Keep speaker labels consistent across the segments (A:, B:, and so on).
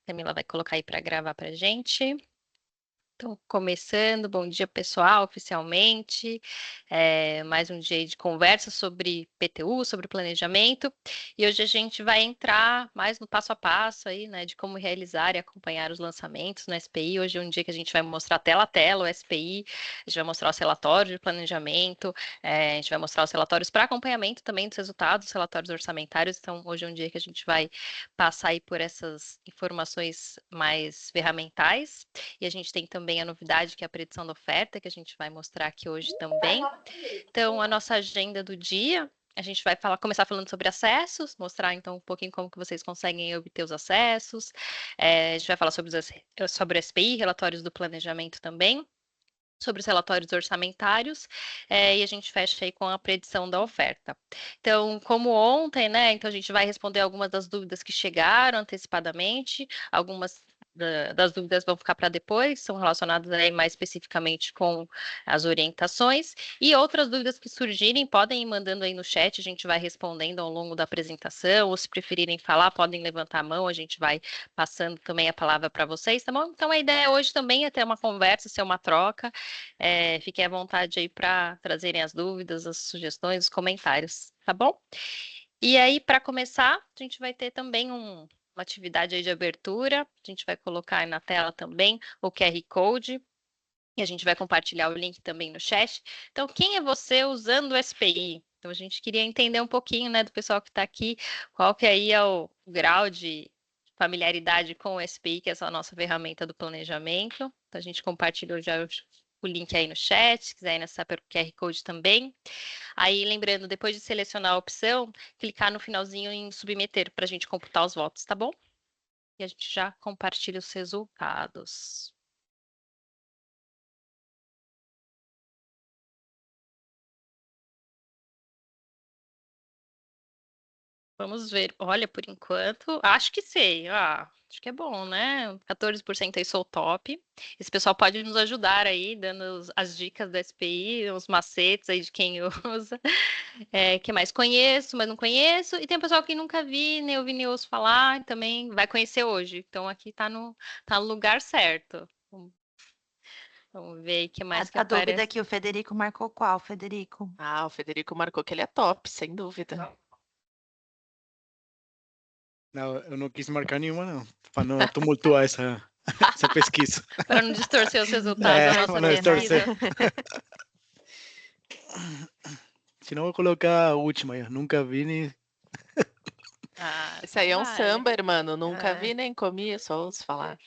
A: Camila vai colocar aí para gravar para gente. Então, começando, bom dia pessoal, oficialmente, mais um dia de conversa sobre PTU, sobre planejamento, e hoje a gente vai entrar mais no passo a passo aí, né, de como realizar e acompanhar os lançamentos no SPI. Hoje é um dia que a gente vai mostrar tela a tela o SPI, a gente vai mostrar os relatórios de planejamento, a gente vai mostrar os relatórios para acompanhamento também dos resultados, os relatórios orçamentários. Então, hoje é um dia que a gente vai passar aí por essas informações mais ferramentais. E a gente tem também a novidade, que é a predição da oferta, que a gente vai mostrar aqui hoje também. Então, a nossa agenda do dia, a gente vai começar falando sobre acessos, mostrar então um pouquinho como que vocês conseguem obter os acessos. A gente vai falar sobre o SPI, relatórios do planejamento também, sobre os relatórios orçamentários, e a gente fecha aí com a predição da oferta. Então, como ontem, né, então a gente vai responder algumas das dúvidas que chegaram antecipadamente, algumas das dúvidas vão ficar para depois, são relacionadas aí mais especificamente com as orientações, e outras dúvidas que surgirem, podem ir mandando aí no chat, a gente vai respondendo ao longo da apresentação, ou se preferirem falar, podem levantar a mão, a gente vai passando também a palavra para vocês, tá bom? Então, a ideia hoje também é ter uma conversa, ser uma troca, fiquem à vontade aí para trazerem as dúvidas, as sugestões, os comentários, tá bom? E aí, para começar, a gente vai ter também uma atividade aí de abertura, a gente vai colocar aí na tela também o QR Code, e a gente vai compartilhar o link também no chat. Então, quem é você usando o SPI? Então, a gente queria entender um pouquinho, né, do pessoal que está aqui, qual que aí é o grau de familiaridade com o SPI, que é essa nossa ferramenta do planejamento. Então, a gente compartilhou já o link aí no chat, se quiserem acessar pelo QR Code também. Aí, lembrando, depois de selecionar a opção, clicar no finalzinho em submeter para a gente computar os votos, tá bom? E a gente já compartilha os resultados. Vamos ver. Olha, por enquanto, acho que sei. Acho que é bom, né? 14% aí sou o top. Esse pessoal pode nos ajudar aí, dando as dicas da SPI, os macetes aí de quem usa. Que mais? Conheço, mas não conheço. E tem pessoal que nunca vi, nem ouvi, nem ouço falar, e também vai conhecer hoje. Então, aqui tá no lugar certo. Vamos ver aí o que mais que
B: A dúvida é
A: aparece.
B: que o Federico marcou qual, Federico?
C: O Federico marcou que ele é top, sem dúvida.
D: Não, eu não quis marcar nenhuma, não, para não tumultuar essa pesquisa.
A: Para não distorcer os resultados da nossa
D: para não
A: pesquisa.
D: distorcer. Senão eu vou colocar a última, eu nunca vi nem...
C: Esse aí é um
A: vale.
C: samba, irmão. Nunca vi nem comi, só ouço falar.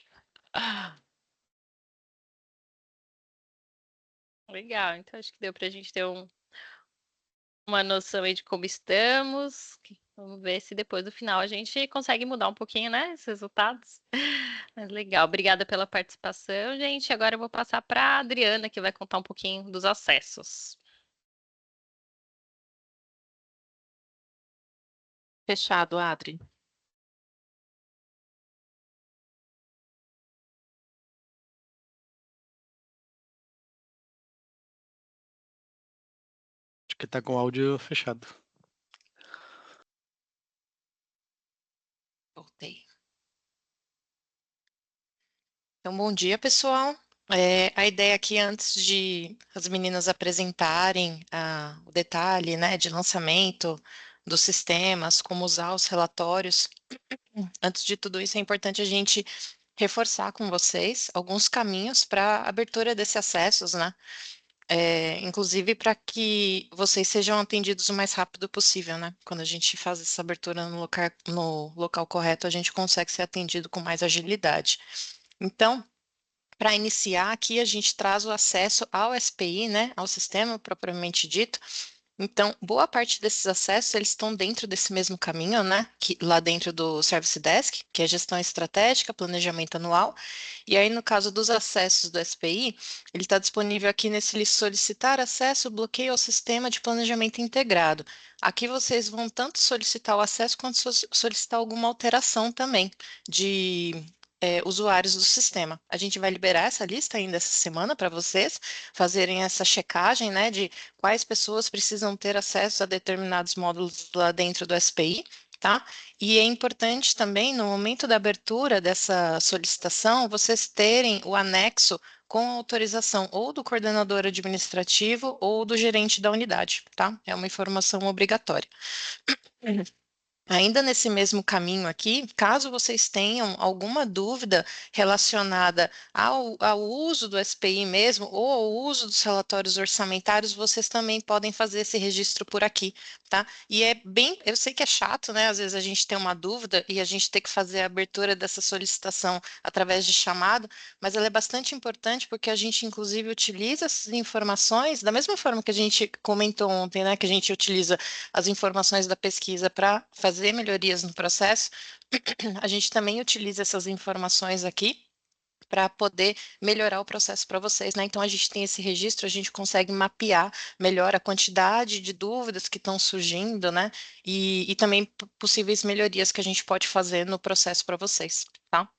A: Legal, então acho que deu para a gente ter uma noção aí de como estamos. Vamos ver se depois do final a gente consegue mudar um pouquinho, né, esses resultados. Mas legal, obrigada pela participação, gente. Agora eu vou passar para a Adriana, que vai contar um pouquinho dos acessos.
C: Fechado, Adri.
D: Acho que tá com o áudio fechado.
E: Voltei. Então, bom dia, pessoal. A ideia aqui, antes de as meninas apresentarem o detalhe, né, de lançamento dos sistemas, como usar os relatórios, antes de tudo isso, é importante a gente reforçar com vocês alguns caminhos para a abertura desses acessos, né? Inclusive para que vocês sejam atendidos o mais rápido possível, né? Quando a gente faz essa abertura no local correto, a gente consegue ser atendido com mais agilidade. Então, para iniciar aqui, a gente traz o acesso ao SPI, né? Ao sistema propriamente dito. Então, boa parte desses acessos, eles estão dentro desse mesmo caminho, né? Lá dentro do Service Desk, que é gestão estratégica, planejamento anual. E aí, no caso dos acessos do SPI, ele está disponível aqui nesse solicitar acesso, bloqueio ao sistema de planejamento integrado. Aqui vocês vão tanto solicitar o acesso quanto solicitar alguma alteração também de usuários do sistema. A gente vai liberar essa lista ainda essa semana para vocês fazerem essa checagem, né, de quais pessoas precisam ter acesso a determinados módulos lá dentro do SPI. tá? E é importante também, no momento da abertura dessa solicitação, vocês terem o anexo com autorização ou do coordenador administrativo ou do gerente da unidade, tá? É uma informação obrigatória. Ainda nesse mesmo caminho aqui, caso vocês tenham alguma dúvida relacionada ao uso do SPI mesmo, ou ao uso dos relatórios orçamentários, vocês também podem fazer esse registro por aqui, tá? E é bem, eu sei que é chato, né? Às vezes a gente tem uma dúvida e a gente tem que fazer a abertura dessa solicitação através de chamada, mas ela é bastante importante porque a gente, inclusive, utiliza essas informações, da mesma forma que a gente comentou ontem, né? Que a gente utiliza as informações da pesquisa para fazer melhorias no processo, a gente também utiliza essas informações aqui para poder melhorar o processo para vocês, né? Então, a gente tem esse registro, a gente consegue mapear melhor a quantidade de dúvidas que estão surgindo, né? E também possíveis melhorias que a gente pode fazer no processo para vocês, tá?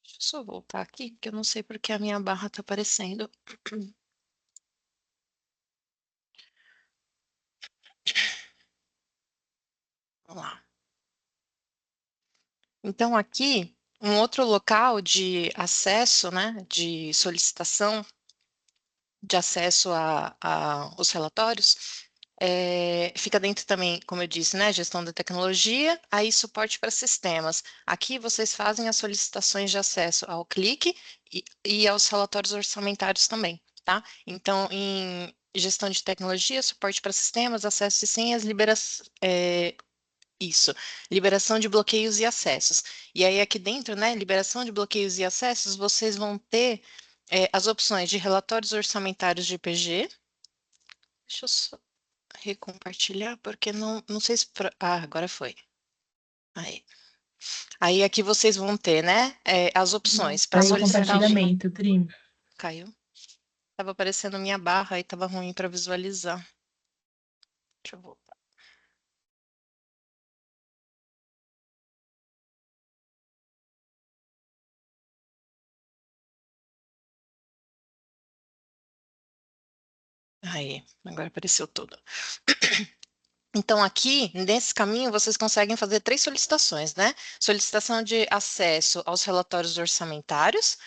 E: Deixa eu só voltar aqui, porque eu não sei porque a minha barra está aparecendo. Vamos lá. Então, aqui, um outro local de acesso, né, de solicitação, de acesso aos relatórios, fica dentro também, como eu disse, né, gestão da tecnologia, aí suporte para sistemas. Aqui vocês fazem as solicitações de acesso ao clique e aos relatórios orçamentários também, tá? Então, em gestão de tecnologia, suporte para sistemas, acesso de senhas, isso, liberação de bloqueios e acessos. E aí aqui dentro, né, liberação de bloqueios e acessos, vocês vão ter as opções de relatórios orçamentários de IPG. Deixa eu só recompartilhar, porque não sei se... agora foi. Aí aqui vocês vão ter, né, as opções para
F: Caiu o
E: solicitar...
F: compartilhamento, Trim.
E: Caiu? Estava aparecendo minha barra e estava ruim para visualizar. Deixa eu voltar. Aí, agora apareceu tudo. Então, aqui, nesse caminho, vocês conseguem fazer 3 solicitações, né? Solicitação de acesso aos relatórios orçamentários,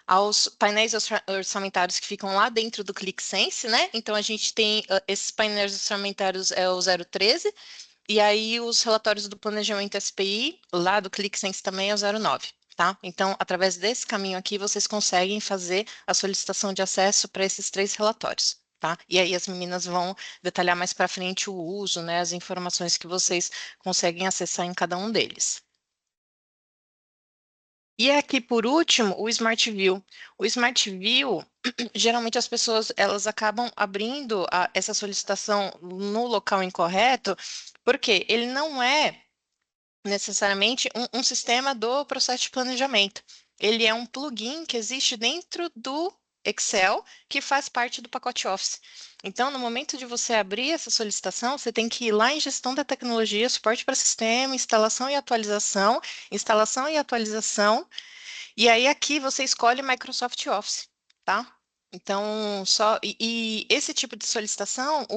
E: aos painéis orçamentários que ficam lá dentro do ClickSense, né? Então, a gente tem esses painéis orçamentários é o 013, e aí os relatórios do planejamento SPI, lá do ClickSense também é o 09. Tá? Então, através desse caminho aqui, vocês conseguem fazer a solicitação de acesso para esses 3 relatórios. Tá? E aí as meninas vão detalhar mais para frente o uso, né, as informações que vocês conseguem acessar em cada um deles. E aqui, por último, o Smart View. O Smart View, geralmente as pessoas elas acabam abrindo essa solicitação no local incorreto, porque ele não é necessariamente um sistema do processo de planejamento. Ele é um plugin que existe dentro do Excel, que faz parte do pacote Office. Então, no momento de você abrir essa solicitação, você tem que ir lá em gestão da tecnologia, suporte para sistema, instalação e atualização, e aí aqui você escolhe Microsoft Office, tá? Então, e esse tipo de solicitação,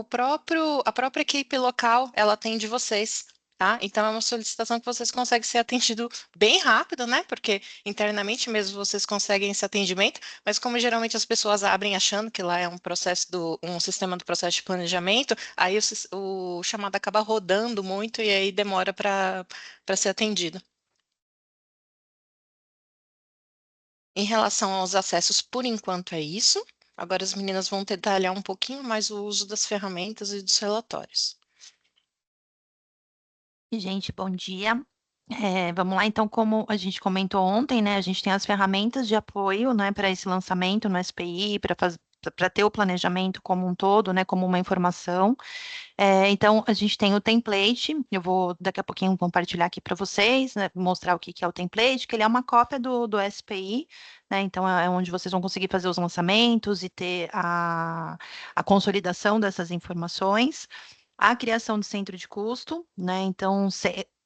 E: a própria equipe local, ela atende vocês, tá? Então, é uma solicitação que vocês conseguem ser atendido bem rápido, né? Porque internamente mesmo vocês conseguem esse atendimento, mas como geralmente as pessoas abrem achando que lá é um sistema do processo de planejamento, aí o chamado acaba rodando muito e aí demora para ser atendido. Em relação aos acessos, por enquanto é isso. Agora as meninas vão detalhar um pouquinho mais o uso das ferramentas e dos relatórios.
B: Gente, bom dia. Vamos lá, então, como a gente comentou ontem, né, a gente tem as ferramentas de apoio, né, para esse lançamento no SPI, para ter o planejamento como um todo, né, como uma informação. Então, a gente tem o template, eu vou daqui a pouquinho compartilhar aqui para vocês, né, mostrar o que é o template, que ele é uma cópia do SPI, né, então é onde vocês vão conseguir fazer os lançamentos e ter a consolidação dessas informações. A criação do centro de custo, né, então,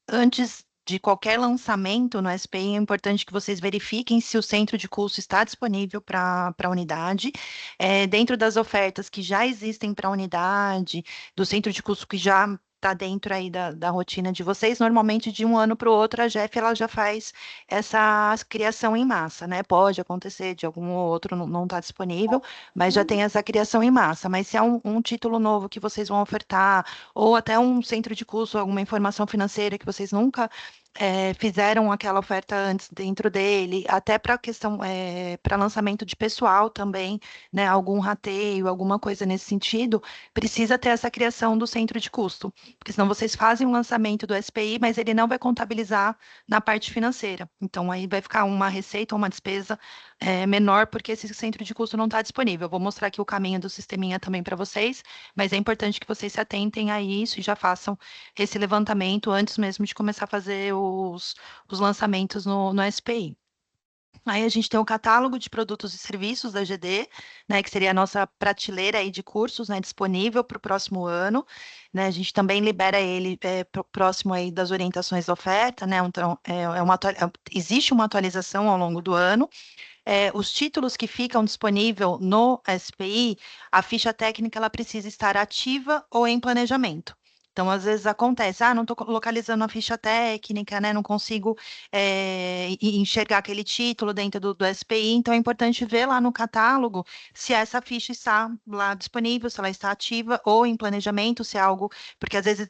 B: antes de qualquer lançamento no SPI, é importante que vocês verifiquem se o centro de curso está disponível para a unidade. Dentro das ofertas que já existem para a unidade, do centro de curso que já está dentro aí da rotina de vocês, normalmente de um ano para o outro, a GEF ela já faz essa criação em massa, né? Pode acontecer de algum ou outro não está disponível, mas já tem essa criação em massa. Mas se é um título novo que vocês vão ofertar, ou até um centro de curso, alguma informação financeira que vocês nunca fizeram aquela oferta antes dentro dele, até para questão, para lançamento de pessoal também, né? Algum rateio, alguma coisa nesse sentido, precisa ter essa criação do centro de custo, porque senão vocês fazem o lançamento do SPI, mas ele não vai contabilizar na parte financeira. Então, aí vai ficar uma receita ou uma despesa menor, porque esse centro de custo não está disponível. Eu vou mostrar aqui o caminho do sisteminha também para vocês, mas é importante que vocês se atentem a isso e já façam esse levantamento antes mesmo de começar a fazer os lançamentos no SPI. Aí a gente tem o catálogo de produtos e serviços da GD, né, que seria a nossa prateleira aí de cursos, né, disponível para o próximo ano, né, a gente também libera ele próximo aí das orientações da oferta, né, então existe uma atualização ao longo do ano. Os títulos que ficam disponíveis no SPI, a ficha técnica ela precisa estar ativa ou em planejamento. Então, às vezes acontece, não estou localizando a ficha técnica, né? Não consigo enxergar aquele título dentro do SPI, então é importante ver lá no catálogo se essa ficha está lá disponível, se ela está ativa ou em planejamento, se é algo, porque às vezes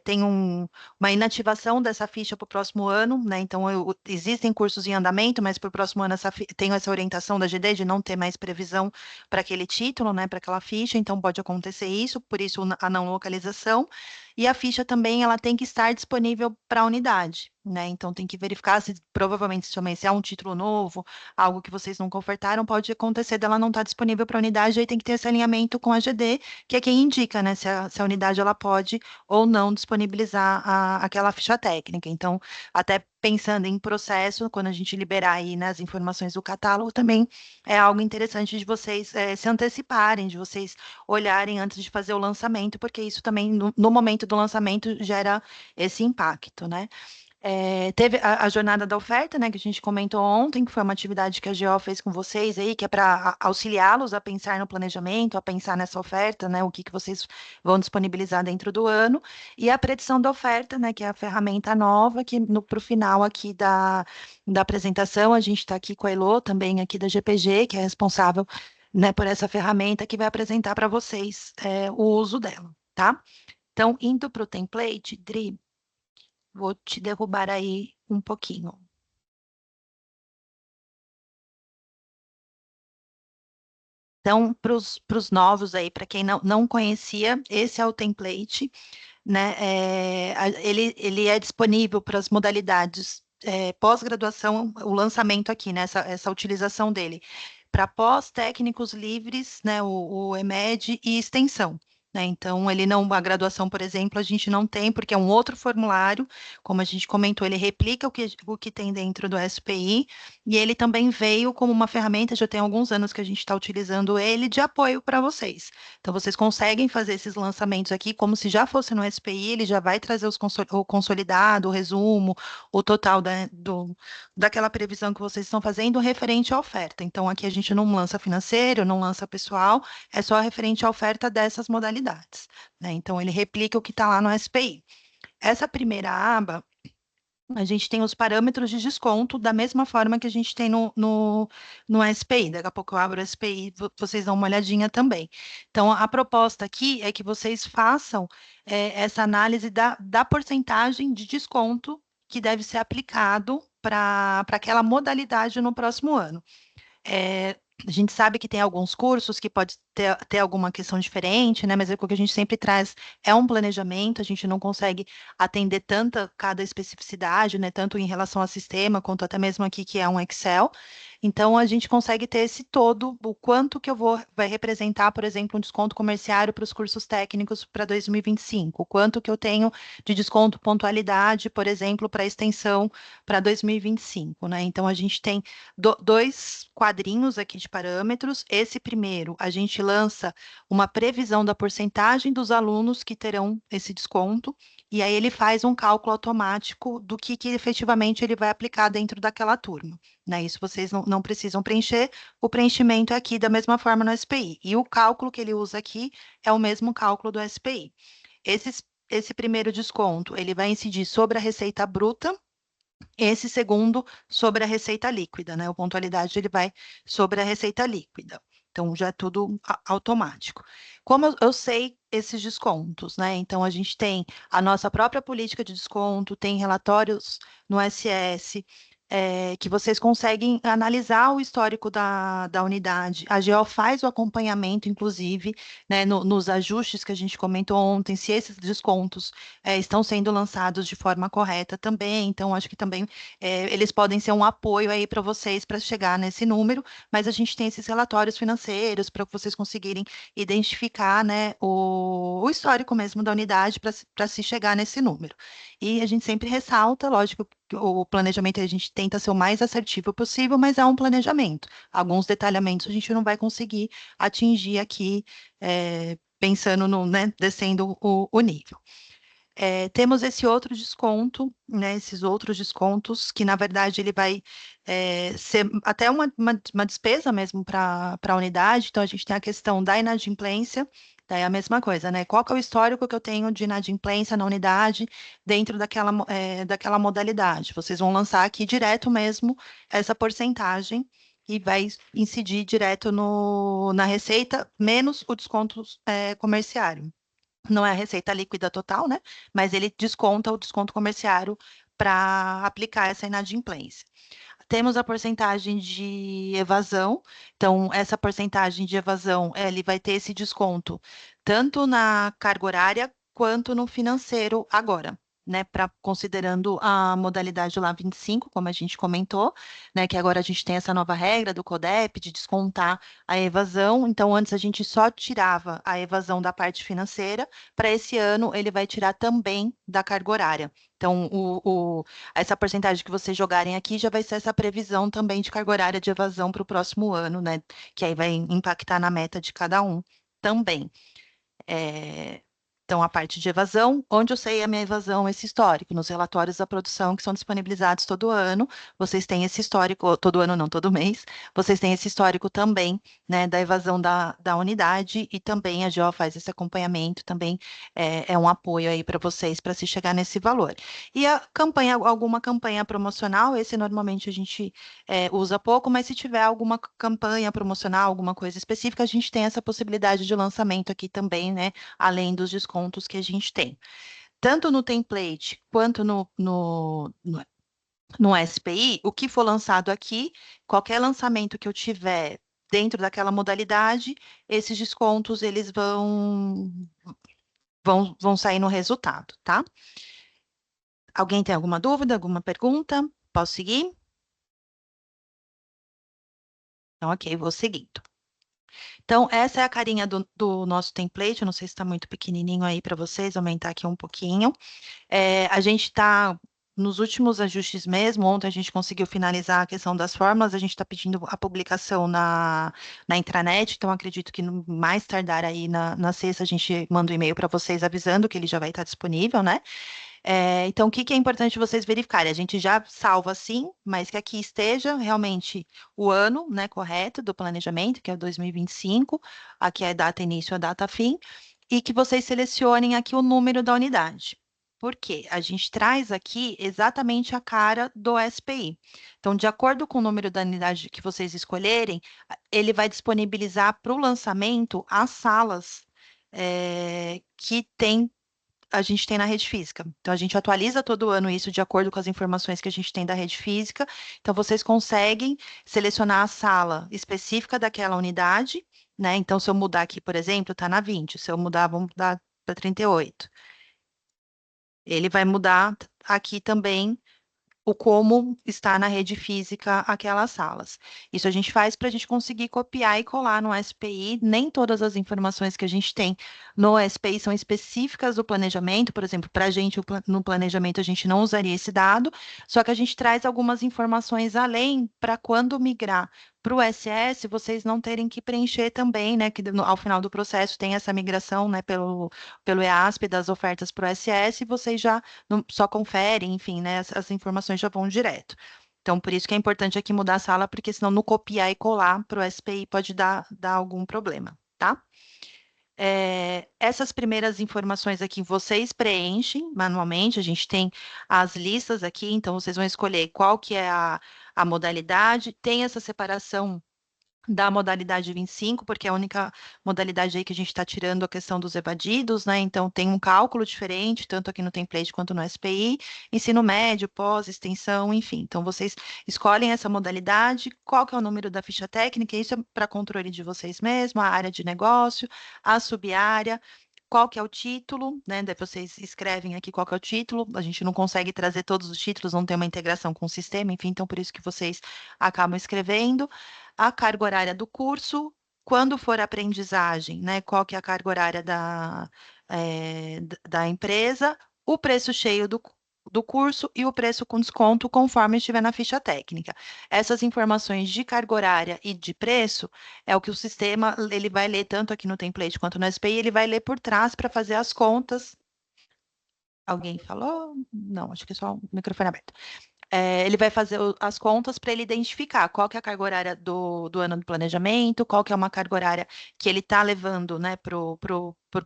B: tem uma inativação dessa ficha para o próximo ano, né? Então, existem cursos em andamento, mas para o próximo ano tenho essa orientação da GD de não ter mais previsão para aquele título, né? Para aquela ficha, então pode acontecer isso, por isso a não localização. E a ficha também ela tem que estar disponível para a unidade, né? Então tem que verificar se provavelmente se é um título novo, algo que vocês nunca ofertaram, pode acontecer dela não estar disponível para a unidade, aí tem que ter esse alinhamento com a GD, que é quem indica, né? Se a unidade ela pode ou não disponibilizar aquela ficha técnica. Então, até pensando em processo, quando a gente liberar aí nas informações do catálogo, também é algo interessante de vocês se anteciparem, de vocês olharem antes de fazer o lançamento, porque isso também, no momento do lançamento, gera esse impacto, né? Teve a jornada da oferta, né, que a gente comentou ontem, que foi uma atividade que a GO fez com vocês aí, que é para auxiliá-los a pensar no planejamento, a pensar nessa oferta, né, o que vocês vão disponibilizar dentro do ano, e a predição da oferta, né, que é a ferramenta nova, que para o final aqui da apresentação, a gente está aqui com a Elô, também aqui da GPG, que é responsável, né, por essa ferramenta, que vai apresentar para vocês o uso dela, tá? Então, indo para o template, Dri, vou te derrubar aí um pouquinho. Então, para os novos aí, para quem não conhecia, esse é o template, né? Ele é disponível para as modalidades pós-graduação, o lançamento aqui, né? Essa utilização dele. Para pós-técnicos livres, né? O EMED e extensão. Né? Então, a graduação, por exemplo, a gente não tem, porque é um outro formulário, como a gente comentou, ele replica o que tem dentro do SPI, e ele também veio como uma ferramenta, já tem alguns anos que a gente está utilizando ele, de apoio para vocês. Então, vocês conseguem fazer esses lançamentos aqui como se já fosse no SPI, ele já vai trazer o consolidado, o resumo, o total daquela previsão que vocês estão fazendo referente à oferta. Então, aqui a gente não lança financeiro, não lança pessoal, é só referente à oferta dessas modalidades, né? Então, ele replica o que está lá no SPI. Essa primeira aba, a gente tem os parâmetros de desconto da mesma forma que a gente tem no SPI. Daqui a pouco eu abro o SPI, vocês dão uma olhadinha também. Então, a proposta aqui é que vocês façam essa análise da porcentagem de desconto que deve ser aplicado para aquela modalidade no próximo ano. A gente sabe que tem alguns cursos que pode ter alguma questão diferente, né? Mas o que a gente sempre traz é um planejamento, a gente não consegue atender cada especificidade, né? Tanto em relação ao sistema, quanto até mesmo aqui que é um Excel. Então, a gente consegue ter esse todo, o quanto que vai representar, por exemplo, um desconto comerciário para os cursos técnicos para 2025, o quanto que eu tenho de desconto pontualidade, por exemplo, para extensão para 2025, né? Então, a gente tem dois quadrinhos aqui de parâmetros. Esse primeiro, a gente lança uma previsão da porcentagem dos alunos que terão esse desconto, e aí ele faz um cálculo automático do que efetivamente ele vai aplicar dentro daquela turma, né? Isso vocês não precisam preencher, o preenchimento é aqui da mesma forma no SPI, e o cálculo que ele usa aqui é o mesmo cálculo do SPI. Esse primeiro desconto, ele vai incidir sobre a receita bruta, esse segundo sobre a receita líquida, né? O pontualidade ele vai sobre a receita líquida. Então, já é tudo automático. Como eu sei esses descontos, né? Então, a gente tem a nossa própria política de desconto, tem relatórios no SS, que vocês conseguem analisar o histórico da unidade. A GO faz o acompanhamento, inclusive, né, nos ajustes que a gente comentou ontem, se esses descontos estão sendo lançados de forma correta também. Então, acho que também eles podem ser um apoio aí para vocês para chegar nesse número, mas a gente tem esses relatórios financeiros para vocês conseguirem identificar, né, o histórico mesmo da unidade para se chegar nesse número. E a gente sempre ressalta, lógico, que o planejamento a gente tenta ser o mais assertivo possível, mas é um planejamento. Alguns detalhamentos a gente não vai conseguir atingir aqui, pensando no, né, descendo o nível. Temos esse outro desconto, né, esses outros descontos, que na verdade ele vai ser até uma despesa mesmo para a unidade. Então, a gente tem a questão da inadimplência, daí é a mesma coisa, né? Qual que é o histórico que eu tenho de inadimplência na unidade dentro daquela modalidade? Vocês vão lançar aqui direto mesmo essa porcentagem e vai incidir direto na receita, menos o desconto comerciário. Não é a receita líquida total, né? Mas ele desconta o desconto comerciário para aplicar essa inadimplência. Temos a porcentagem de evasão. Então, essa porcentagem de evasão, ele vai ter esse desconto tanto na carga horária quanto no financeiro agora, né? Considerando a modalidade lá 25, como a gente comentou, né? Que agora a gente tem essa nova regra do CODEP de descontar a evasão. Então, antes a gente só tirava a evasão da parte financeira, para esse ano ele vai tirar também da carga horária. Então, essa porcentagem que vocês jogarem aqui já vai ser essa previsão também de carga horária de evasão para o próximo ano, né? Que aí vai impactar na meta de cada um também. Então, a parte de evasão, onde eu sei a minha evasão, esse histórico, nos relatórios da produção que são disponibilizados todo ano, vocês têm esse histórico, todo ano não, todo mês, vocês têm esse histórico também, né, da evasão da unidade, e também a GO faz esse acompanhamento, também é um apoio aí para vocês, para se chegar nesse valor. E a campanha, alguma campanha promocional, esse normalmente a gente usa pouco, mas se tiver alguma campanha promocional, alguma coisa específica, a gente tem essa possibilidade de lançamento aqui também, né, além dos descontos que a gente tem. Tanto no template quanto no SPI, o que for lançado aqui, qualquer lançamento que eu tiver dentro daquela modalidade, esses descontos eles vão sair no resultado, tá? Alguém tem alguma dúvida, alguma pergunta? Posso seguir? Então, ok, vou seguindo. Então, essa é a carinha do nosso template. Eu não sei se está muito pequenininho aí para vocês, aumentar aqui um pouquinho. A gente está nos últimos ajustes mesmo. Ontem a gente conseguiu finalizar a questão das fórmulas. A gente está pedindo a publicação na intranet. Então, acredito que no mais tardar aí na sexta, a gente manda um e-mail para vocês avisando que ele já vai estar disponível, né? Então, o que é importante vocês verificarem? A gente já salva sim, mas que aqui esteja realmente o ano, né, correto do planejamento, que é o 2025, aqui é a data início, a data fim, e que vocês selecionem aqui o número da unidade. Por quê? A gente traz aqui exatamente a cara do SPI. Então, de acordo com o número da unidade que vocês escolherem, ele vai disponibilizar para o lançamento as salas que a gente tem na rede física. Então, a gente atualiza todo ano isso de acordo com as informações que a gente tem da rede física. Então, vocês conseguem selecionar a sala específica daquela unidade, né? Então, se eu mudar aqui, por exemplo, está na 20. Se eu mudar, vamos mudar para 38. Ele vai mudar aqui também o como está na rede física aquelas salas. Isso a gente faz para a gente conseguir copiar e colar no SPI. Nem todas as informações que a gente tem no SPI são específicas do planejamento. Por exemplo, para a gente, no planejamento, a gente não usaria esse dado, só que a gente traz algumas informações além para quando migrar para o SS, vocês não terem que preencher também, né, que ao final do processo tem essa migração, né, pelo EASP das ofertas para o SS, e vocês já só conferem, enfim, né, as informações já vão direto. Então, por isso que é importante aqui mudar a sala, porque senão no copiar e colar para o SPI pode dar algum problema, tá? Essas primeiras informações aqui vocês preenchem manualmente, a gente tem as listas aqui, então vocês vão escolher qual que é a modalidade, tem essa separação da modalidade 25, porque é a única modalidade aí que a gente está tirando a questão dos evadidos, né? Então tem um cálculo diferente, tanto aqui no template quanto no SPI, ensino médio, pós, extensão, enfim. Então vocês escolhem essa modalidade, qual que é o número da ficha técnica, isso é para controle de vocês mesmos, a área de negócio, a subárea, qual que é o título, né? Daí vocês escrevem aqui qual que é o título, a gente não consegue trazer todos os títulos, não tem uma integração com o sistema, enfim, então por isso que vocês acabam escrevendo. A carga horária do curso, quando for aprendizagem, né? Qual que é a carga horária da empresa, o preço cheio do curso e o preço com desconto, conforme estiver na ficha técnica. Essas informações de carga horária e de preço é o que o sistema ele vai ler tanto aqui no template quanto no SPI, ele vai ler por trás para fazer as contas. Alguém falou? Não, acho que é só o microfone aberto. Ele vai fazer as contas para ele identificar qual que é a carga horária do ano do planejamento, qual que é uma carga horária que ele está levando, né, para o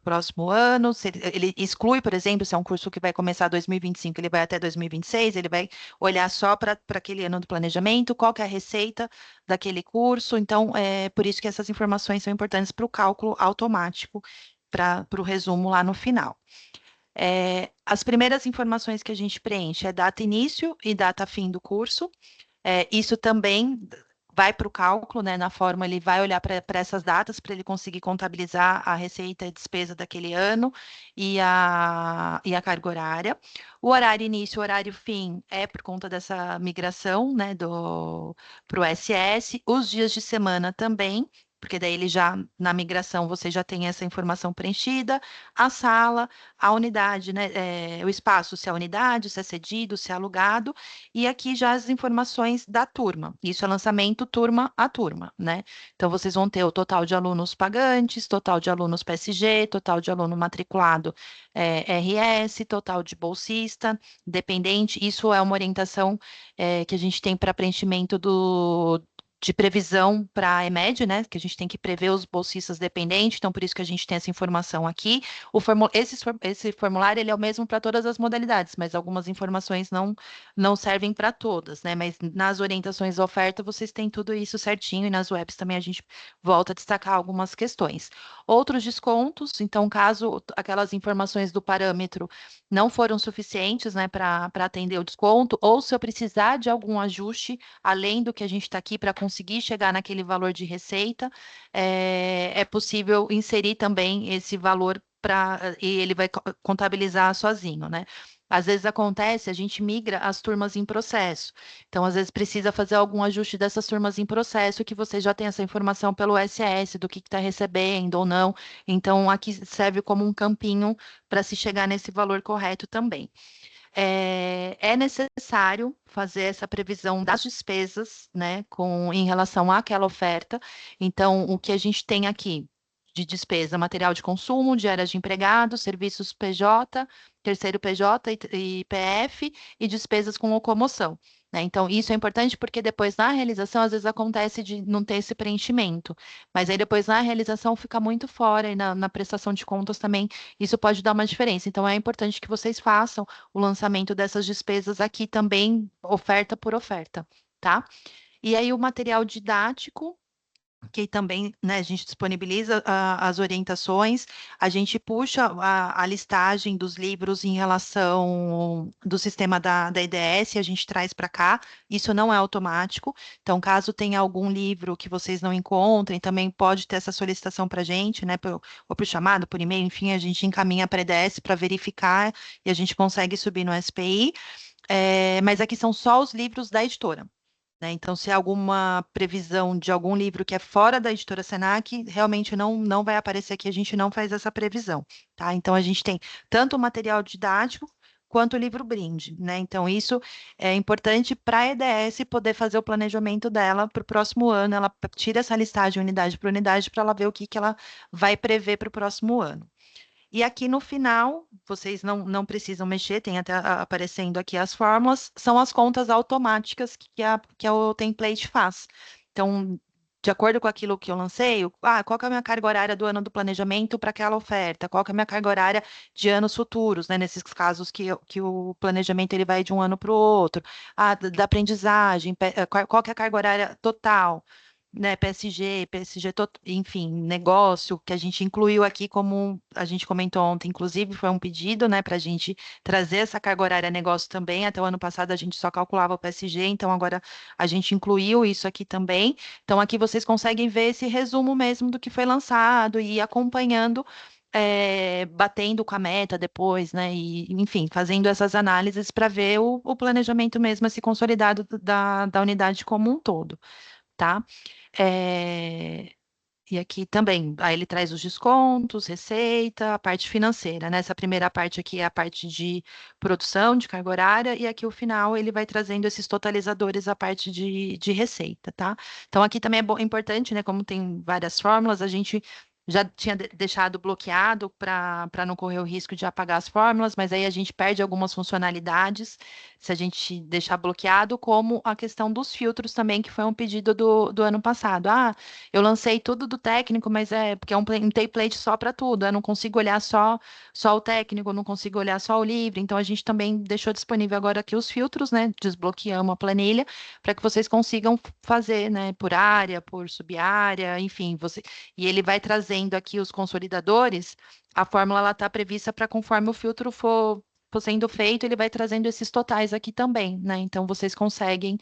B: próximo ano. Se ele exclui, por exemplo, se é um curso que vai começar em 2025, ele vai até 2026, ele vai olhar só para aquele ano do planejamento, qual que é a receita daquele curso. Então, por isso que essas informações são importantes para o cálculo automático, para o resumo lá no final. As primeiras informações que a gente preenche é data início e data fim do curso. Isso também vai para o cálculo, né? Na forma, ele vai olhar para essas datas para ele conseguir contabilizar a receita e despesa daquele ano e a carga horária. O horário início, o horário fim é por conta dessa migração, né, para o SS. Os dias de semana também, porque daí ele já, na migração, você já tem essa informação preenchida, a sala, a unidade, né, o espaço, se é unidade, se é cedido, se é alugado, e aqui já as informações da turma. Isso é lançamento turma a turma, né? Então, vocês vão ter o total de alunos pagantes, total de alunos PSG, total de aluno matriculado RS, total de bolsista, dependente. Isso é uma orientação que a gente tem para preenchimento de previsão para a EMED, né? Que a gente tem que prever os bolsistas dependentes, então por isso que a gente tem essa informação aqui. Esse formulário ele é o mesmo para todas as modalidades, mas algumas informações não servem para todas, né? Mas nas orientações da oferta vocês têm tudo isso certinho, e nas webs também a gente volta a destacar algumas questões. Outros descontos, então, caso aquelas informações do parâmetro não foram suficientes, né, para atender o desconto, ou se eu precisar de algum ajuste, além do que a gente está aqui para conseguir chegar naquele valor de receita, é possível inserir também esse valor e ele vai contabilizar sozinho, né? Às vezes acontece, a gente migra as turmas em processo. Então, às vezes precisa fazer algum ajuste dessas turmas em processo, que você já tem essa informação pelo SS, do que está recebendo ou não. Então, aqui serve como um campinho para se chegar nesse valor correto também. É necessário fazer essa previsão das despesas, né, em relação àquela oferta. Então, o que a gente tem aqui de despesa, material de consumo, diárias de empregado, serviços PJ, terceiro PJ e PF, e despesas com locomoção, né? Então, isso é importante porque depois na realização, às vezes acontece de não ter esse preenchimento, mas aí depois na realização fica muito fora, e na prestação de contas também isso pode dar uma diferença. Então, é importante que vocês façam o lançamento dessas despesas aqui também, oferta por oferta, tá? E aí o material didático, que também, né, a gente disponibiliza as orientações, a gente puxa a listagem dos livros em relação do sistema da IDS, a gente traz para cá, isso não é automático, então caso tenha algum livro que vocês não encontrem, também pode ter essa solicitação para a gente, né, ou por chamado, por e-mail, enfim, a gente encaminha para a IDS para verificar e a gente consegue subir no SPI, mas aqui são só os livros da editora, né? Então, se há alguma previsão de algum livro que é fora da editora Senac, realmente não vai aparecer aqui, a gente não faz essa previsão, tá? Então, a gente tem tanto o material didático, quanto o livro brinde, né? Então, isso é importante para a EDS poder fazer o planejamento dela para o próximo ano. Ela tira essa listagem unidade por unidade para ela ver o que ela vai prever para o próximo ano. E aqui no final, vocês não precisam mexer, tem até aparecendo aqui as fórmulas, são as contas automáticas que o template faz. Então, de acordo com aquilo que eu lancei, qual que é a minha carga horária do ano do planejamento para aquela oferta? Qual que é a minha carga horária de anos futuros, né? Nesses casos que o planejamento ele vai de um ano para o outro. Da aprendizagem, qual que é a carga horária total? Né, PSG, enfim, negócio, que a gente incluiu aqui, como a gente comentou ontem, inclusive foi um pedido, né, para a gente trazer essa carga horária negócio também. Até o ano passado a gente só calculava o PSG, então agora a gente incluiu isso aqui também. Então aqui vocês conseguem ver esse resumo mesmo do que foi lançado e ir acompanhando. Batendo com a meta depois, né? E, enfim, fazendo essas análises para ver o planejamento mesmo, esse consolidado da unidade como um todo, tá? E aqui também, aí ele traz os descontos, receita, a parte financeira, né? Essa primeira parte aqui é a parte de produção, de carga horária, e aqui o final ele vai trazendo esses totalizadores, a parte de receita, tá? Então aqui também é importante, né? Como tem várias fórmulas, a gente já tinha deixado bloqueado para não correr o risco de apagar as fórmulas, mas aí a gente perde algumas funcionalidades se a gente deixar bloqueado, como a questão dos filtros também, que foi um pedido do ano passado. Eu lancei tudo do técnico, mas porque é um template só para tudo, eu não consigo olhar só o técnico, não consigo olhar só o livre, então a gente também deixou disponível agora aqui os filtros, né? Desbloqueamos a planilha para que vocês consigam fazer, né? Por área, por subárea, enfim, e ele vai trazendo aqui os consolidadores. A fórmula ela está prevista para conforme o filtro for sendo feito, ele vai trazendo esses totais aqui também, né? Então vocês conseguem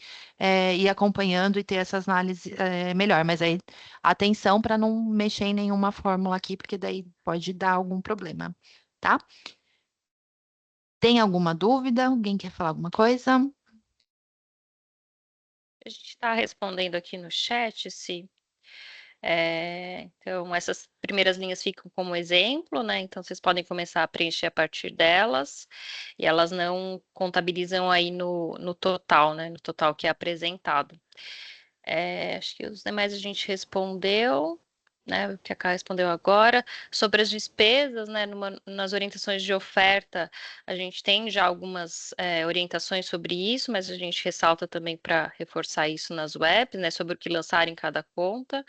B: ir acompanhando e ter essas análises melhor. Mas aí, atenção para não mexer em nenhuma fórmula aqui, porque daí pode dar algum problema, tá? Tem alguma dúvida? Alguém quer falar alguma coisa?
A: A gente está respondendo aqui no chat, se então, essas primeiras linhas ficam como exemplo, né? Então, vocês podem começar a preencher a partir delas, e elas não contabilizam aí no total, né? No total que é apresentado. Acho que os demais a gente respondeu, né? O que a Cá respondeu agora. Sobre as despesas, né? Nas orientações de oferta, a gente tem já algumas orientações sobre isso, mas a gente ressalta também para reforçar isso nas webs, né? Sobre o que lançar em cada conta.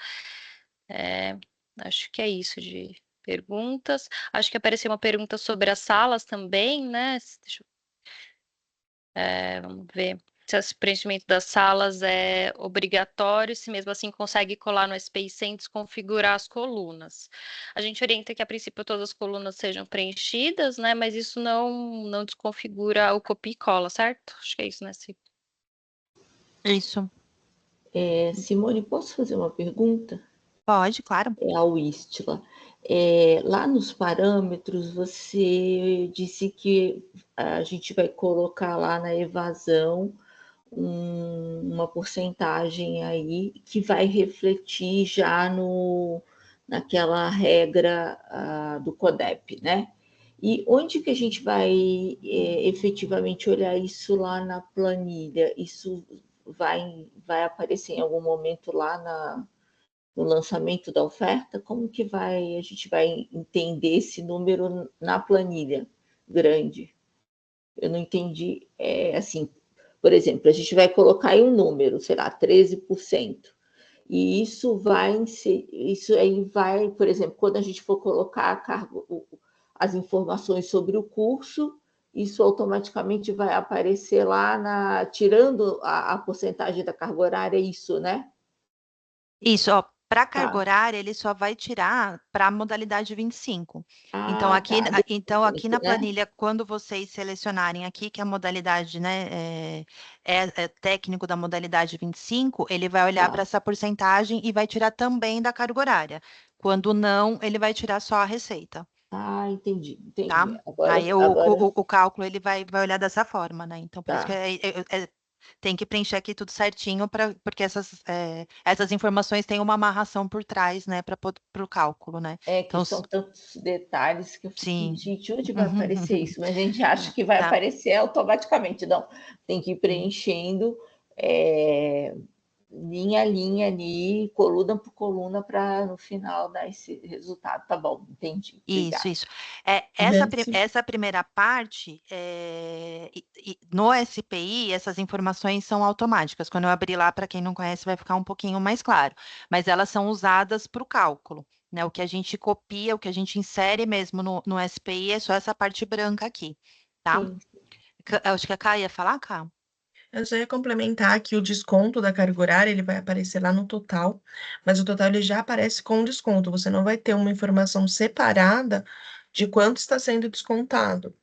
A: Acho que é isso de perguntas. Acho que apareceu uma pergunta sobre as salas também, né? Vamos ver se esse preenchimento das salas é obrigatório, se mesmo assim consegue colar no SPI sem desconfigurar as colunas. A gente orienta que, a princípio, todas as colunas sejam preenchidas, né? Mas isso não desconfigura o copia e cola, certo? Acho que é isso, né, Cip?
B: Isso.
F: Simone, posso fazer uma pergunta?
B: Pode, claro.
F: É ao Istla. Lá nos parâmetros, você disse que a gente vai colocar lá na evasão uma porcentagem aí que vai refletir já naquela regra do CODEP, né? E onde que a gente vai efetivamente olhar isso lá na planilha? Isso vai aparecer em algum momento lá no lançamento da oferta? Como que a gente vai entender esse número na planilha grande? Eu não entendi, assim, por exemplo, a gente vai colocar aí um número, será 13%. E isso aí vai, por exemplo, quando a gente for colocar as informações sobre o curso, isso automaticamente vai aparecer lá tirando a porcentagem da carga horária, isso, né?
B: Isso, ó, para carga
F: Tá.
B: horária, ele só vai tirar para a modalidade 25. Então,
F: Tá.
B: aqui na
F: Né?
B: planilha, quando vocês selecionarem aqui que a modalidade, né, é técnico da modalidade 25, ele vai olhar para essa porcentagem e vai tirar também da carga horária. Quando não, ele vai tirar só a receita.
F: Entendi.
B: Tá?
F: Agora,
B: Aí o cálculo ele vai olhar dessa forma, né? Então, por isso que Tem que preencher aqui tudo certinho, porque essas informações têm uma amarração por trás, né, para o cálculo, né?
F: É que
B: Então,
F: são tantos detalhes que eu fico,
B: sim.
F: gente, onde vai aparecer isso? Mas a gente acha que vai
B: Tá.
F: aparecer automaticamente. Não, tem que ir preenchendo linha a linha ali, coluna por coluna, para no final dar esse resultado. Tá bom, entendi. Obrigada.
B: Isso.
E: Nancy.
B: Essa primeira parte, no SPI, essas informações são automáticas. Quando eu abrir lá, para quem não conhece, vai ficar um pouquinho mais claro. Mas elas são usadas para o cálculo, né? O que a gente copia, o que a gente insere mesmo no SPI é só essa parte branca aqui, tá?
F: Sim.
B: Acho que a Cá ia falar, Cá?
E: Eu só ia complementar que o desconto da carga horária, ele vai aparecer lá no total, mas o total ele já aparece com desconto. Você não vai ter uma informação separada de quanto está sendo descontado.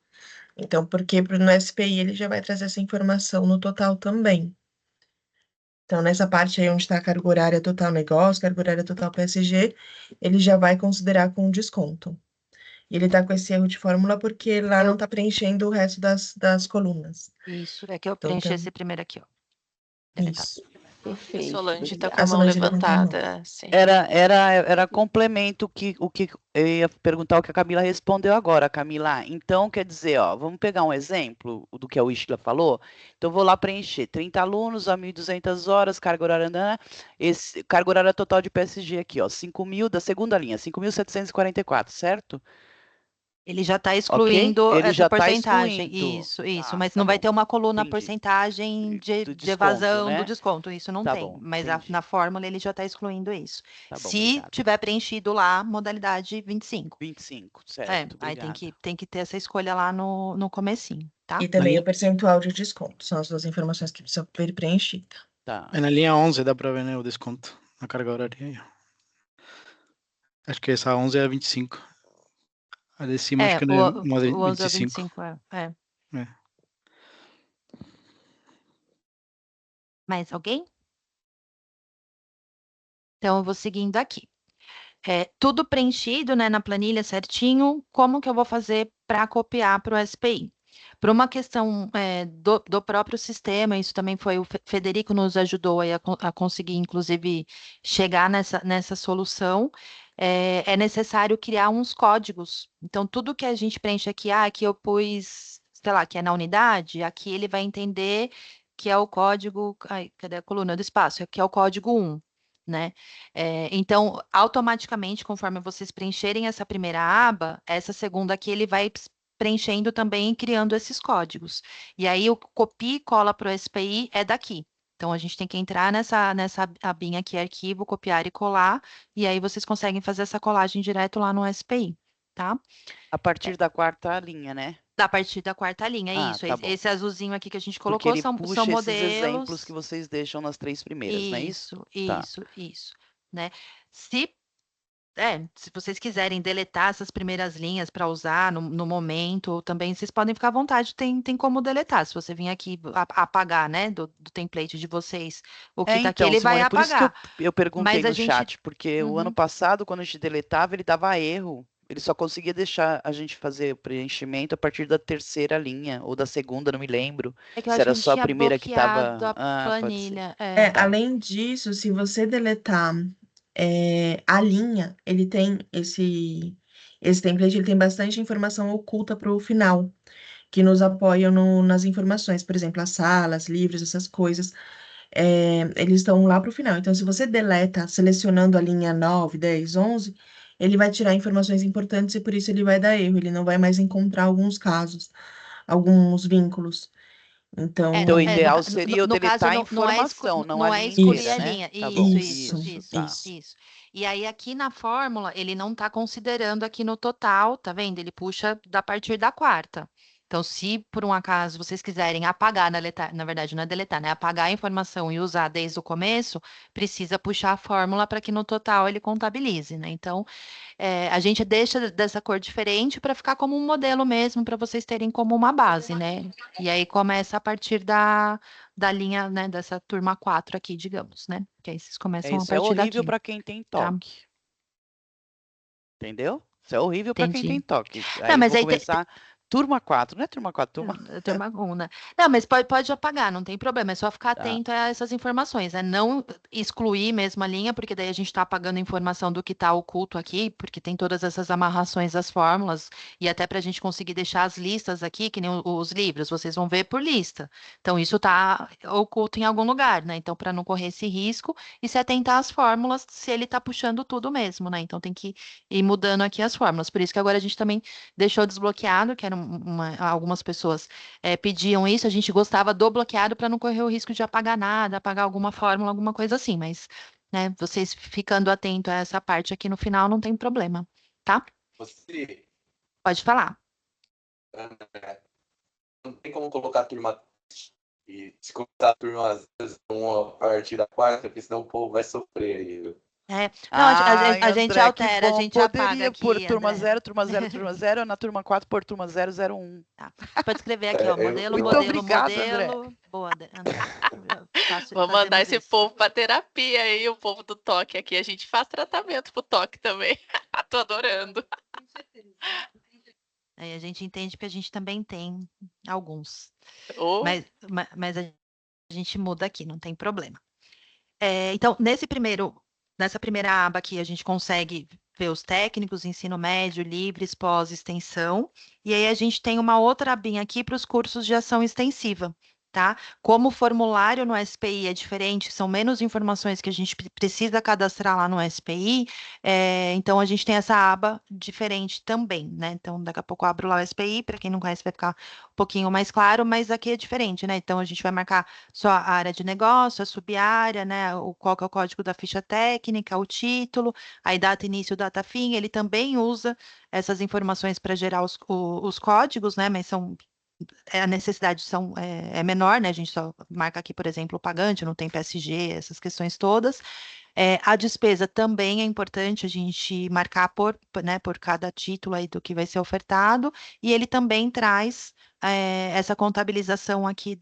E: Então, porque no SPI ele já vai trazer essa informação no total também. Então, nessa parte aí onde está a carga horária total negócio, carga horária total PSG, ele já vai considerar com desconto. E ele está com esse erro de fórmula porque lá não está preenchendo o resto das colunas.
B: Isso, é que eu
E: Então,
B: preenchi esse primeiro aqui, ó. Deletar.
E: Isso.
C: A
F: Perfeito.
C: Solange tá com
F: Obrigada.
C: a
E: A
C: mão
E: Solange levantou a mão.
C: levantada. Sim.
G: Era complemento o que eu ia perguntar o que a Camila respondeu agora, Camila. Então, quer dizer, ó, vamos pegar um exemplo do que a Wishla falou. Então, vou lá preencher 30 alunos a 1.200 horas, carga horária, carga horária total de PSG aqui, ó, 5.000 da segunda linha, 5.744, certo?
B: Ele já está excluindo
G: Ele
B: essa
G: já tá
B: porcentagem.
G: excluindo.
B: Isso,
G: Tá,
B: mas
G: tá
B: não vai
G: bom.
B: ter uma coluna
G: Entendi.
B: porcentagem de
G: Do desconto,
B: evasão
G: né?
B: do desconto. Isso não
G: Tá
B: tem.
G: bom,
B: Mas
G: entendi.
B: na fórmula ele já está excluindo isso.
G: Tá bom,
B: Se
G: obrigado.
B: tiver preenchido lá, modalidade 25.
G: 25, certo,
B: Aí
G: obrigado.
B: tem que ter essa escolha lá no comecinho, tá?
E: E também
D: Daí-
E: o percentual de desconto. São as duas informações que precisam ser preenchidas.
G: Tá.
D: Na linha 11 dá para ver, né, o desconto na carga horária aí, ó. Acho que essa 11 é a 25. A de cima acho que não é uma de
B: o 11 ao
D: 25.
B: 25, é.
D: É.
B: Mais alguém? Então, eu vou seguindo aqui. Tudo preenchido, né, na planilha certinho, como que eu vou fazer para copiar para o SPI? Por uma questão do próprio sistema, isso também foi o Federico nos ajudou aí a conseguir, inclusive, chegar nessa solução. É necessário criar uns códigos. Então, tudo que a gente preenche aqui, aqui eu pus, sei lá, que é na unidade, aqui ele vai entender que é o código. Ai, cadê a coluna do espaço? Que é o código 1. Né? Então, automaticamente, conforme vocês preencherem essa primeira aba, essa segunda aqui ele vai preenchendo também e criando esses códigos. E aí, o copia e cola para o SPI é daqui. Então, a gente tem que entrar nessa abinha aqui, arquivo, copiar e colar, e aí vocês conseguem fazer essa colagem direto lá no SPI, tá?
G: A partir da quarta linha, né?
B: A partir da quarta linha, isso.
G: Tá bom.
B: Esse azulzinho aqui que a gente
G: Porque
B: colocou
G: ele
B: são
G: puxa esses
B: modelos.
G: exemplos que vocês deixam nas 3 primeiras, não é isso?
B: Isso, né? Se vocês quiserem deletar essas primeiras linhas para usar no momento, também vocês podem ficar à vontade, tem como deletar. Se você vir aqui apagar, né, do template de vocês, o que tá aqui,
G: Então,
B: ele vai
G: Simone, por isso que
B: apagar.
G: eu perguntei
B: Mas a
G: no
B: gente-
G: chat, porque o ano passado, quando a gente deletava, ele dava erro. Ele só conseguia deixar a gente fazer o preenchimento a partir da terceira linha, ou da segunda, não me lembro.
B: É que eu
G: Se
B: acho
G: era
B: que a gente
G: só a
B: tinha
G: primeira que
B: bloqueado
G: estava.
B: a
G: Pode ser.
B: planilha.
E: Além disso, se você deletar a linha, ele tem esse template, ele tem bastante informação oculta para o final, que nos apoiam nas informações, por exemplo, as salas, livros, essas coisas, eles estão lá para o final. Então, se você deleta selecionando a linha 9, 10, 11, ele vai tirar informações importantes e por isso ele vai dar erro, ele não vai mais encontrar alguns casos, alguns vínculos. Então,
G: Então, o ideal
B: no
G: seria eu
B: no caso,
G: deletar a
B: não é
G: informação, não a
B: não é
G: linha
B: escolher
G: inteira,
B: a
G: né?
B: linha.
G: Tá bom.
E: Isso.
B: Isso. E aí, aqui na fórmula, ele não está considerando aqui no total, tá vendo? Ele puxa a partir da quarta. Então, se por um acaso vocês quiserem apagar, na verdade, não é deletar, né? Apagar a informação e usar desde o começo, precisa puxar a fórmula para que no total ele contabilize, né? Então, a gente deixa dessa cor diferente para ficar como um modelo mesmo, para vocês terem como uma base, né? E aí começa a partir da linha, né, dessa turma 4 aqui, digamos, né? Que aí vocês começam a
G: Isso é
B: partir
G: horrível
B: daqui.
G: para quem tem
B: Tá.
G: toque. Entendeu? Isso é horrível para quem tem
B: Entendi.
G: toque.
B: Não,
G: Aí
B: mas
G: vou
B: aí
G: começar turma 4, não é turma 4, turma...
B: Turma 1, né? Não, mas pode apagar, não tem problema, é só ficar
G: Tá.
B: atento a essas informações, né? Não excluir mesmo a linha, porque daí a gente está apagando a informação do que está oculto aqui, porque tem todas essas amarrações das fórmulas, e até para a gente conseguir deixar as listas aqui, que nem os livros, vocês vão ver por lista. Então, isso está oculto em algum lugar, né? Então, para não correr esse risco, e se atentar às fórmulas, se ele está puxando tudo mesmo, né? Então, tem que ir mudando aqui as fórmulas. Por isso que agora a gente também deixou desbloqueado, que era algumas pessoas pediam isso, a gente gostava do bloqueado para não correr o risco de apagar nada, apagar alguma fórmula, alguma coisa assim, mas né, vocês ficando atento a essa parte aqui no final não tem problema, tá?
H: Você,
B: Pode falar.
H: não tem como colocar a turma e descontar a turma 1 a partir da 4, porque senão o povo vai sofrer aí, viu?
B: Não,
G: Ai,
B: a gente
G: André, que
B: altera, a
G: bom.
B: gente apaga
G: Poderia
B: aqui,
G: pôr turma
B: André.
G: 0, turma 0, turma 0, na turma 4 pôr turma 001.
B: Tá. Pode escrever aqui, ó, modelo,
G: Muito
B: modelo,
G: obrigado, André.
B: modelo. Boa, André.
C: Vou mandar esse
B: isso.
C: povo pra terapia aí, o povo do toque aqui. A gente faz tratamento pro toque também. Tô adorando.
B: Aí a gente entende que a gente também tem alguns.
C: Ô,
B: Mas a gente muda aqui, não tem problema. Então, nessa primeira aba aqui, a gente consegue ver os técnicos, ensino médio, livres, pós, extensão. E aí a gente tem uma outra abinha aqui para os cursos de ação extensiva, tá? Como o formulário no SPI é diferente, são menos informações que a gente precisa cadastrar lá no SPI, então a gente tem essa aba diferente também, né? Então, daqui a pouco eu abro lá o SPI, para quem não conhece vai ficar um pouquinho mais claro, mas aqui é diferente, né? Então, a gente vai marcar só a área de negócio, a sub-área, né? Qual que é o código da ficha técnica, o título, aí data início, data fim, ele também usa essas informações para gerar os códigos, né? Mas a necessidade é menor, né? A gente só marca aqui, por exemplo, o pagante, não tem PSG, essas questões todas. A despesa também é importante a gente marcar né, por cada título aí do que vai ser ofertado, e ele também traz essa contabilização aqui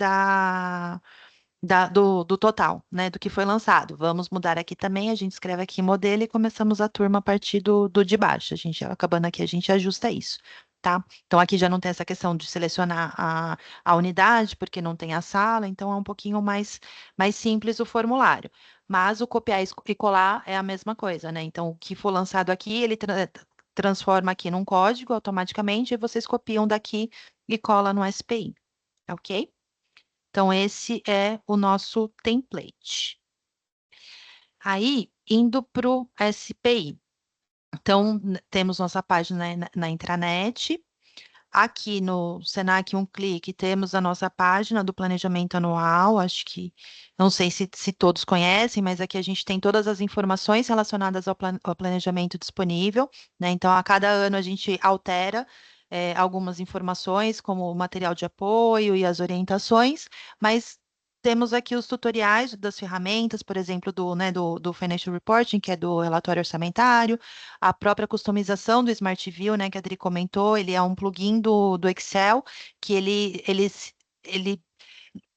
B: do total, né, do que foi lançado. Vamos mudar aqui também, a gente escreve aqui modelo e começamos a turma a partir do de baixo. A gente, acabando aqui, a gente ajusta isso, tá? Então, aqui já não tem essa questão de selecionar a unidade, porque não tem a sala, então é um pouquinho mais simples o formulário. Mas o copiar e colar é a mesma coisa, né? Então, o que for lançado aqui, ele transforma aqui num código automaticamente, e vocês copiam daqui e cola no SPI, ok? Então, esse é o nosso template. Aí, indo para o SPI. Então, temos nossa página na intranet. Aqui no Senac Um Clique, temos a nossa página do planejamento anual. Acho que, não sei se todos conhecem, mas aqui a gente tem todas as informações relacionadas ao planejamento disponível, né? Então, a cada ano a gente altera algumas informações, como o material de apoio e as orientações, mas temos aqui os tutoriais das ferramentas, por exemplo, do Financial Reporting, que é do relatório orçamentário, a própria customização do Smart View, né, que a Adri comentou, ele é um plugin do Excel, que ele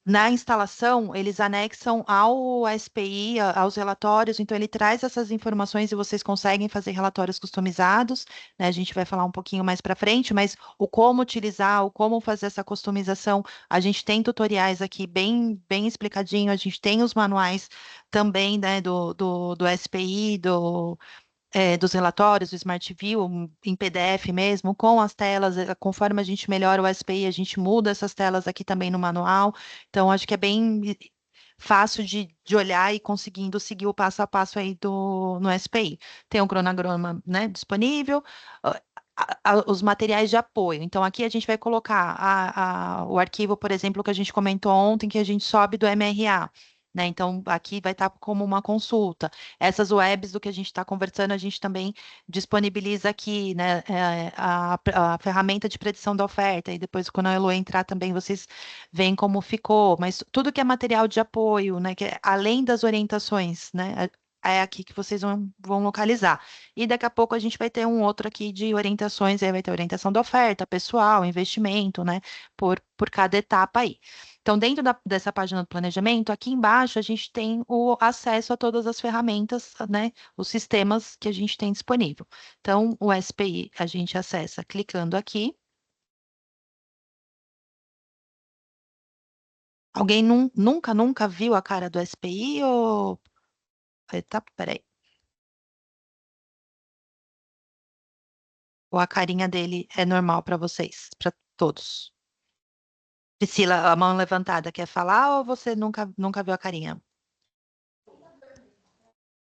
B: na instalação, eles anexam ao SPI, aos relatórios, então ele traz essas informações e vocês conseguem fazer relatórios customizados, né? A gente vai falar um pouquinho mais para frente, mas o como utilizar, o como fazer essa customização, a gente tem tutoriais aqui bem explicadinho, a gente tem os manuais também, né, do SPI, dos relatórios, do Smart View, em PDF mesmo, com as telas, conforme a gente melhora o SPI, a gente muda essas telas aqui também no manual. Então, acho que é bem fácil de olhar e conseguindo seguir o passo a passo aí no SPI. Tem um cronograma, né, disponível, os materiais de apoio. Então, aqui a gente vai colocar o arquivo, por exemplo, que a gente comentou ontem, que a gente sobe do MRA. Né? Então, aqui vai estar como uma consulta. Essas webs do que a gente está conversando, a gente também disponibiliza aqui, né, a ferramenta de predição da oferta, e depois, quando a Elo entrar também, vocês veem como ficou, mas tudo que é material de apoio, né, que além das orientações, né, é aqui que vocês vão localizar. E daqui a pouco a gente vai ter um outro aqui de orientações, aí vai ter orientação da oferta, pessoal, investimento, né, por cada etapa aí. Então, dentro dessa página do planejamento, aqui embaixo a gente tem o acesso a todas as ferramentas, né, os sistemas que a gente tem disponível. Então, o SPI a gente acessa clicando aqui. Alguém nunca viu a cara do SPI ou... Tá, peraí. Ou a carinha dele é normal para vocês, para todos? Priscila, a mão levantada, quer falar ou você nunca viu a carinha?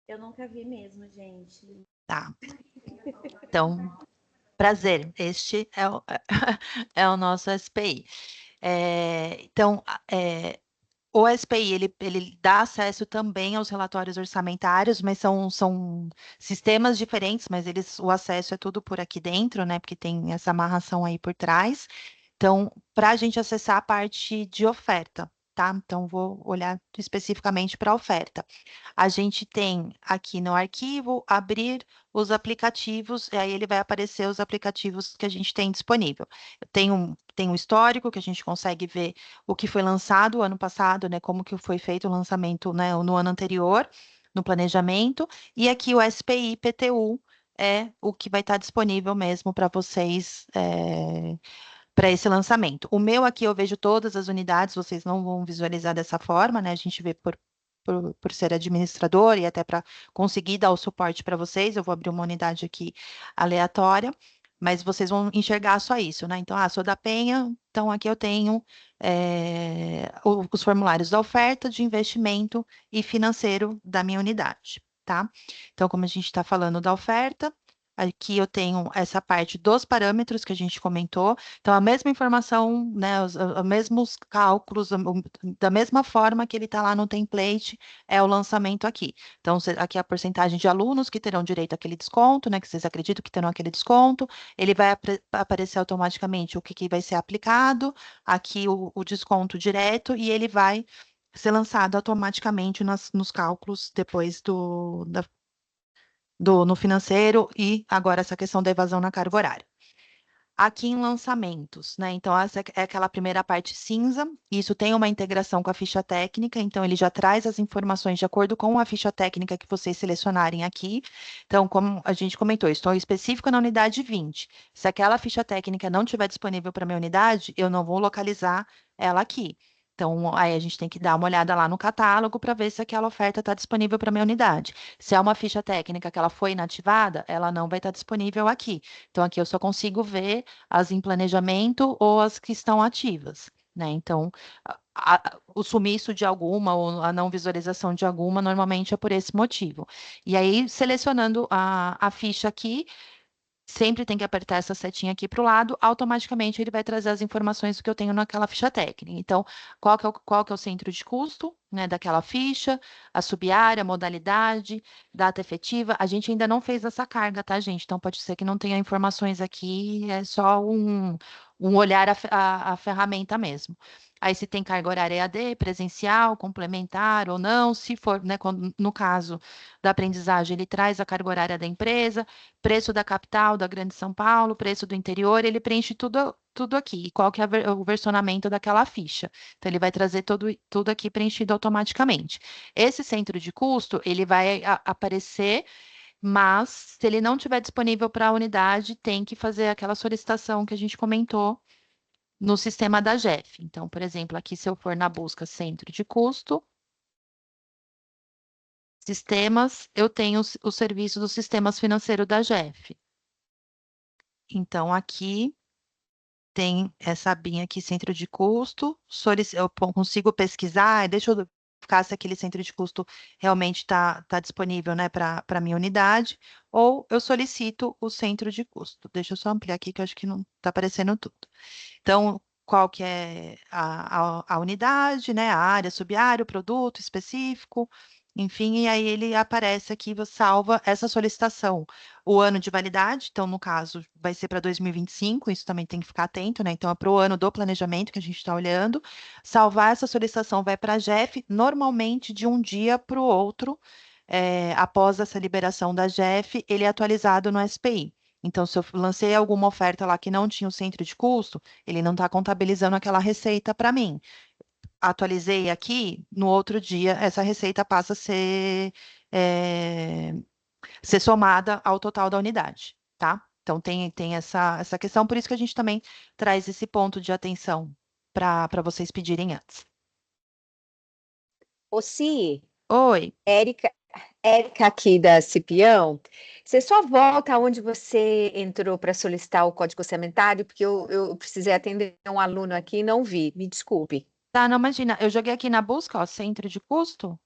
I: Eu nunca vi mesmo, gente.
B: Tá. Então, prazer, este é o, é o nosso SPI. Então, o SPI, ele dá acesso também aos relatórios orçamentários, mas são sistemas diferentes, mas o acesso é tudo por aqui dentro, né? Porque tem essa amarração aí por trás. Então, para a gente acessar a parte de oferta, tá? Então, vou olhar especificamente para a oferta. A gente tem aqui no arquivo, abrir os aplicativos, e aí ele vai aparecer os aplicativos que a gente tem disponível. Tem um histórico que a gente consegue ver o que foi lançado ano passado, né? Como que foi feito o lançamento, né, no ano anterior, no planejamento, e aqui o SPI PTU é o que vai estar disponível mesmo para vocês. Para esse lançamento. O meu aqui eu vejo todas as unidades, vocês não vão visualizar dessa forma, né? A gente vê por ser administrador e até para conseguir dar o suporte para vocês. Eu vou abrir uma unidade aqui aleatória, mas vocês vão enxergar só isso, né? Então, sou da Penha, então aqui eu tenho os formulários da oferta, de investimento e financeiro da minha unidade, tá? Então, como a gente está falando da oferta, aqui eu tenho essa parte dos parâmetros que a gente comentou. Então, a mesma informação, né, os mesmos cálculos, da mesma forma que ele está lá no template, é o lançamento aqui. Então, aqui é a porcentagem de alunos que terão direito àquele desconto, né, que vocês acreditam que terão aquele desconto. Ele vai aparecer automaticamente o que vai ser aplicado, aqui o desconto direto, e ele vai ser lançado automaticamente nos cálculos depois no financeiro e agora essa questão da evasão na carga horária. Aqui em lançamentos, né? Então, essa é aquela primeira parte cinza. Isso tem uma integração com a ficha técnica, então ele já traz as informações de acordo com a ficha técnica que vocês selecionarem aqui. Então, como a gente comentou, estou específico na unidade 20. Se aquela ficha técnica não estiver disponível para a minha unidade, eu não vou localizar ela aqui. Então, aí a gente tem que dar uma olhada lá no catálogo para ver se aquela oferta está disponível para a minha unidade. Se é uma ficha técnica que ela foi inativada, ela não vai estar disponível aqui. Então, aqui eu só consigo ver as em planejamento ou as que estão ativas, né? Então, o sumiço de alguma ou a não visualização de alguma, normalmente é por esse motivo. E aí, selecionando a ficha aqui, sempre tem que apertar essa setinha aqui para o lado, automaticamente ele vai trazer as informações do que eu tenho naquela ficha técnica. Então, qual que é o centro de custo, né, daquela ficha, a subárea, a modalidade, data efetiva. A gente ainda não fez essa carga, tá, gente? Então, pode ser que não tenha informações aqui, é só um olhar a ferramenta mesmo. Aí, se tem carga horária EAD, presencial, complementar ou não, se for, né, no caso da aprendizagem, ele traz a carga horária da empresa, preço da capital, da Grande São Paulo, preço do interior, ele preenche tudo aqui. E qual que é o versionamento daquela ficha? Então, ele vai trazer tudo aqui preenchido automaticamente. Esse centro de custo, ele vai aparecer, mas se ele não estiver disponível para a unidade, tem que fazer aquela solicitação que a gente comentou no sistema da GEF. Então, por exemplo, aqui se eu for na busca centro de custo, sistemas, eu tenho o serviço dos sistemas financeiros da GEF. Então, aqui tem essa abinha aqui, centro de custo, eu consigo pesquisar, deixa eu verificar se aquele centro de custo realmente está disponível, né, para a minha unidade, ou eu solicito o centro de custo. Deixa eu só ampliar aqui, que eu acho que não está aparecendo tudo. Então, qual que é a unidade, né, a área, subárea, o produto específico, enfim, e aí ele aparece aqui, você salva essa solicitação. O ano de validade, então, no caso, vai ser para 2025, isso também tem que ficar atento, né? Então, é para o ano do planejamento que a gente está olhando. Salvar essa solicitação vai para a GEF, normalmente de um dia para o outro, após essa liberação da GEF, ele é atualizado no SPI. Então, se eu lancei alguma oferta lá que não tinha o centro de custo, ele não está contabilizando aquela receita para mim. Atualizei aqui, no outro dia, essa receita passa a ser somada ao total da unidade, tá? Então, tem essa questão, por isso que a gente também traz esse ponto de atenção para vocês pedirem antes.
J: Ô, Si,
B: Oi.
J: Érica aqui da Cipião. Você só volta onde você entrou para solicitar o código orçamentário, porque eu precisei atender um aluno aqui e não vi. Me desculpe.
B: Tá, não imagina. Eu joguei aqui na busca, ó, centro de custo.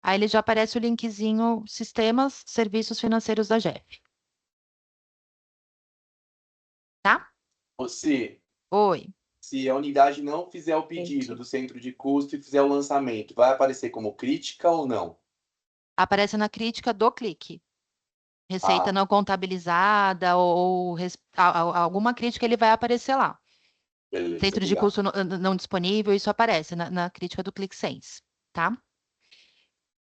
B: Aí ele já aparece o linkzinho Sistemas, Serviços Financeiros da GEF. Tá?
H: Você,
B: Oi.
H: se a unidade não fizer o pedido do centro de custo e fizer o lançamento, vai aparecer como crítica ou não?
B: Aparece na crítica do clique. Receita
H: Ah,
B: não contabilizada ou alguma crítica ele vai aparecer lá.
H: beleza,
B: Centro de
H: obrigado.
B: custo não disponível, isso aparece na crítica do ClickSense, tá?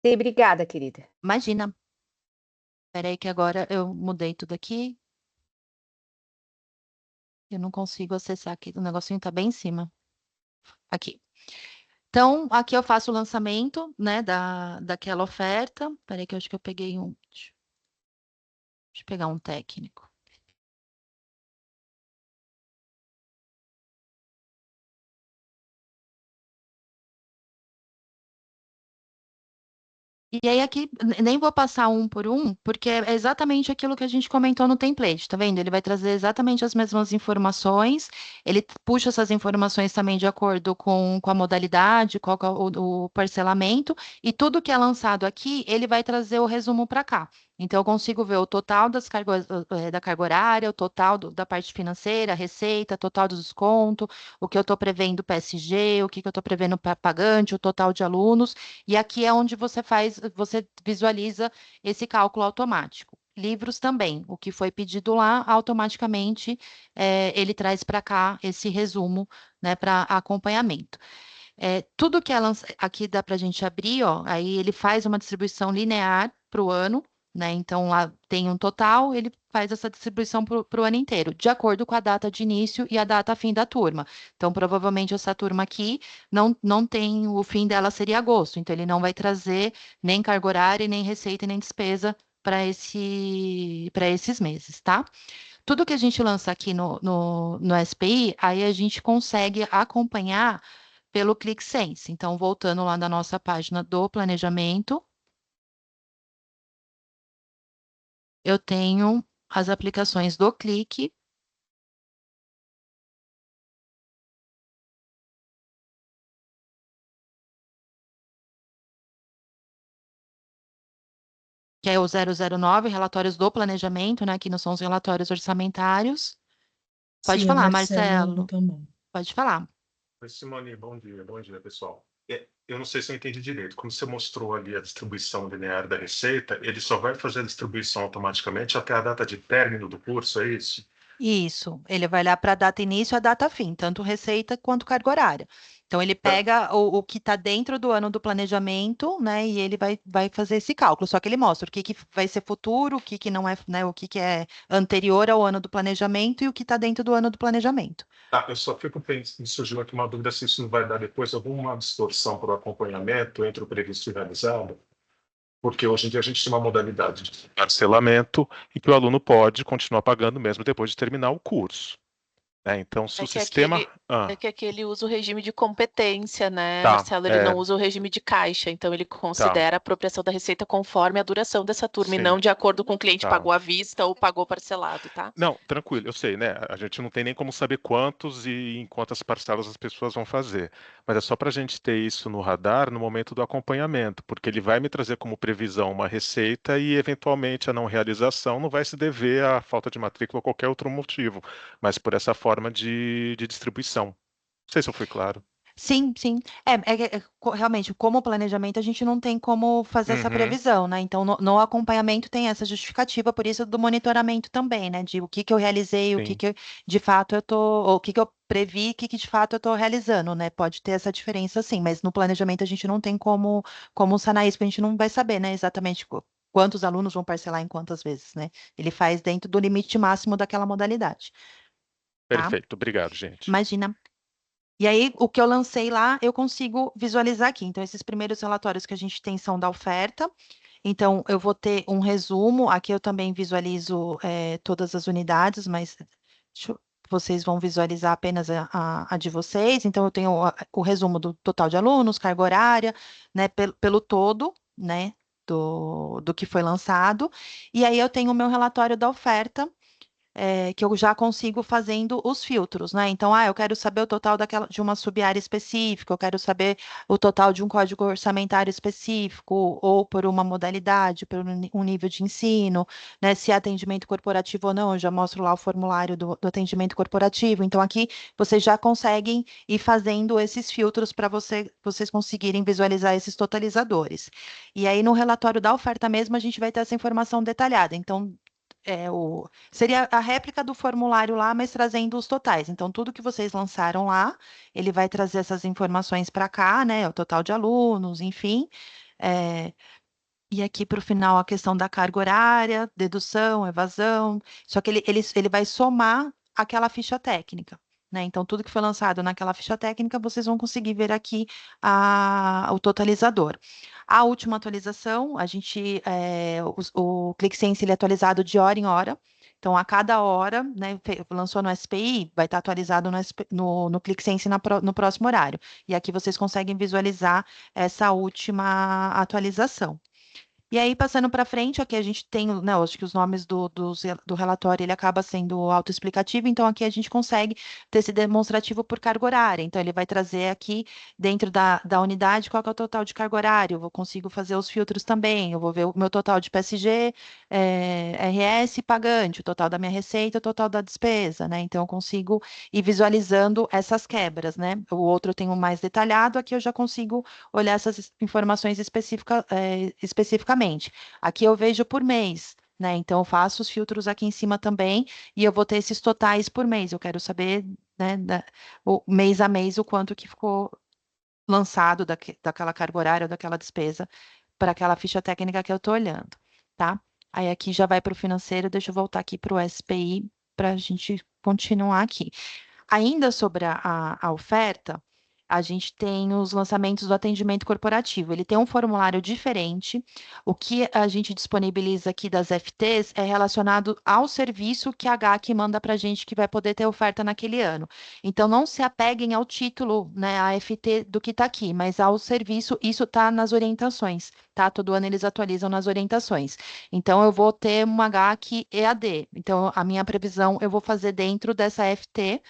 J: Obrigada, querida.
B: Imagina. Espera aí que agora eu mudei tudo aqui. Eu não consigo acessar aqui. O negocinho tá bem em cima. Aqui. Então, aqui eu faço o lançamento, né, daquela oferta. Espera aí que eu acho que eu peguei um... Deixa eu pegar um técnico. E aí aqui, nem vou passar um por um, porque é exatamente aquilo que a gente comentou no template, tá vendo? Ele vai trazer exatamente as mesmas informações, ele puxa essas informações também de acordo com a modalidade, qual que é o parcelamento, e tudo que é lançado aqui, ele vai trazer o resumo para cá. Então, eu consigo ver o total da carga horária, o total da parte financeira, a receita, total do desconto, o que eu estou prevendo PSG, o que eu estou prevendo para pagante, o total de alunos, e aqui é onde você visualiza esse cálculo automático. Livros também, o que foi pedido lá, automaticamente ele traz para cá esse resumo, né, para acompanhamento. Tudo que aqui dá para a gente abrir, ó, aí ele faz uma distribuição linear para o ano, né? Então lá tem um total, ele faz essa distribuição para o ano inteiro, de acordo com a data de início e a data fim da turma. Então, provavelmente essa turma aqui não tem, o fim dela seria agosto, então ele não vai trazer nem carga horária, nem receita, nem despesa para esses meses, tá? Tudo que a gente lança aqui no SPI, aí a gente consegue acompanhar pelo ClickSense. Então, voltando lá na nossa página do planejamento, eu tenho as aplicações do Clique. Que é o 009, relatórios do planejamento, né? Que não são os relatórios orçamentários. Pode
K: Sim,
B: falar,
K: o Marcelo
B: Marcelo.
K: também.
B: Pode falar.
L: Oi, Simone, bom dia, pessoal. Eu não sei se eu entendi direito. Como você mostrou ali a distribuição linear da receita, ele só vai fazer a distribuição automaticamente até a data de término do curso, é isso?
B: Isso, ele vai lá para a data início e a data fim, tanto receita quanto carga horária. Então, ele pega o que está dentro do ano do planejamento, né, e ele vai fazer esse cálculo. Só que ele mostra o que vai ser futuro, o que não é, né, o que é anterior ao ano do planejamento e o que está dentro do ano do planejamento.
L: Tá, eu só fico pensando, me surgiu aqui uma dúvida se isso não vai dar depois alguma distorção para o acompanhamento entre o previsto e o realizado, porque hoje em dia a gente tem uma modalidade de parcelamento e que o aluno pode continuar pagando mesmo depois de terminar o curso. Então, se o sistema...
C: É que aqui ele usa o regime de competência, né,
L: Tá,
C: Marcelo? Ele não usa o regime de caixa, então ele considera a apropriação da receita conforme a duração dessa turma, e
L: Sim.
C: não de acordo com o cliente
L: Tá.
C: pagou à vista ou pagou parcelado, tá?
L: Não, tranquilo, eu sei, né? A gente não tem nem como saber quantos e em quantas parcelas as pessoas vão fazer. Mas é só para a gente ter isso no radar no momento do acompanhamento, porque ele vai me trazer como previsão uma receita e, eventualmente, a não realização não vai se dever à falta de matrícula ou qualquer outro motivo, mas por essa forma de distribuição. Não sei se eu fui claro.
B: Sim, sim. Realmente, como planejamento, a gente não tem como fazer essa previsão, né? Então, no acompanhamento tem essa justificativa, por isso do monitoramento também, né? De o que eu realizei, o que de fato eu tô, ou o que eu previ, o que de fato eu tô realizando, né? Pode ter essa diferença, sim, mas no planejamento a gente não tem como sanar isso, porque a gente não vai saber, né? Exatamente quantos alunos vão parcelar em quantas vezes, né? Ele faz dentro do limite máximo daquela modalidade. Tá?
L: Perfeito, obrigado, gente.
B: Imagina. E aí, o que eu lancei lá, eu consigo visualizar aqui. Então, esses primeiros relatórios que a gente tem são da oferta. Então, eu vou ter um resumo. Aqui eu também visualizo todas as unidades, mas deixa eu vocês vão visualizar apenas a de vocês. Então, eu tenho o resumo do total de alunos, carga horária, né, pelo todo, né, do que foi lançado. E aí eu tenho o meu relatório da oferta, que eu já consigo fazendo os filtros, né? Então, eu quero saber o total de uma sub-área específica, eu quero saber o total de um código orçamentário específico, ou por uma modalidade, por um nível de ensino, né? Se é atendimento corporativo ou não, eu já mostro lá o formulário do atendimento corporativo. Então, aqui vocês já conseguem ir fazendo esses filtros para vocês conseguirem visualizar esses totalizadores. E aí, no relatório da oferta mesmo, a gente vai ter essa informação detalhada. Então, seria a réplica do formulário lá, mas trazendo os totais. Então, tudo que vocês lançaram lá, ele vai trazer essas informações para cá, né? O total de alunos, enfim. E aqui para o final a questão da carga horária, dedução, evasão. Só que ele vai somar aquela ficha técnica, né? Então, tudo que foi lançado naquela ficha técnica, vocês vão conseguir ver aqui o totalizador. A última atualização, o ClickSense ele é atualizado de hora em hora. Então, a cada hora, né, lançou no SPI, vai estar atualizado no ClickSense no próximo horário. E aqui vocês conseguem visualizar essa última atualização. E aí, passando para frente, aqui a gente tem, né, acho que os nomes do relatório, ele acaba sendo autoexplicativo, então aqui a gente consegue ter esse demonstrativo por carga horária. Então, ele vai trazer aqui, dentro da unidade, qual que é o total de carga horária. Eu consigo fazer os filtros também, eu vou ver o meu total de PSG, RS e pagante, o total da minha receita, o total da despesa, né? Então, eu consigo ir visualizando essas quebras, né? O outro eu tenho mais detalhado, aqui eu já consigo olhar essas informações especificamente. Aqui eu vejo por mês, né? Então eu faço os filtros aqui em cima também e eu vou ter esses totais por mês. Eu quero saber, né, o mês a mês o quanto que ficou lançado daquela carga horária ou daquela despesa para aquela ficha técnica que eu estou olhando, tá? Aí aqui já vai para o financeiro, deixa eu voltar aqui para o SPI para a gente continuar aqui. Ainda sobre a oferta, a gente tem os lançamentos do atendimento corporativo. Ele tem um formulário diferente. O que a gente disponibiliza aqui das FTs é relacionado ao serviço que a HAC manda para a gente que vai poder ter oferta naquele ano. Então, não se apeguem ao título, né, a FT do que está aqui, mas ao serviço, isso está nas orientações, tá? Todo ano eles atualizam nas orientações. Então, eu vou ter uma HAC EAD. Então, a minha previsão eu vou fazer dentro dessa FT.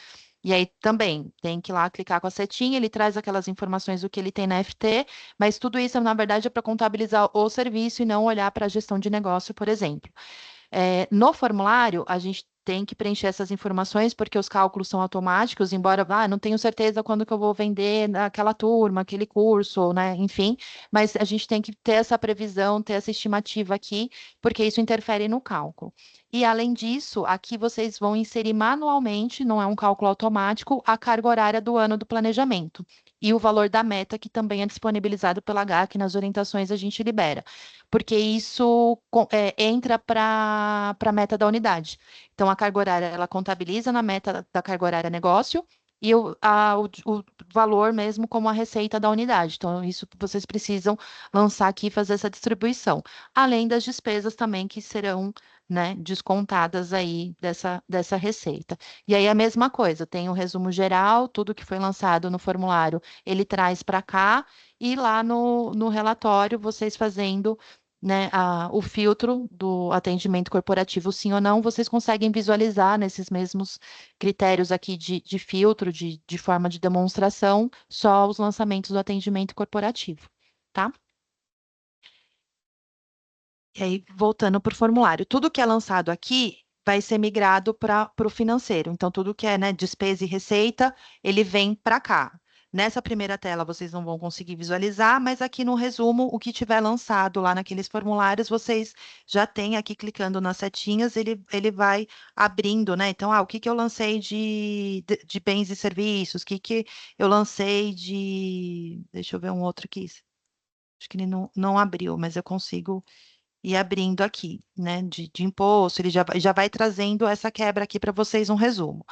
B: E aí também tem que ir lá clicar com a setinha, ele traz aquelas informações do que ele tem na FT, mas tudo isso, na verdade, é para contabilizar o serviço e não olhar para a gestão de negócio, por exemplo. No formulário, a gente tem que preencher essas informações, porque os cálculos são automáticos, embora, não tenho certeza quando que eu vou vender aquela turma, aquele curso, né, enfim, mas a gente tem que ter essa previsão, ter essa estimativa aqui, porque isso interfere no cálculo. E, além disso, aqui vocês vão inserir manualmente, não é um cálculo automático, a carga horária do ano do planejamento. E o valor da meta, que também é disponibilizado pela HAC, nas orientações a gente libera. Porque isso entra para a meta da unidade. Então, a carga horária, ela contabiliza na meta da carga horária negócio, e o valor mesmo como a receita da unidade. Então, isso vocês precisam lançar aqui e fazer essa distribuição. Além das despesas também que serão, né, descontadas aí dessa receita. E aí a mesma coisa, tem o resumo geral, tudo que foi lançado no formulário, ele traz para cá, e lá no relatório, vocês fazendo, né, o filtro do atendimento corporativo, sim ou não, vocês conseguem visualizar nesses mesmos critérios aqui de filtro, de forma de demonstração, só os lançamentos do atendimento corporativo, tá? E aí, voltando para o formulário, tudo que é lançado aqui vai ser migrado para o financeiro. Então, tudo que é, né, despesa e receita, ele vem para cá. Nessa primeira tela, vocês não vão conseguir visualizar, mas aqui no resumo, o que tiver lançado lá naqueles formulários, vocês já têm aqui, clicando nas setinhas, ele vai abrindo, né? Então, o que eu lancei de bens e serviços, o que eu lancei de... Deixa eu ver um outro aqui. Acho que ele não abriu, mas eu consigo ir abrindo aqui, né, de imposto, ele já vai trazendo essa quebra aqui para vocês, um resumo.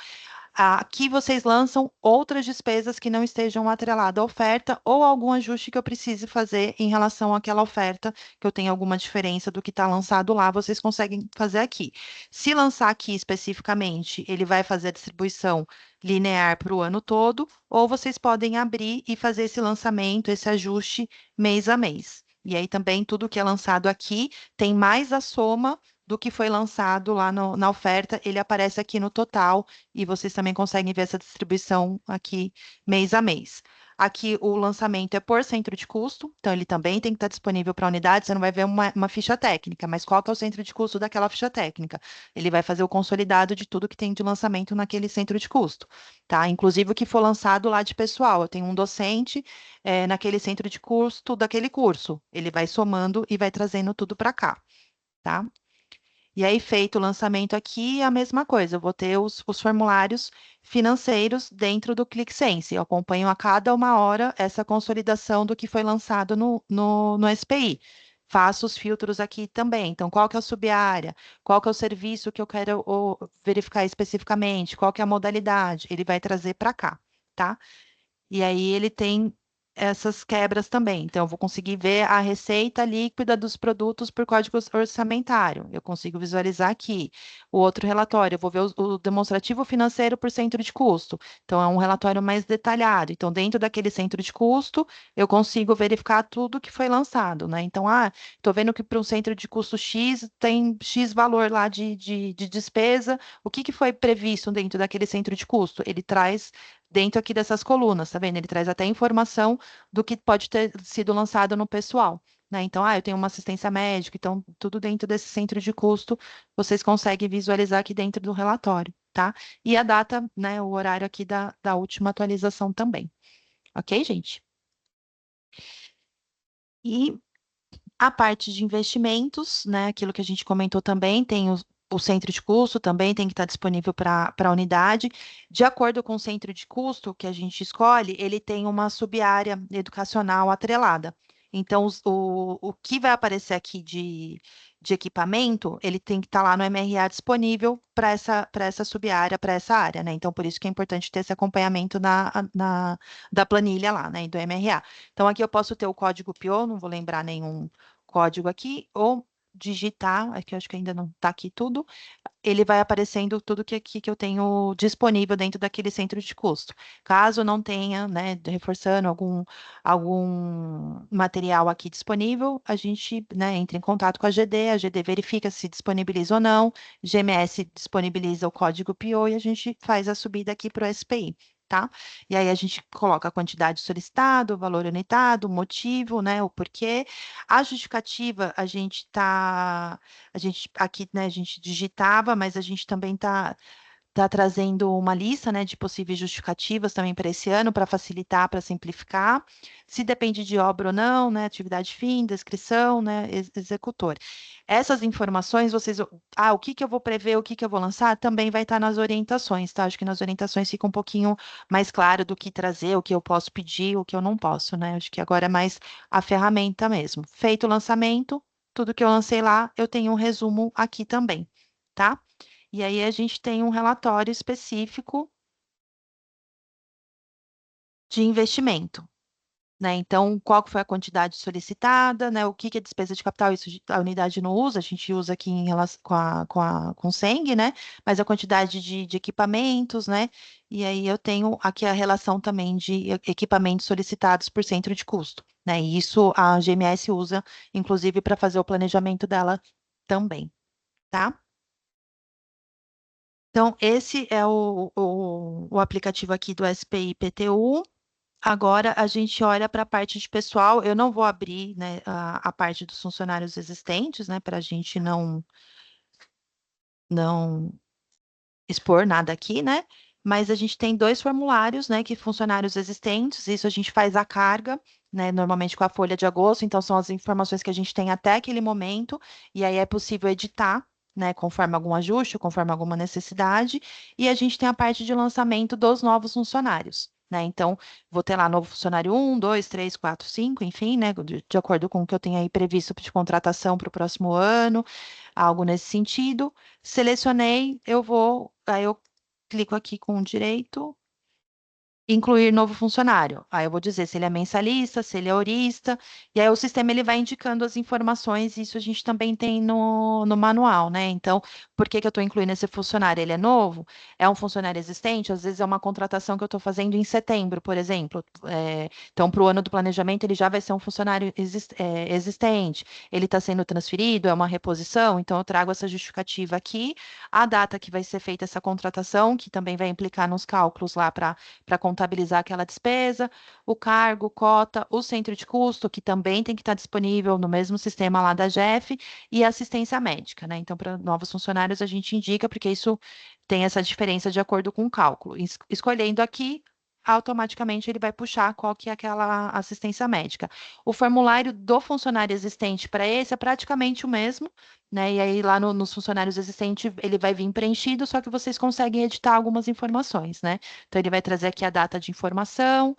B: Aqui vocês lançam outras despesas que não estejam atreladas à oferta ou algum ajuste que eu precise fazer em relação àquela oferta, que eu tenha alguma diferença do que está lançado lá, vocês conseguem fazer aqui. Se lançar aqui especificamente, ele vai fazer a distribuição linear para o ano todo, ou vocês podem abrir e fazer esse lançamento, esse ajuste mês a mês. E aí também tudo que é lançado aqui tem mais a soma do que foi lançado lá na oferta, ele aparece aqui no total e vocês também conseguem ver essa distribuição aqui mês a mês. Aqui o lançamento é por centro de custo, então ele também tem que estar disponível para a unidade, você não vai ver uma ficha técnica, mas qual que é o centro de custo daquela ficha técnica? Ele vai fazer o consolidado de tudo que tem de lançamento naquele centro de custo, tá? Inclusive o que for lançado lá de pessoal, eu tenho um docente naquele centro de custo daquele curso, ele vai somando e vai trazendo tudo para cá, tá? E aí, feito o lançamento aqui, a mesma coisa, eu vou ter os formulários financeiros dentro do ClickSense. Eu acompanho a cada 1 hora essa consolidação do que foi lançado no SPI. Faço os filtros aqui também. Então, qual que é a sub-área? Qual que é o serviço que eu quero verificar especificamente? Qual que é a modalidade? Ele vai trazer para cá, tá? E aí ele tem essas quebras também. Então, eu vou conseguir ver a receita líquida dos produtos por código orçamentário. Eu consigo visualizar aqui. O outro relatório, eu vou ver o demonstrativo financeiro por centro de custo. Então, é um relatório mais detalhado. Então, dentro daquele centro de custo, eu consigo verificar tudo que foi lançado, né? Então, estou vendo que para um centro de custo X tem X valor lá de despesa. O que foi previsto dentro daquele centro de custo? Ele traz dentro aqui dessas colunas, tá vendo? Ele traz até informação do que pode ter sido lançado no pessoal, né? Então, eu tenho uma assistência médica, então tudo dentro desse centro de custo, vocês conseguem visualizar aqui dentro do relatório, tá? E a data, né, o horário aqui da última atualização também. Ok, gente? E a parte de investimentos, né, aquilo que a gente comentou também, tem o centro de custo também tem que estar disponível para a unidade. De acordo com o centro de custo que a gente escolhe, ele tem uma sub-área educacional atrelada. Então, o que vai aparecer aqui de equipamento, ele tem que estar lá no MRA disponível para essa sub-área, para essa área, né? Então, por isso que é importante ter esse acompanhamento da planilha lá, né, e do MRA. Então, aqui eu posso ter o código PIO, não vou lembrar nenhum código aqui, ou digitar, aqui eu acho que ainda não está aqui tudo, ele vai aparecendo tudo que aqui que eu tenho disponível dentro daquele centro de custo. Caso não tenha, né, reforçando algum material aqui disponível, a gente, né, entra em contato com a GD verifica se disponibiliza ou não, GMS disponibiliza o código PIO e a gente faz a subida aqui para o SPI. Tá? E aí a gente coloca a quantidade solicitada, o valor unitado, o motivo, né, o porquê. A justificativa, a gente aqui, né, a gente digitava, mas a gente também tá trazendo uma lista, né, de possíveis justificativas também para esse ano, para facilitar, para simplificar. Se depende de obra ou não, né, atividade fim, descrição, né, executor. Essas informações, vocês, o que eu vou prever, o que eu vou lançar, também vai estar nas orientações, tá? Acho que nas orientações fica um pouquinho mais claro do que trazer, o que eu posso pedir, o que eu não posso, né? Acho que agora é mais a ferramenta mesmo. Feito o lançamento, tudo que eu lancei lá, eu tenho um resumo aqui também, tá? E aí a gente tem um relatório específico de investimento, né? Então, qual que foi a quantidade solicitada, né? O que é despesa de capital? Isso a unidade não usa, a gente usa aqui em relação com o SENG, né? Mas a quantidade de equipamentos, né? E aí eu tenho aqui a relação também de equipamentos solicitados por centro de custo, né? E isso a GMS usa, inclusive, para fazer o planejamento dela também, tá? Então, esse é o aplicativo aqui do SPI PTU. Agora, a gente olha para a parte de pessoal. Eu não vou abrir, né, a parte dos funcionários existentes, né, para a gente não expor nada aqui, né? Mas a gente tem 2 formulários, né, que funcionários existentes, isso a gente faz a carga, né, normalmente com a folha de agosto, então são as informações que a gente tem até aquele momento, e aí é possível editar, né, conforme algum ajuste, conforme alguma necessidade, e a gente tem a parte de lançamento dos novos funcionários, né? Então, vou ter lá novo funcionário 1, 2, 3, 4, 5, enfim, né, de acordo com o que eu tenho aí previsto de contratação para o próximo ano, algo nesse sentido. Selecionei, aí eu clico aqui com direito, incluir novo funcionário. Aí eu vou dizer se ele é mensalista, se ele é horista, e aí o sistema ele vai indicando as informações, isso a gente também tem no manual, né? Então, por que que eu estou incluindo esse funcionário? Ele é novo? É um funcionário existente? Às vezes é uma contratação que eu estou fazendo em setembro, por exemplo. Então, para o ano do planejamento, ele já vai ser um funcionário existente. Ele está sendo transferido, é uma reposição, então eu trago essa justificativa aqui, a data que vai ser feita essa contratação, que também vai implicar nos cálculos lá para contabilizar aquela despesa, o cargo, cota, o centro de custo, que também tem que estar disponível no mesmo sistema lá da GEF, e assistência médica, né? Então, para novos funcionários, a gente indica, porque isso tem essa diferença de acordo com o cálculo. Escolhendo aqui, automaticamente ele vai puxar qual que é aquela assistência médica. O formulário do funcionário existente para esse é praticamente o mesmo, né? E aí lá nos funcionários existentes ele vai vir preenchido, só que vocês conseguem editar algumas informações, né? Então ele vai trazer aqui a data de informação,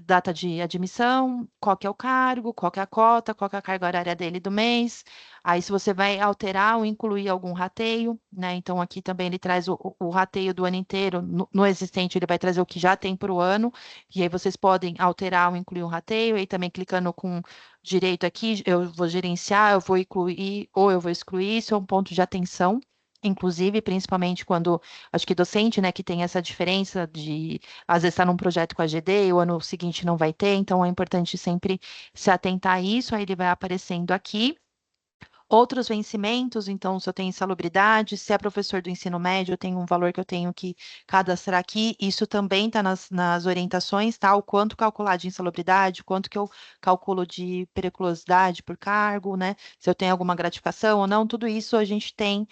B: data de admissão, qual que é o cargo, qual que é a cota, qual que é a carga horária dele do mês. Aí, se você vai alterar ou incluir algum rateio, né? Então, aqui também ele traz o rateio do ano inteiro. No existente, ele vai trazer o que já tem para o ano. E aí, vocês podem alterar ou incluir um rateio. E aí, também clicando com direito aqui, eu vou gerenciar, eu vou incluir ou eu vou excluir. Isso é um ponto de atenção. Inclusive, principalmente quando, acho que docente, né, que tem essa diferença de, às vezes, estar num projeto com a GD e o ano seguinte não vai ter, então é importante sempre se atentar a isso, aí ele vai aparecendo aqui. Outros vencimentos, então, se eu tenho insalubridade, se é professor do ensino médio, eu tenho um valor que eu tenho que cadastrar aqui, isso também está nas orientações, tá? O quanto calcular de insalubridade, quanto que eu calculo de periculosidade por cargo, né? Se eu tenho alguma gratificação ou não, tudo isso a gente tem,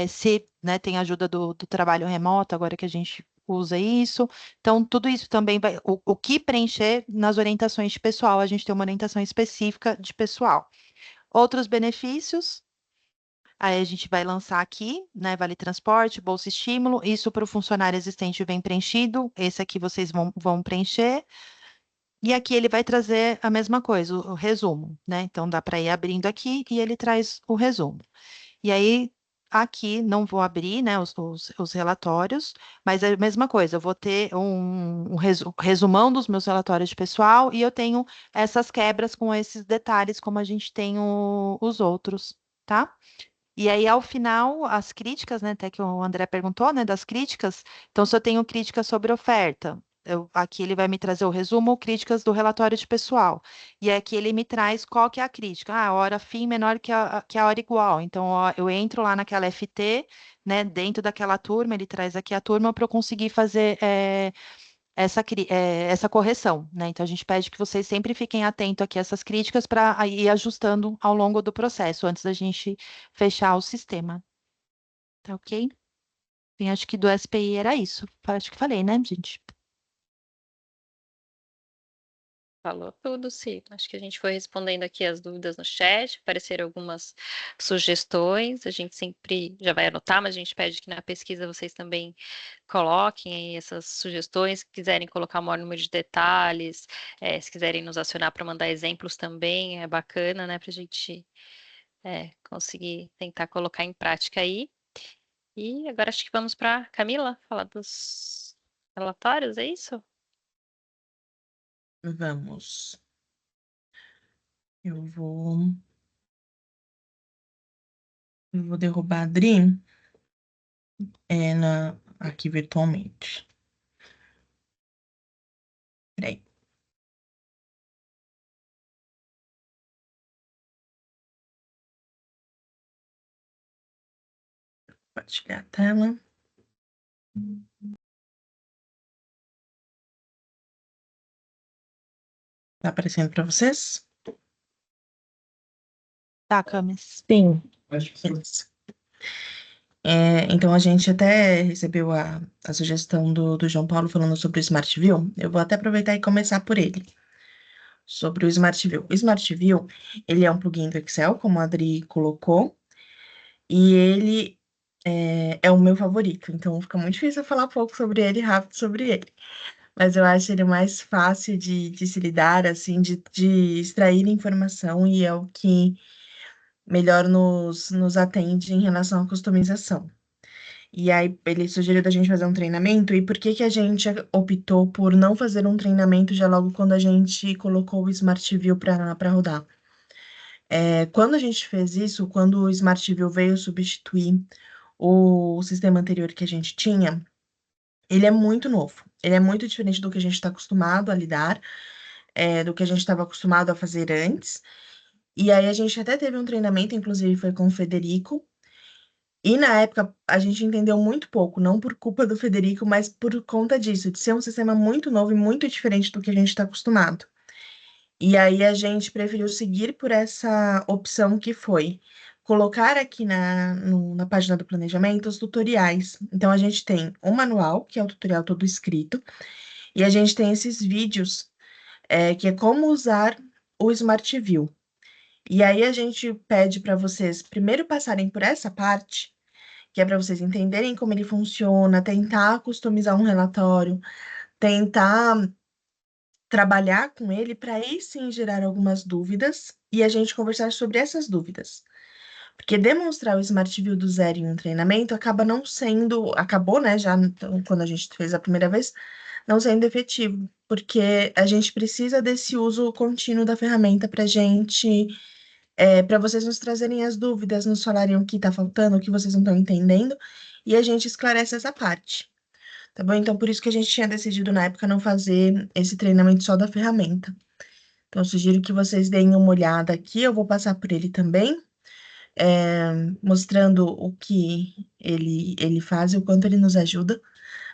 B: se né, tem ajuda do trabalho remoto, agora que a gente usa isso. Então, tudo isso também vai. O que preencher nas orientações de pessoal, a gente tem uma orientação específica de pessoal. Outros benefícios, aí a gente vai lançar aqui, né? Vale transporte, bolsa estímulo, isso para o funcionário existente vem preenchido, esse aqui vocês vão preencher. E aqui ele vai trazer a mesma coisa, o resumo, né? Então dá para ir abrindo aqui e ele traz o resumo. E aí, aqui não vou abrir, né, os relatórios, mas é a mesma coisa, eu vou ter um resumão dos meus relatórios de pessoal e eu tenho essas quebras com esses detalhes, como a gente tem os outros, tá? E aí, ao final, as críticas, né, até que o André perguntou, né, das críticas. Então, se eu tenho críticas sobre oferta, aqui ele vai me trazer o resumo, críticas do relatório de pessoal. E aqui ele me traz qual que é a crítica. Ah, a hora fim menor que a hora igual. Então, ó, eu entro lá naquela FT, né, dentro daquela turma, ele traz aqui a turma para eu conseguir fazer essa correção, né? Então, a gente pede que vocês sempre fiquem atentos aqui a essas críticas para ir ajustando ao longo do processo, antes da gente fechar o sistema. Tá ok? Bem, acho que do SPI era isso. Acho que falei, né, gente?
A: Falou tudo, sim. Acho que a gente foi respondendo aqui as dúvidas no chat, apareceram algumas sugestões, a gente sempre já vai anotar, mas a gente pede que na pesquisa vocês também coloquem aí essas sugestões, se quiserem colocar o maior número de detalhes, se quiserem nos acionar para mandar exemplos também, é bacana, né, para a gente conseguir tentar colocar em prática aí. E agora acho que vamos para Camila, falar dos relatórios, é isso?
E: Vamos. Eu vou derrubar a Adri aqui virtualmente. Peraí. Compartilhar a tela. Tá aparecendo para vocês?
B: Tá, Camis.
F: Sim.
E: Beleza. Então, a gente até recebeu a sugestão do João Paulo falando sobre o Smart View. Eu vou até aproveitar e começar por ele. Sobre o Smart View. O Smart View, ele é um plugin do Excel, como a Adri colocou, e ele é o meu favorito. Então, fica muito difícil eu falar pouco sobre ele, rápido sobre ele. Mas eu acho ele mais fácil de se lidar, assim, de extrair informação, e é o que melhor nos atende em relação à customização.
K: E aí ele sugeriu da gente fazer um treinamento. E por que que a gente optou por não fazer um treinamento já logo quando a gente colocou o Smart View para rodar? Quando a gente fez isso, quando o Smart View veio substituir o sistema anterior que a gente tinha, ele é muito novo. Ele é muito diferente do que a gente está acostumado a lidar, do que a gente estava acostumado a fazer antes. E aí a gente até teve um treinamento, inclusive foi com o Federico. E na época a gente entendeu muito pouco, não por culpa do Federico, mas por conta disso, de ser um sistema muito novo e muito diferente do que a gente está acostumado. E aí a gente preferiu seguir por essa opção que foi colocar aqui na página do planejamento os tutoriais. Então a gente tem o manual, que é o tutorial todo escrito, e a gente tem esses vídeos, que é como usar o Smart View. E aí a gente pede para vocês primeiro passarem por essa parte, que é para vocês entenderem como ele funciona, tentar customizar um relatório, tentar trabalhar com ele para aí sim gerar algumas dúvidas e a gente conversar sobre essas dúvidas. Porque demonstrar o Smart View do zero em um treinamento acabou, né, já quando a gente fez a primeira vez, não sendo efetivo, porque a gente precisa desse uso contínuo da ferramenta para para vocês nos trazerem as dúvidas, nos falarem o que está faltando, o que vocês não estão entendendo, e a gente esclarece essa parte. Tá bom? Então, por isso que a gente tinha decidido na época não fazer esse treinamento só da ferramenta. Então, eu sugiro que vocês deem uma olhada aqui, eu vou passar por ele também, mostrando o que ele faz e o quanto ele nos ajuda,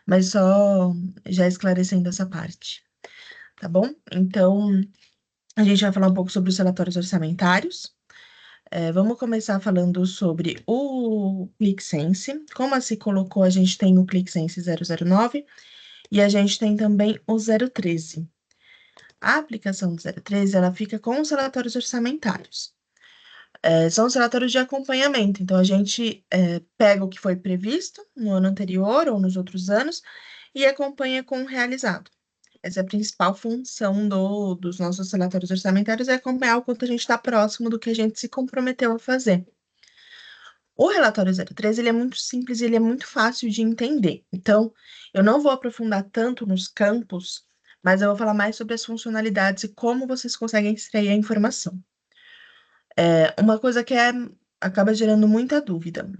K: mas só já esclarecendo essa parte, tá bom? Então, a gente vai falar um pouco sobre os relatórios orçamentários. Vamos começar falando sobre o ClickSense. Como a Se colocou, a gente tem o ClickSense 009 e a gente tem também o 013. A aplicação do 013, ela fica com os relatórios orçamentários. São os relatórios de acompanhamento. Então, a gente pega o que foi previsto no ano anterior ou nos outros anos e acompanha com o realizado. Essa é a principal função dos nossos relatórios orçamentários, é acompanhar o quanto a gente está próximo do que a gente se comprometeu a fazer. O relatório 013, ele é muito simples e ele é muito fácil de entender. Então, eu não vou aprofundar tanto nos campos, mas eu vou falar mais sobre as funcionalidades e como vocês conseguem extrair a informação. Uma coisa que acaba gerando muita dúvida.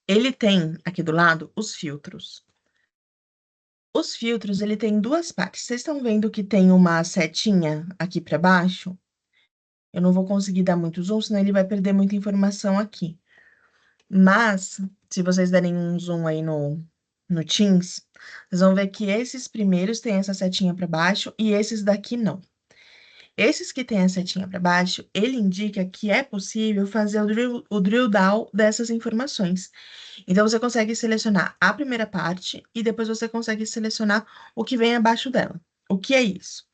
K: Ele tem, aqui do lado, os filtros. Os filtros, ele tem duas partes. Vocês estão vendo que tem uma setinha aqui para baixo? Eu não vou conseguir dar muito zoom, senão ele vai perder muita informação aqui. Mas, se vocês derem um zoom aí no Teams, vocês vão ver que esses primeiros têm essa setinha para baixo e esses daqui não. Esses que têm a setinha para baixo, ele indica que é possível fazer o drill down dessas informações. Então, você consegue selecionar a primeira parte e depois você consegue selecionar o que vem abaixo dela. O que é isso?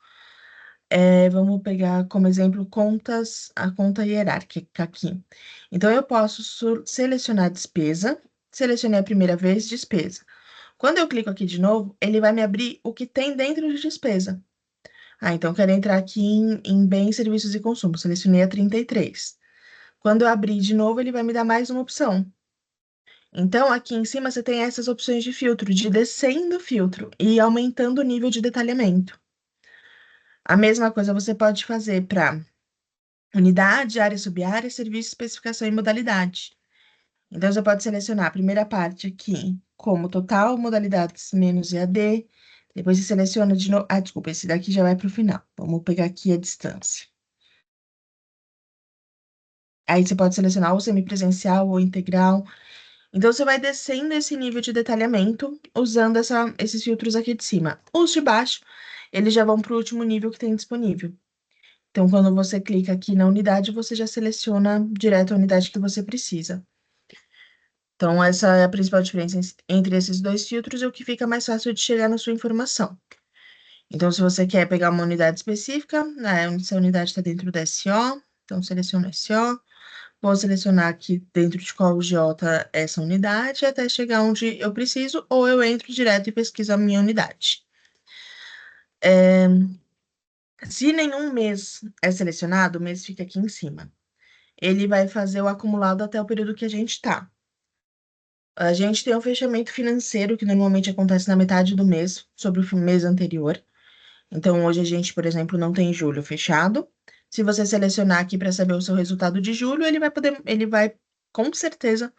K: Vamos pegar como exemplo a conta hierárquica aqui. Então, eu posso selecionar despesa, selecionei a primeira vez despesa. Quando eu clico aqui de novo, ele vai me abrir o que tem dentro de despesa. Então, quero entrar aqui em bens, serviços e consumo, selecionei a 33. Quando eu abrir de novo, ele vai me dar mais uma opção. Então, aqui em cima você tem essas opções de filtro, de descendo o filtro e aumentando o nível de detalhamento. A mesma coisa você pode fazer para unidade, área, subárea, serviço, especificação e modalidade. Então, você pode selecionar a primeira parte aqui como total, modalidades menos EAD. Depois você seleciona de novo. Desculpa, esse daqui já vai para o final. Vamos pegar aqui a distância. Aí você pode selecionar ou semipresencial ou integral. Então, você vai descendo esse nível de detalhamento usando esses filtros aqui de cima. Os de baixo, eles já vão para o último nível que tem disponível. Então, quando você clica aqui na unidade, você já seleciona direto a unidade que você precisa. Então, essa é a principal diferença entre esses dois filtros e o que fica mais fácil de chegar na sua informação. Então, se você quer pegar uma unidade específica, essa unidade está dentro da SO, então seleciona SO. Vou selecionar aqui dentro de qual GO está essa unidade, até chegar onde eu preciso, ou eu entro direto e pesquiso a minha unidade. Se nenhum mês é selecionado, o mês fica aqui em cima. Ele vai fazer o acumulado até o período que a gente está. A gente tem um fechamento financeiro que normalmente acontece na metade do mês, sobre o mês anterior. Então, hoje a gente, por exemplo, não tem julho fechado. Se você selecionar aqui para saber o seu resultado de julho, ele vai com certeza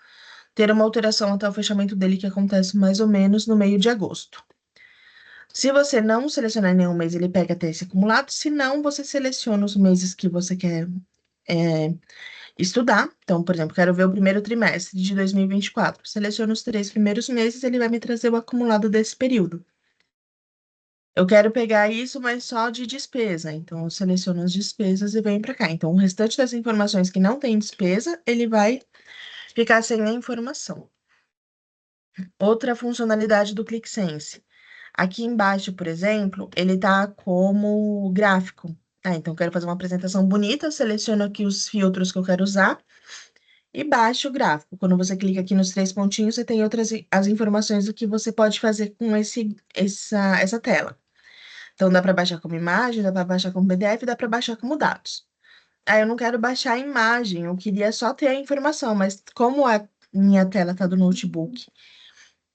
K: ter uma alteração até o fechamento dele, que acontece mais ou menos no meio de agosto. Se você não selecionar nenhum mês, ele pega até esse acumulado. Se não, você seleciona os meses que você quer estudar. Então, por exemplo, quero ver o primeiro trimestre de 2024. Seleciono os 3 primeiros meses, ele vai me trazer o acumulado desse período. Eu quero pegar isso, mas só de despesa. Então, eu seleciono as despesas e venho para cá. Então, o restante das informações que não tem despesa, ele vai ficar sem a informação. Outra funcionalidade do ClickSense. Aqui embaixo, por exemplo, ele está como gráfico. Então, eu quero fazer uma apresentação bonita, eu seleciono aqui os filtros que eu quero usar e baixo o gráfico. Quando você clica aqui nos 3 pontinhos, você tem as informações do que você pode fazer com essa tela. Então, dá para baixar como imagem, dá para baixar como PDF, dá para baixar como dados. Aí, eu não quero baixar a imagem, eu queria só ter a informação, mas como a minha tela está do notebook,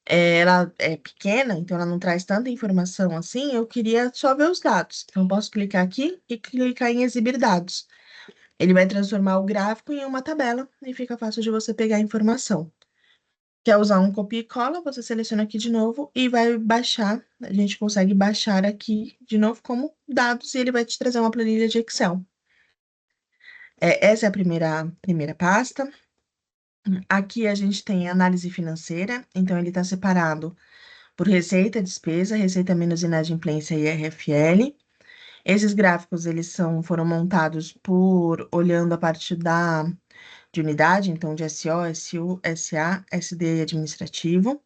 K: ela é pequena, então ela não traz tanta informação assim, eu queria só ver os dados. Então, eu posso clicar aqui e clicar em exibir dados. Ele vai transformar o gráfico em uma tabela e fica fácil de você pegar a informação. Quer usar um copia e cola, você seleciona aqui de novo e vai baixar. A gente consegue baixar aqui de novo como dados e ele vai te trazer uma planilha de Excel. Essa é a primeira pasta. Aqui a gente tem análise financeira, então ele está separado por receita, despesa, receita menos inadimplência e RFL. Esses gráficos, eles foram montados olhando a parte de unidade, então de SO, SU, SA, SD e administrativo.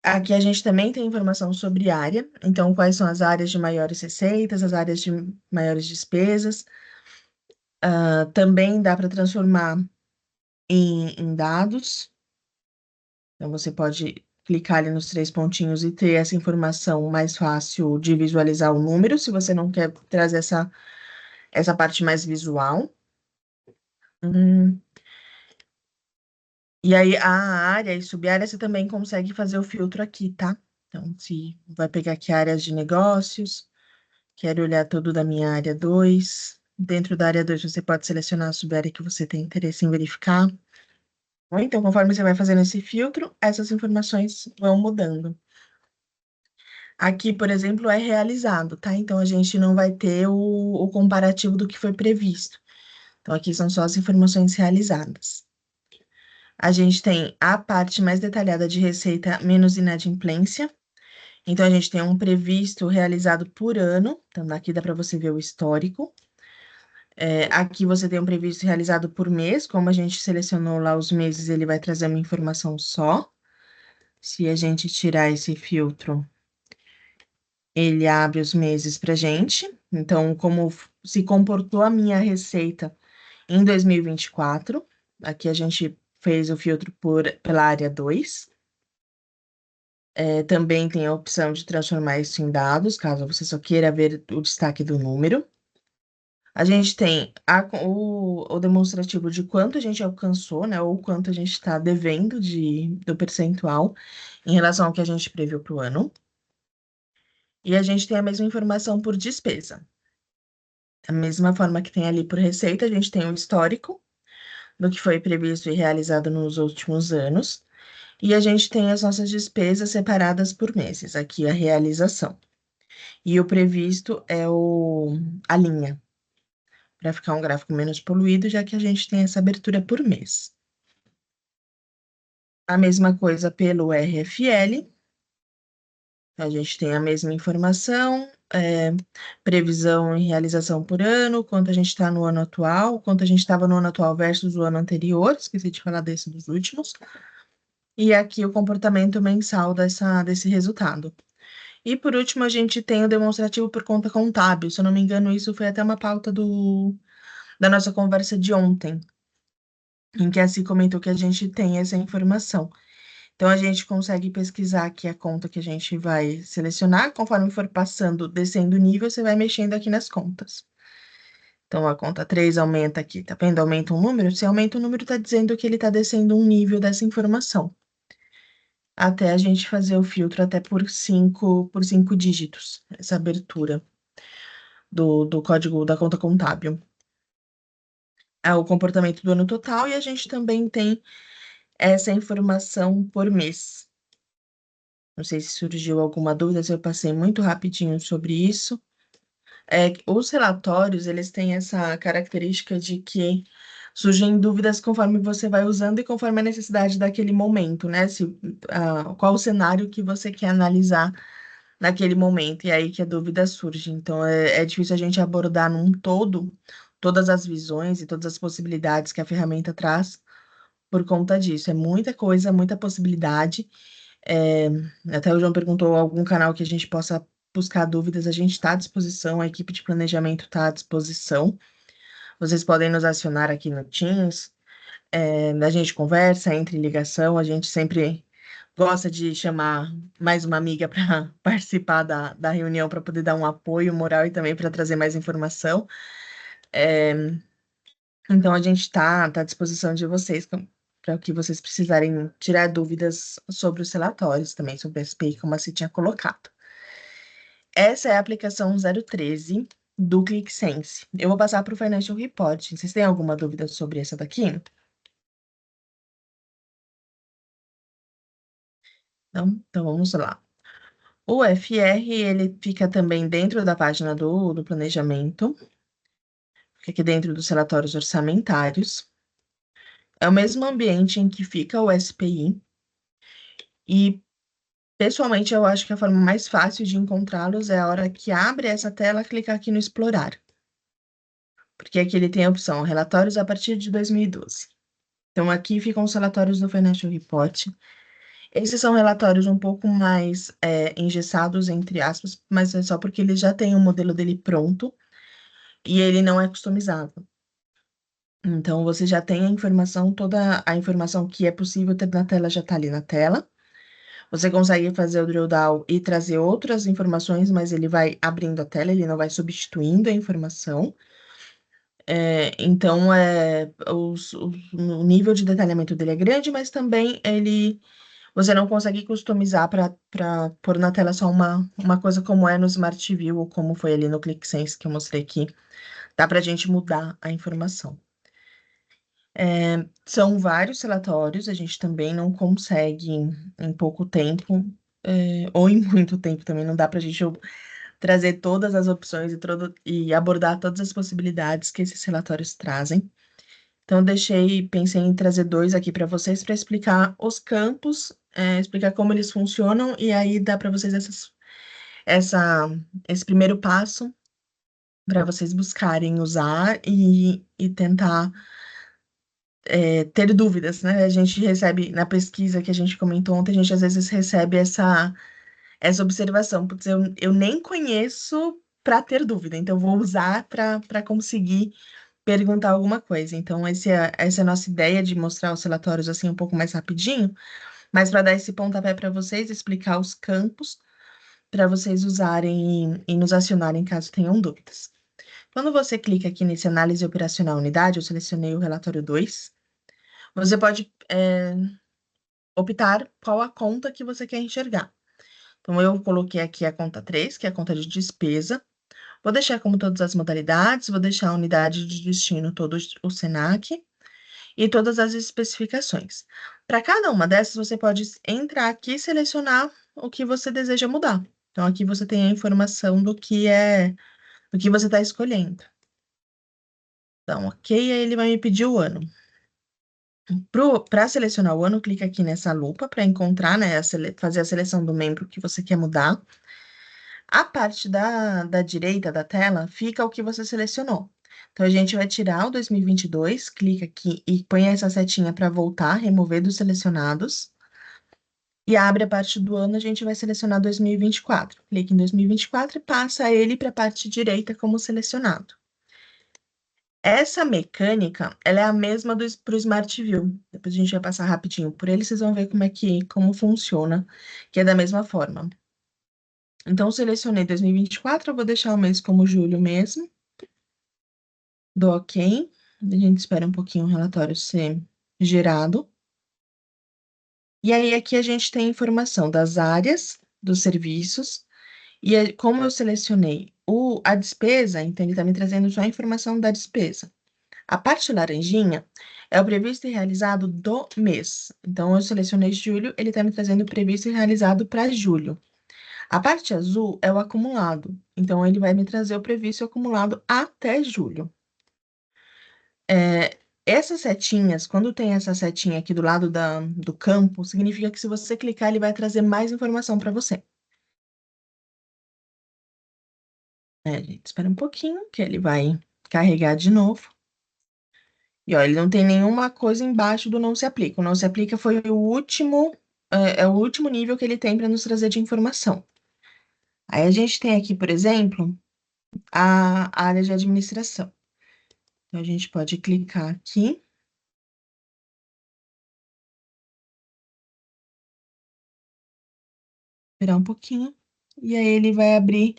K: Aqui a gente também tem informação sobre área, então quais são as áreas de maiores receitas, as áreas de maiores despesas. Também dá para transformar em dados. Então, você pode clicar ali nos 3 pontinhos e ter essa informação mais fácil de visualizar o número, se você não quer trazer essa parte mais visual. E aí, a área e subárea, você também consegue fazer o filtro aqui, tá? Então, se vai pegar aqui áreas de negócios, quero olhar tudo da minha área 2. Dentro da área 2, você pode selecionar a subárea que você tem interesse em verificar. Então, conforme você vai fazendo esse filtro, essas informações vão mudando. Aqui, por exemplo, é realizado, tá? Então, a gente não vai ter o comparativo do que foi previsto. Então, aqui são só as informações realizadas. A gente tem a parte mais detalhada de receita menos inadimplência. Então, a gente tem um previsto realizado por ano. Então, daqui dá para você ver o histórico. Aqui você tem um previsto realizado por mês. Como a gente selecionou lá os meses, ele vai trazer uma informação só. Se a gente tirar esse filtro, ele abre os meses para gente. Então, como se comportou a minha receita em 2024. Aqui a gente fez o filtro pela área 2. Também tem a opção de transformar isso em dados, caso você só queira ver o destaque do número. A gente tem o demonstrativo de quanto a gente alcançou, né, ou quanto a gente está devendo do percentual em relação ao que a gente previu para o ano. E a gente tem a mesma informação por despesa. Da mesma forma que tem ali por receita, a gente tem o histórico do que foi previsto e realizado nos últimos anos. E a gente tem as nossas despesas separadas por meses, aqui a realização. E o previsto é a linha, para ficar um gráfico menos poluído, já que a gente tem essa abertura por mês. A mesma coisa pelo RFL. A gente tem a mesma informação, previsão e realização por ano, quanto a gente está no ano atual, quanto a gente estava no ano atual versus o ano anterior, esqueci de falar desse dos últimos. E aqui o comportamento mensal desse resultado. E por último, a gente tem o demonstrativo por conta contábil. Se eu não me engano, isso foi até uma pauta da nossa conversa de ontem, em que a Ci comentou que a gente tem essa informação. Então, a gente consegue pesquisar aqui a conta que a gente vai selecionar. Conforme for descendo o nível, você vai mexendo aqui nas contas. Então, a conta 3 aumenta aqui, tá vendo? Aumenta um número. Se aumenta o número, tá dizendo que ele tá descendo um nível dessa informação. Até a gente fazer o filtro até por 5 dígitos, essa abertura do código da conta contábil. É o comportamento do ano total e a gente também tem essa informação por mês. Não sei se surgiu alguma dúvida, se eu passei muito rapidinho sobre isso. Os relatórios, eles têm essa característica de que surgem dúvidas conforme você vai usando e conforme a necessidade daquele momento, né? Qual o cenário que você quer analisar naquele momento, e aí que a dúvida surge. Então, é difícil a gente abordar num todo todas as visões e todas as possibilidades que a ferramenta traz por conta disso. É muita coisa, muita possibilidade. Até o João perguntou algum canal que a gente possa buscar dúvidas, a gente está à disposição, a equipe de planejamento está à disposição. Vocês podem nos acionar aqui no Teams, a gente conversa, entra em ligação, a gente sempre gosta de chamar mais uma amiga para participar da reunião, para poder dar um apoio moral e também para trazer mais informação. Então, a gente está à disposição de vocês para o que vocês precisarem tirar dúvidas sobre os relatórios, também sobre a SPI, como a Ci tinha colocado. Essa é a aplicação 013 do ClickSense. Eu vou passar para o Financial Report. Vocês têm alguma dúvida sobre essa daqui? Não? Então, vamos lá. O FR, ele fica também dentro da página do planejamento. Fica aqui dentro dos relatórios orçamentários. É o mesmo ambiente em que fica o SPI. E, pessoalmente, eu acho que a forma mais fácil de encontrá-los é a hora que abre essa tela, clicar aqui no Explorar. Porque aqui ele tem a opção Relatórios a partir de 2012. Então, aqui ficam os relatórios do Financial Report. Esses são relatórios um pouco mais engessados, entre aspas, mas é só porque ele já tem o modelo dele pronto e ele não é customizável. Então, você já tem a informação, toda a informação que é possível ter na tela já está ali na tela. Você consegue fazer o drill down e trazer outras informações, mas ele vai abrindo a tela, ele não vai substituindo a informação. Então, o nível de detalhamento dele é grande, mas também você não consegue customizar para pôr na tela só uma coisa como é no Smart View ou como foi ali no ClickSense que eu mostrei aqui. Dá para a gente mudar a informação. São vários relatórios, a gente também não consegue em pouco tempo, ou em muito tempo também, não dá para a gente trazer todas as opções e abordar todas as possibilidades que esses relatórios trazem. Então, pensei em trazer 2 aqui para vocês para explicar os campos, explicar como eles funcionam, e aí dá para vocês esse primeiro passo para vocês buscarem usar e tentar ter dúvidas, né? A gente recebe, na pesquisa que a gente comentou ontem, a gente às vezes recebe essa observação, putz, eu nem conheço para ter dúvida, então vou usar para conseguir perguntar alguma coisa. Então, essa é a nossa ideia de mostrar os relatórios assim um pouco mais rapidinho, mas para dar esse pontapé para vocês, explicar os campos para vocês usarem e nos acionarem caso tenham dúvidas. Quando você clica aqui nesse análise operacional unidade, eu selecionei o relatório 2, você pode optar qual a conta que você quer enxergar. Então, eu coloquei aqui a conta 3, que é a conta de despesa. Vou deixar como todas as modalidades, vou deixar a unidade de destino, todo o SENAC, e todas as especificações. Para cada uma dessas, você pode entrar aqui e selecionar o que você deseja mudar. Então, aqui você tem a informação do que você está escolhendo. Então, ok, aí ele vai me pedir o ano. Para selecionar o ano, clica aqui nessa lupa para encontrar, né, fazer a seleção do membro que você quer mudar. A parte da direita da tela fica o que você selecionou. Então, a gente vai tirar o 2022, clica aqui e põe essa setinha para voltar, remover dos selecionados. E abre a parte do ano, a gente vai selecionar 2024. Clica em 2024 e passa ele para a parte direita como selecionado. Essa mecânica, ela é a mesma para o Smart View. Depois a gente vai passar rapidinho por ele, vocês vão ver como funciona, que é da mesma forma. Então, selecionei 2024, eu vou deixar o mês como julho mesmo. Dou OK. A gente espera um pouquinho o relatório ser gerado. E aí, aqui a gente tem informação das áreas, dos serviços, e como eu selecionei a despesa, então ele está me trazendo só a informação da despesa. A parte laranjinha é o previsto e realizado do mês. Então, eu selecionei julho, ele está me trazendo o previsto e realizado para julho. A parte azul é o acumulado. Então, ele vai me trazer o previsto e acumulado até julho. Essas setinhas, quando tem essa setinha aqui do lado do campo, significa que se você clicar, ele vai trazer mais informação para você. Gente, espera um pouquinho, que ele vai carregar de novo. E, ó, ele não tem nenhuma coisa embaixo do não se aplica. O não se aplica foi o último, é o último nível que ele tem para nos trazer de informação. Aí a gente tem aqui, por exemplo, a área de administração. Então, a gente pode clicar aqui. Esperar um pouquinho. E aí ele vai abrir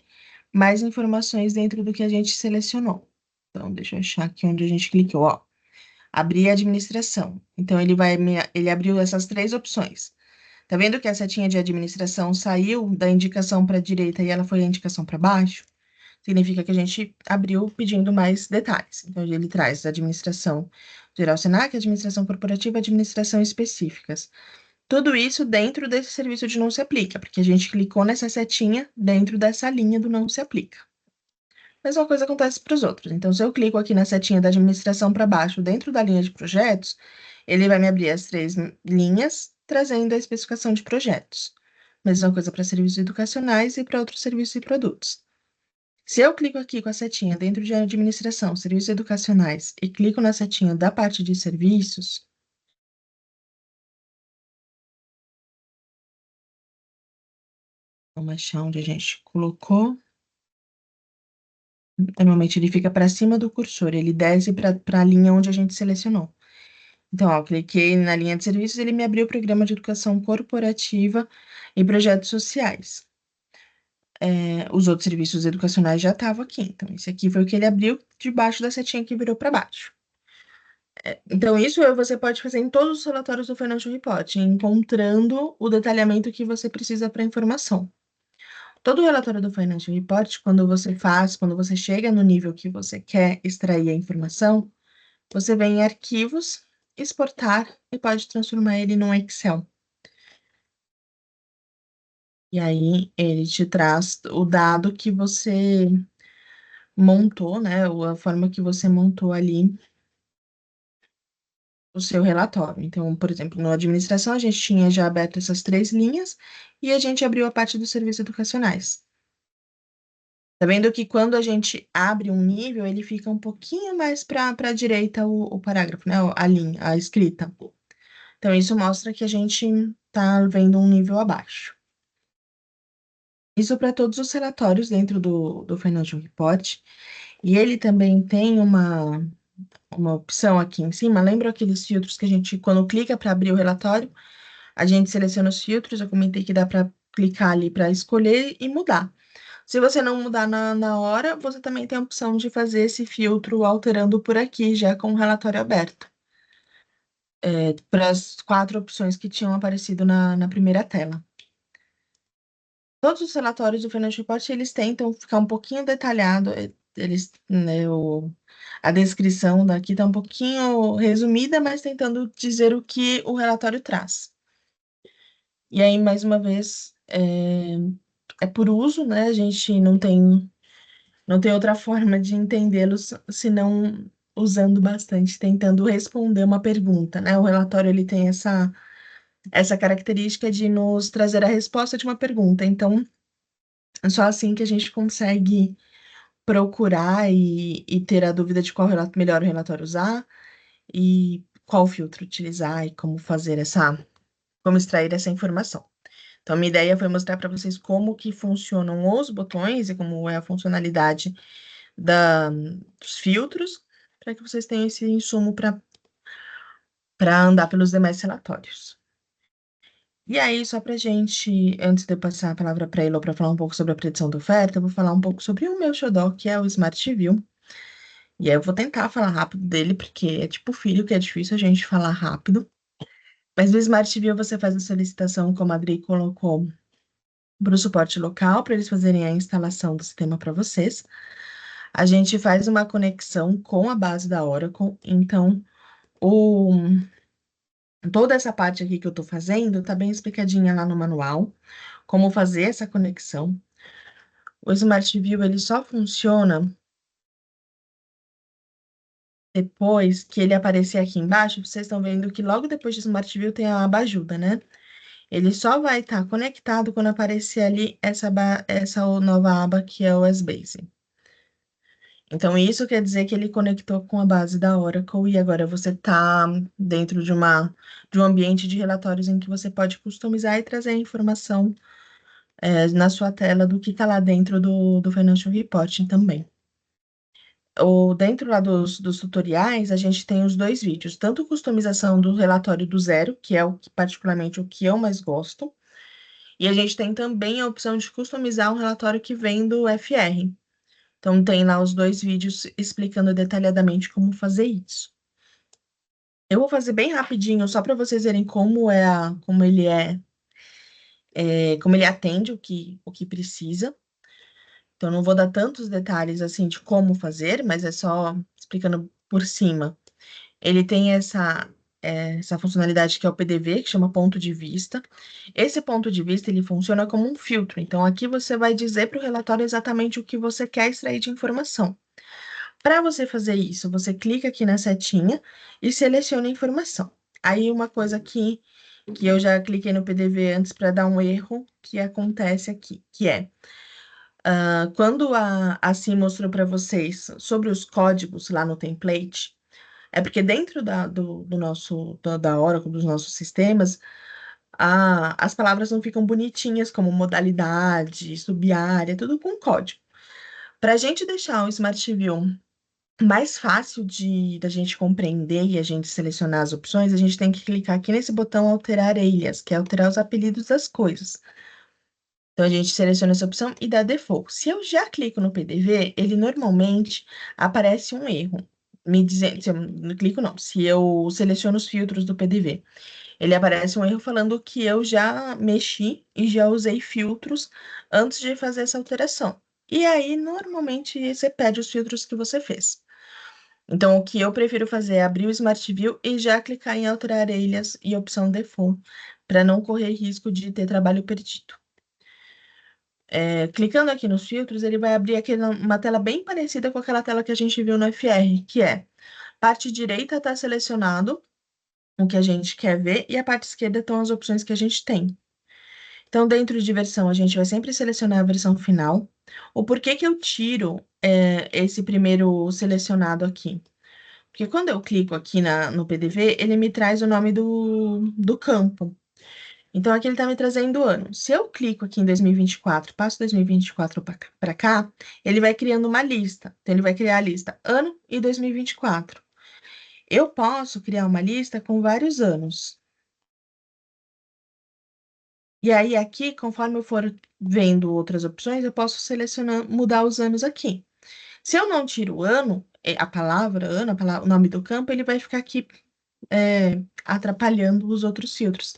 K: mais informações dentro do que a gente selecionou. Então, deixa eu achar aqui onde a gente clicou, ó. Abrir a administração. Então, ele abriu essas 3 opções. Tá vendo que a setinha de administração saiu da indicação para a direita e ela foi a indicação para baixo? Significa que a gente abriu pedindo mais detalhes. Então, ele traz administração geral Senac, administração corporativa, administração específicas. Tudo isso dentro desse serviço de não se aplica, porque a gente clicou nessa setinha dentro dessa linha do não se aplica. Mesma coisa acontece para os outros. Então, se eu clico aqui na setinha da administração para baixo, dentro da linha de projetos, ele vai me abrir as 3 linhas, trazendo a especificação de projetos. Mesma coisa para serviços educacionais e para outros serviços e produtos. Se eu clico aqui com a setinha dentro de administração, serviços educacionais, e clico na setinha da parte de serviços, vamos achar onde a gente colocou. Normalmente ele fica para cima do cursor, ele desce para a linha onde a gente selecionou. Então, ó, cliquei na linha de serviços, ele me abriu o programa de educação corporativa e projetos sociais. Os outros serviços educacionais já estavam aqui. Então, esse aqui foi o que ele abriu debaixo da setinha que virou para baixo. Então, isso você pode fazer em todos os relatórios do Financial Report, encontrando o detalhamento que você precisa para a informação. Todo relatório do Financial Report, quando você chega no nível que você quer extrair a informação, você vem em arquivos, exportar e pode transformar ele num Excel. E aí, ele te traz o dado que você montou, né? A forma que você montou ali o seu relatório. Então, por exemplo, na administração, a gente tinha já aberto essas 3 linhas e a gente abriu a parte dos serviços educacionais. Tá vendo que quando a gente abre um nível, ele fica um pouquinho mais para a direita o parágrafo, né? A linha, a escrita. Então, isso mostra que a gente está vendo um nível abaixo. Isso para todos os relatórios dentro do Financial Report. E ele também tem uma opção aqui em cima. Lembra aqueles filtros que a gente, quando clica para abrir o relatório, a gente seleciona os filtros. Eu comentei que dá para clicar ali para escolher e mudar. Se você não mudar na hora, você também tem a opção de fazer esse filtro alterando por aqui, já com o relatório aberto. Para as 4 opções que tinham aparecido na primeira tela. Todos os relatórios do Financial Report, eles tentam ficar um pouquinho detalhado, né, a descrição daqui está um pouquinho resumida, mas tentando dizer o que o relatório traz. E aí, mais uma vez, é por uso, né? A gente não tem outra forma de entendê-los senão usando bastante, tentando responder uma pergunta, né? O relatório ele tem essa característica de nos trazer a resposta de uma pergunta. Então, é só assim que a gente consegue procurar e ter a dúvida de qual melhor relatório usar e qual filtro utilizar e como como extrair essa informação. Então, a minha ideia foi mostrar para vocês como que funcionam os botões e como é a funcionalidade dos filtros, para que vocês tenham esse insumo para andar pelos demais relatórios. E aí, só para gente, antes de eu passar a palavra para Elo para falar um pouco sobre a predição da oferta, eu vou falar um pouco sobre o meu xodó, que é o Smart View. E aí eu vou tentar falar rápido dele, porque é tipo filho que é difícil a gente falar rápido. Mas no Smart View você faz a solicitação, como a Adri colocou, para o suporte local, para eles fazerem a instalação do sistema para vocês. A gente faz uma conexão com a base da Oracle, então toda essa parte aqui que eu estou fazendo está bem explicadinha lá no manual, como fazer essa conexão. O Smart View ele só funciona depois que ele aparecer aqui embaixo. Vocês estão vendo que logo depois de Smart View tem a aba ajuda, né? Ele só vai estar conectado quando aparecer ali essa nova aba que é o Sbase. Então, isso quer dizer que ele conectou com a base da Oracle e agora você está dentro de um ambiente de relatórios em que você pode customizar e trazer a informação na sua tela do que está lá dentro do Financial Reporting também. Dentro lá dos tutoriais, a gente tem os 2 vídeos, tanto customização do relatório do zero, que é particularmente o que eu mais gosto, e a gente tem também a opção de customizar um relatório que vem do FR. Então, tem lá os 2 vídeos explicando detalhadamente como fazer isso. Eu vou fazer bem rapidinho, só para vocês verem como ele atende o que precisa. Então, não vou dar tantos detalhes assim de como fazer, mas é só explicando por cima. Ele tem essa funcionalidade que é o PDV, que chama ponto de vista. Esse ponto de vista, ele funciona como um filtro. Então, aqui você vai dizer para o relatório exatamente o que você quer extrair de informação. Para você fazer isso, você clica aqui na setinha e seleciona a informação. Aí, uma coisa que eu já cliquei no PDV antes para dar um erro que acontece aqui, que é quando a Sim mostrou para vocês sobre os códigos lá no template, é porque dentro da Oracle, dos nossos sistemas, as palavras não ficam bonitinhas, como modalidade, sub-área, tudo com código. Para a gente deixar o Smart View mais fácil da gente compreender e a gente selecionar as opções, a gente tem que clicar aqui nesse botão alterar alias, que é alterar os apelidos das coisas. Então, a gente seleciona essa opção e dá default. Se eu já clico no PDV, ele normalmente aparece um erro, me dizendo, se eu não clico não, se eu seleciono os filtros do PDV, ele aparece um erro falando que eu já mexi e já usei filtros antes de fazer essa alteração. E aí, normalmente, você pede os filtros que você fez. Então, o que eu prefiro fazer é abrir o Smart View e já clicar em alterar alias e opção default, para não correr risco de ter trabalho perdido. Clicando aqui nos filtros, ele vai abrir aqui uma tela bem parecida com aquela tela que a gente viu no FR, que é parte direita está selecionado o que a gente quer ver e a parte esquerda estão as opções que a gente tem. Então, dentro de versão, a gente vai sempre selecionar a versão final. O porquê que eu tiro esse primeiro selecionado aqui? Porque quando eu clico aqui no PDV, ele me traz o nome do campo. Então, aqui ele está me trazendo o ano. Se eu clico aqui em 2024, passo 2024 para cá, ele vai criando uma lista. Então, ele vai criar a lista ano e 2024. Eu posso criar uma lista com vários anos. E aí, aqui, conforme eu for vendo outras opções, eu posso selecionar, mudar os anos aqui. Se eu não tiro o ano, a palavra ano, o nome do campo, ele vai ficar aqui atrapalhando os outros filtros.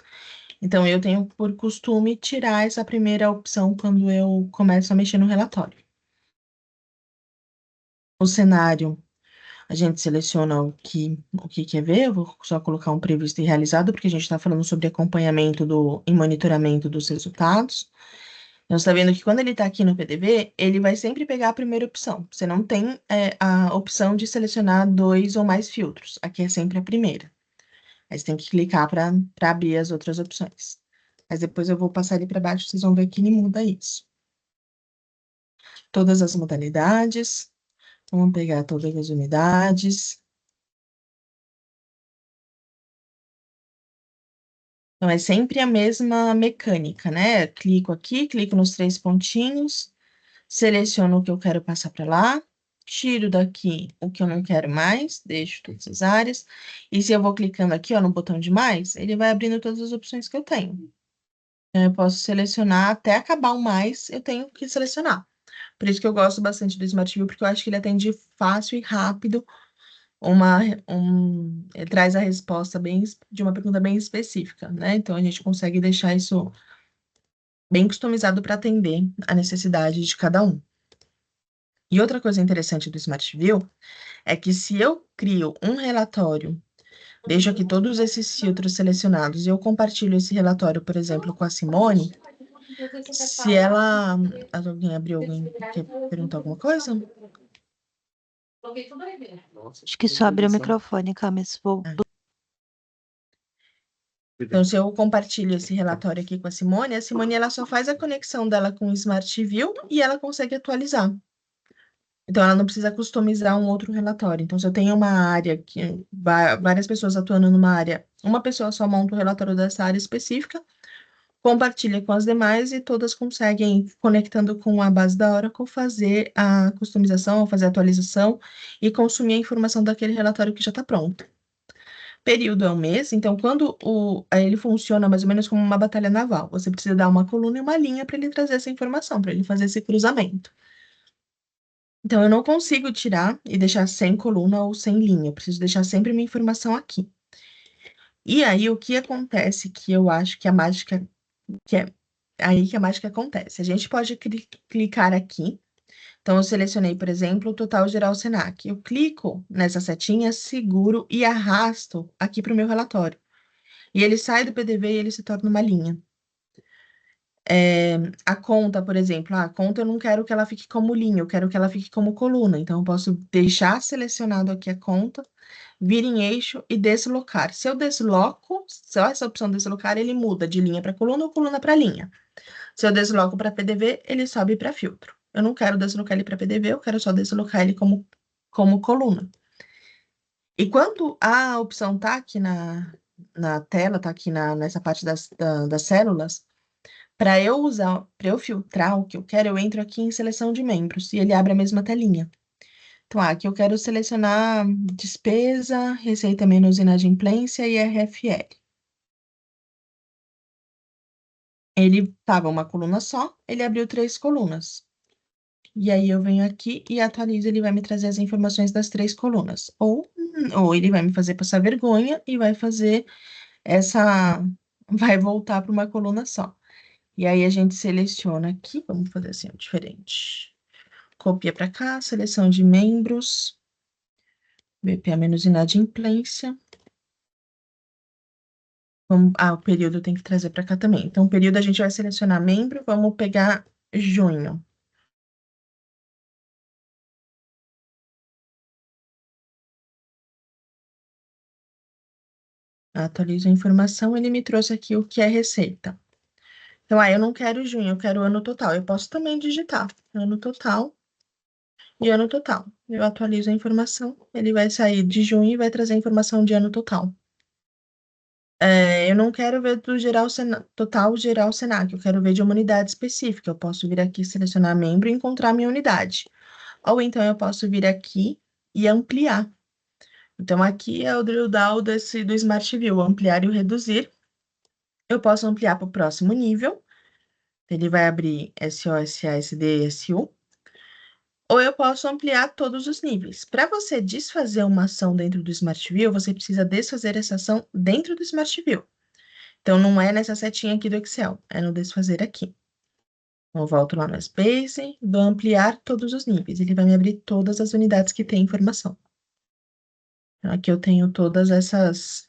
K: Então, eu tenho por costume tirar essa primeira opção quando eu começo a mexer no relatório. O cenário, a gente seleciona o que quer ver. Eu vou só colocar um previsto e realizado, porque a gente está falando sobre acompanhamento e monitoramento dos resultados. Então, você está vendo que quando ele está aqui no PDV, ele vai sempre pegar a primeira opção. Você não tem a opção de selecionar 2 ou mais filtros. Aqui é sempre a primeira. Aí você tem que clicar para abrir as outras opções. Mas depois eu vou passar ali para baixo, vocês vão ver que ele muda isso. Todas as modalidades. Vamos pegar todas as unidades. Então, é sempre a mesma mecânica, né? Clico aqui, clico nos 3 pontinhos, seleciono o que eu quero passar para lá, tiro daqui o que eu não quero mais, deixo todas as áreas. E se eu vou clicando aqui, ó, no botão de mais, ele vai abrindo todas as opções que eu tenho. Eu posso selecionar até acabar o mais, eu tenho que selecionar. Por isso que eu gosto bastante do Smart View, porque eu acho que ele atende fácil e rápido, ele traz a resposta de uma pergunta bem específica, né? Então, a gente consegue deixar isso bem customizado para atender a necessidade de cada um. E outra coisa interessante do Smart View é que se eu crio um relatório, deixo aqui todos esses filtros selecionados e eu compartilho esse relatório, por exemplo, com a Simone, se ela... Alguém quer perguntar alguma coisa?
B: Acho que só abriu o microfone, Camis. Vou...
K: Então, se eu compartilho esse relatório aqui com a Simone ela só faz a conexão dela com o Smart View e ela consegue atualizar. Então, ela não precisa customizar um outro relatório. Então, se eu tenho uma área que várias pessoas atuando numa área, uma pessoa só monta o relatório dessa área específica, compartilha com as demais e todas conseguem, conectando com a base da Oracle, fazer a customização, fazer a atualização e consumir a informação daquele relatório que já está pronto. Período é um mês, então quando ele funciona mais ou menos como uma batalha naval, você precisa dar uma coluna e uma linha para ele trazer essa informação, para ele fazer esse cruzamento. Então, eu não consigo tirar e deixar sem coluna ou sem linha, eu preciso deixar sempre minha informação aqui. E aí, o que acontece, que eu acho que a mágica, que é aí que a mágica acontece. A gente pode clicar aqui. Então, eu selecionei, por exemplo, o total geral Senac. Eu clico nessa setinha, seguro e arrasto aqui para o meu relatório. E ele sai do PDV e ele se torna uma linha. A conta, por exemplo, a conta eu não quero que ela fique como linha, eu quero que ela fique como coluna. Então, eu posso deixar selecionado aqui a conta, vir em eixo e deslocar. Se eu desloco, só essa opção deslocar, ele muda de linha para coluna ou coluna para linha. Se eu desloco para PDV, ele sobe para filtro. Eu não quero deslocar ele para PDV, eu quero só deslocar ele como coluna. E quando a opção está aqui na tela, está aqui nessa parte das células, para eu filtrar o que eu quero, eu entro aqui em seleção de membros e ele abre a mesma telinha. Então, aqui eu quero selecionar despesa, receita menos inadimplência e RFL. Ele estava uma coluna só, ele abriu 3 colunas. E aí eu venho aqui e atualizo, ele vai me trazer as informações das 3 colunas. Ou ele vai me fazer passar vergonha e vai fazer vai voltar para uma coluna só. E aí a gente seleciona aqui, vamos fazer assim, diferente. Copia para cá, seleção de membros, BPA menos inadimplência. O período tem que trazer para cá também. Então, o período a gente vai selecionar membro, vamos pegar junho. Atualizo a informação, ele me trouxe aqui o que é receita. Então, eu não quero junho, eu quero ano total. Eu posso também digitar ano total e ano total. Eu atualizo a informação, ele vai sair de junho e vai trazer a informação de ano total. Eu não quero ver do total geral Senac, eu quero ver de uma unidade específica. Eu posso vir aqui, selecionar membro e encontrar minha unidade. Ou então eu posso vir aqui e ampliar. Então, aqui é o drill down do Smart View, ampliar e reduzir. Eu posso ampliar para o próximo nível. Ele vai abrir SO, SA, SD, SU. Ou eu posso ampliar todos os níveis. Para você desfazer uma ação dentro do Smart View, você precisa desfazer essa ação dentro do Smart View. Então, não é nessa setinha aqui do Excel, é no desfazer aqui. Eu volto lá no Space, vou ampliar todos os níveis. Ele vai me abrir todas as unidades que tem informação. Então, aqui eu tenho todas essas...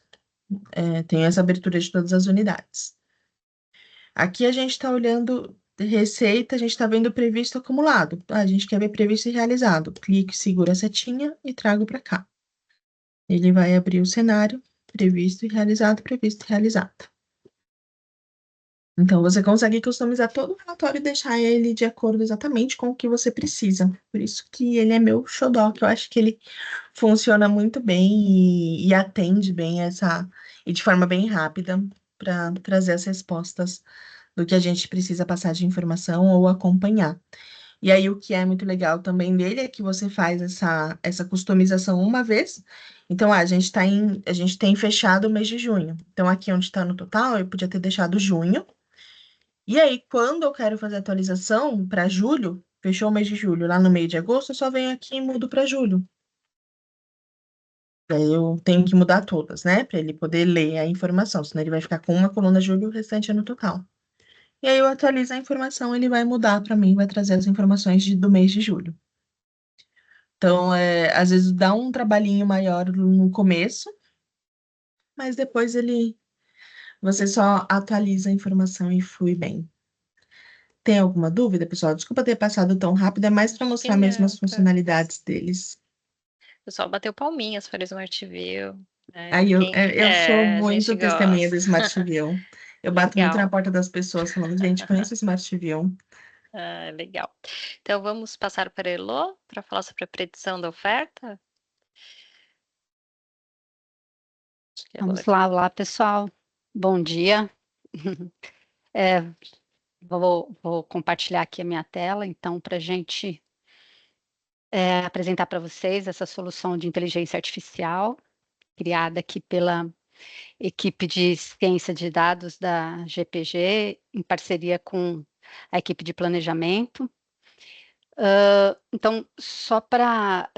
K: tenho essa abertura de todas as unidades. Aqui a gente está olhando receita, a gente está vendo previsto acumulado. A gente quer ver previsto e realizado. Clique, segura a setinha e trago para cá. Ele vai abrir o cenário, previsto e realizado, previsto e realizado. Então, você consegue customizar todo o relatório e deixar ele de acordo exatamente com o que você precisa. Por isso que ele é meu xodó, que eu acho que ele funciona muito bem e atende bem e de forma bem rápida para trazer as respostas do que a gente precisa passar de informação ou acompanhar. E aí, o que é muito legal também dele é que você faz essa customização uma vez. Então, a gente tem fechado o mês de junho. Então, aqui onde está no total, eu podia ter deixado junho. E aí, quando eu quero fazer atualização para julho, Fechou o mês de julho, lá no meio de agosto, eu só venho aqui e mudo para julho. Daí eu tenho que mudar todas, né? Para ele poder ler a informação, senão ele vai ficar com uma coluna julho e o restante é no total. E aí eu atualizo a informação, ele vai mudar para mim, vai trazer as informações do mês de julho. Então, às vezes dá um trabalhinho maior no começo, mas depois você só atualiza a informação e flui bem. Tem alguma dúvida, pessoal? Desculpa ter passado tão rápido, é mais para mostrar mesmo as funcionalidades deles.
A: O pessoal bateu palminhas para o Smart View.
K: Aí eu sou
A: a
K: muito
A: gente
K: testemunha
A: gosta.
K: do Smart View. Eu bato muito na
A: Legal.
K: porta das pessoas falando, gente, conhece o Smart View?
A: Legal. Então, vamos passar para a Elô para falar sobre a predição da oferta?
M: Vamos lá, olá pessoal, bom dia. Vou compartilhar aqui a minha tela, então, para a gente apresentar para vocês essa solução de inteligência artificial, criada aqui pela equipe de ciência de dados da GPG, em parceria com a equipe de planejamento. Então, só para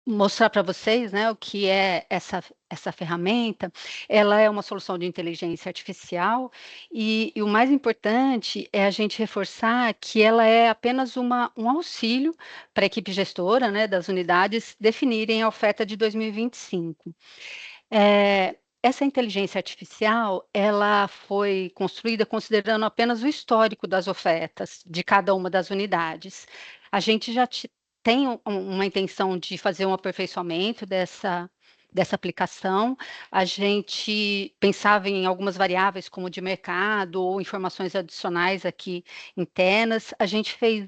M: mostrar para vocês, né, o que é essa ferramenta, ela é uma solução de inteligência artificial e o mais importante é a gente reforçar que ela é apenas um auxílio para a equipe gestora, né, das unidades definirem a oferta de 2025. Essa inteligência artificial, ela foi construída considerando apenas o histórico das ofertas de cada uma das unidades. A gente já tem uma intenção de fazer um aperfeiçoamento dessa aplicação. A gente pensava em algumas variáveis como de mercado ou informações adicionais aqui internas. A gente fez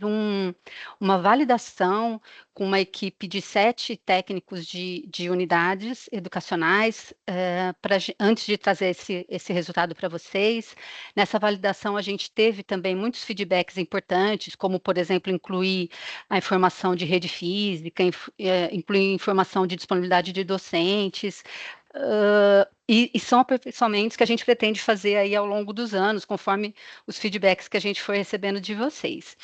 M: uma validação com uma equipe de 7 técnicos de unidades educacionais, antes de trazer esse resultado para vocês. Nessa validação, a gente teve também muitos feedbacks importantes, como, por exemplo, incluir a informação de rede física, incluir informação de disponibilidade de docentes, e são aperfeiçoamentos que a gente pretende fazer aí ao longo dos anos, conforme os feedbacks que a gente for recebendo de vocês.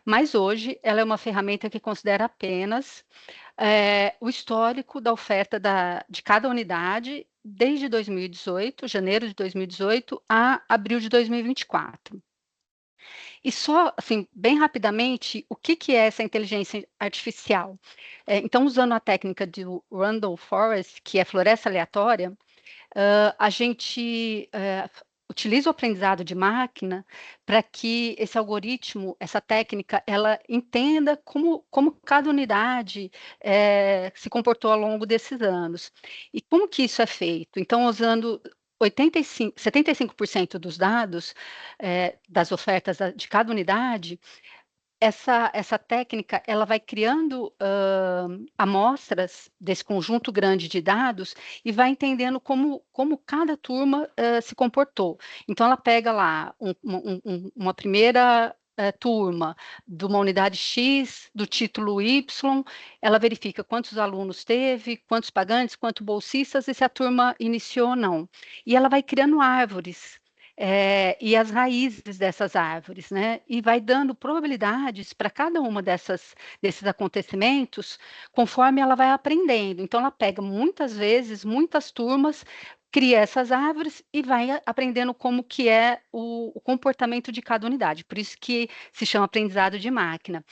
M: Mas hoje ela é uma ferramenta que considera apenas o histórico da oferta de cada unidade desde 2018, janeiro de 2018, a abril de 2024. E só, assim, bem rapidamente, o que é essa inteligência artificial? Então, usando a técnica do Random Forest, que é floresta aleatória, a gente utiliza o aprendizado de máquina para que esse algoritmo, essa técnica, ela entenda como cada unidade se comportou ao longo desses anos. E como que isso é feito? Então, usando 75% dos dados das ofertas de cada unidade, essa técnica ela vai criando amostras desse conjunto grande de dados e vai entendendo como cada turma se comportou. Então, ela pega lá uma primeira turma de uma unidade X, do título Y, ela verifica quantos alunos teve, quantos pagantes, quantos bolsistas, e se a turma iniciou ou não. E ela vai criando árvores, e as raízes dessas árvores, né? E vai dando probabilidades para cada uma desses acontecimentos, conforme ela vai aprendendo. Então, ela pega muitas vezes, muitas turmas, cria essas árvores e vai aprendendo como que é o comportamento de cada unidade. Por isso que se chama aprendizado de máquina.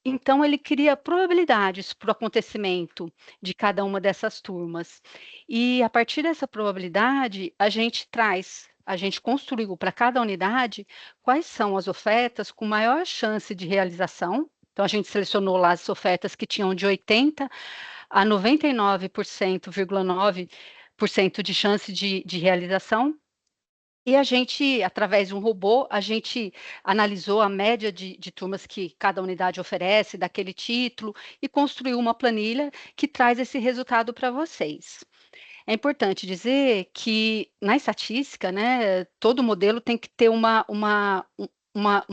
M: Então, ele cria probabilidades para o acontecimento de cada uma dessas turmas. E, a partir dessa probabilidade, a gente construiu para cada unidade quais são as ofertas com maior chance de realização. Então, a gente selecionou lá as ofertas que tinham de 80% a 99,9% de chance de realização. E a gente, através de um robô, a gente analisou a média de turmas que cada unidade oferece daquele título e construiu uma planilha que traz esse resultado para vocês. É importante dizer que, na estatística, né, todo modelo tem que ter uma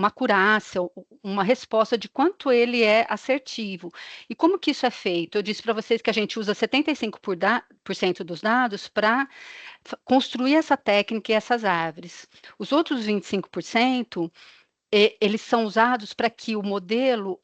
M: acurácia, uma resposta de quanto ele é assertivo. E como que isso é feito? Eu disse para vocês que a gente usa 75% dos dados para construir essa técnica e essas árvores. Os outros 25%, eles são usados para que o modelo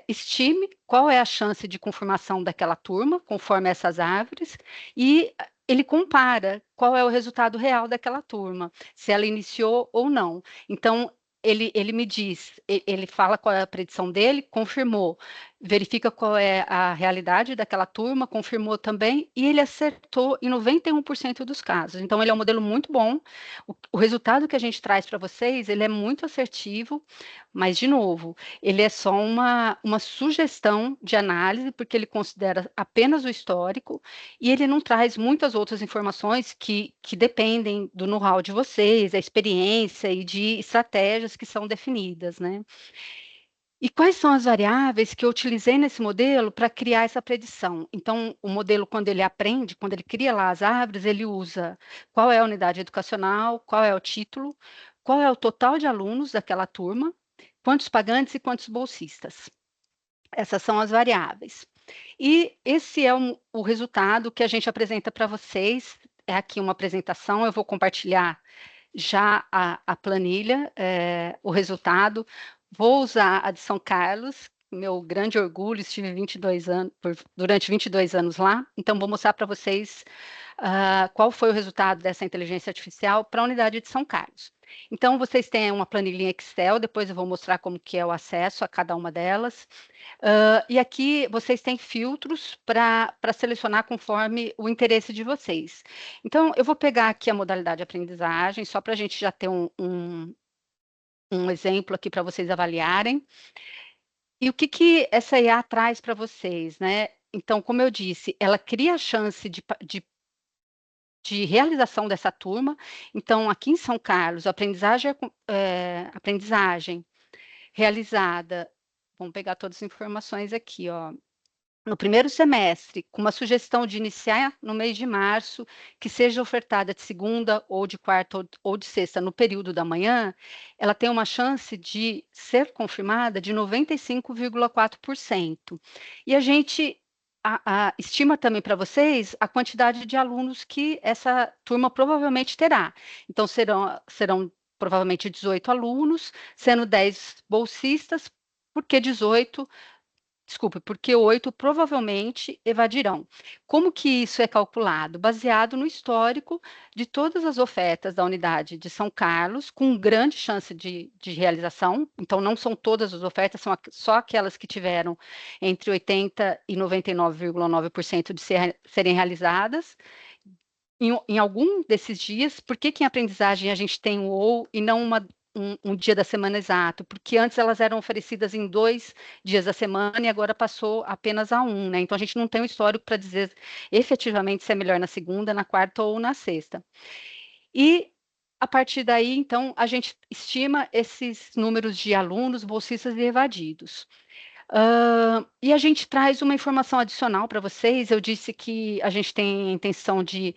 M: estime qual é a chance de conformação daquela turma, conforme essas árvores, e ele compara qual é o resultado real daquela turma, se ela iniciou ou não. Então, ele me diz, ele fala qual é a predição dele, confirmou, verifica qual é a realidade daquela turma, confirmou também, e ele acertou em 91% dos casos. Então, ele é um modelo muito bom. O resultado que a gente traz para vocês, ele é muito assertivo, mas, de novo, ele é só uma sugestão de análise, porque ele considera apenas o histórico, e ele não traz muitas outras informações que dependem do know-how de vocês, da experiência e de estratégias que são definidas, né? E quais são as variáveis que eu utilizei nesse modelo para criar essa predição? Então, o modelo, quando ele aprende, quando ele cria lá as árvores, ele usa qual é a unidade educacional, qual é o título, qual é o total de alunos daquela turma, quantos pagantes e quantos bolsistas. Essas são as variáveis. E esse é o resultado que a gente apresenta para vocês. É aqui uma apresentação, eu vou compartilhar já a planilha, o resultado. Vou usar a de São Carlos, meu grande orgulho, estive 22 anos, durante 22 anos lá, então vou mostrar para vocês qual foi o resultado dessa inteligência artificial para a unidade de São Carlos. Então, vocês têm uma planilha Excel, depois eu vou mostrar como que é o acesso a cada uma delas. E aqui vocês têm filtros para selecionar conforme o interesse de vocês. Então, eu vou pegar aqui a modalidade de aprendizagem, só para a gente já ter um exemplo aqui para vocês avaliarem. E o que essa IA traz para vocês, né? Então, como eu disse, ela cria a chance de realização dessa turma. Então, aqui em São Carlos, a aprendizagem realizada, vamos pegar todas as informações aqui, ó. No primeiro semestre, com uma sugestão de iniciar no mês de março, que seja ofertada de segunda ou de quarta ou de sexta no período da manhã, ela tem uma chance de ser confirmada de 95,4%. E a gente estima também para vocês a quantidade de alunos que essa turma provavelmente terá. Então, serão provavelmente 18 alunos, sendo 10 bolsistas, porque 8 provavelmente evadirão. Como que isso é calculado? Baseado no histórico de todas as ofertas da unidade de São Carlos, com grande chance de realização. Então, não são todas as ofertas, são só aquelas que tiveram entre 80% e 99,9% de serem realizadas. Em algum desses dias, por que em aprendizagem a gente tem o ou e não um dia da semana exato? Porque antes elas eram oferecidas em 2 dias da semana e agora passou apenas a 1, né? Então a gente não tem um histórico para dizer efetivamente se é melhor na segunda, na quarta ou na sexta. E a partir daí, então, a gente estima esses números de alunos, bolsistas e evadidos. E a gente traz uma informação adicional para vocês. Eu disse que a gente tem a intenção de,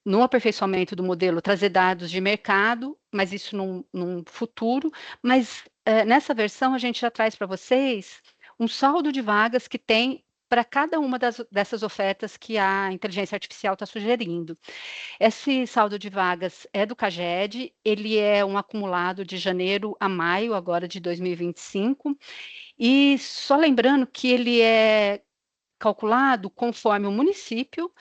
M: no aperfeiçoamento do modelo, trazer dados de mercado, mas isso num futuro. Mas nessa versão a gente já traz para vocês um saldo de vagas que tem para cada uma dessas ofertas que a inteligência artificial está sugerindo. Esse saldo de vagas é do CAGED, ele é um acumulado de janeiro a maio, agora de 2025, e só lembrando que ele é calculado conforme o município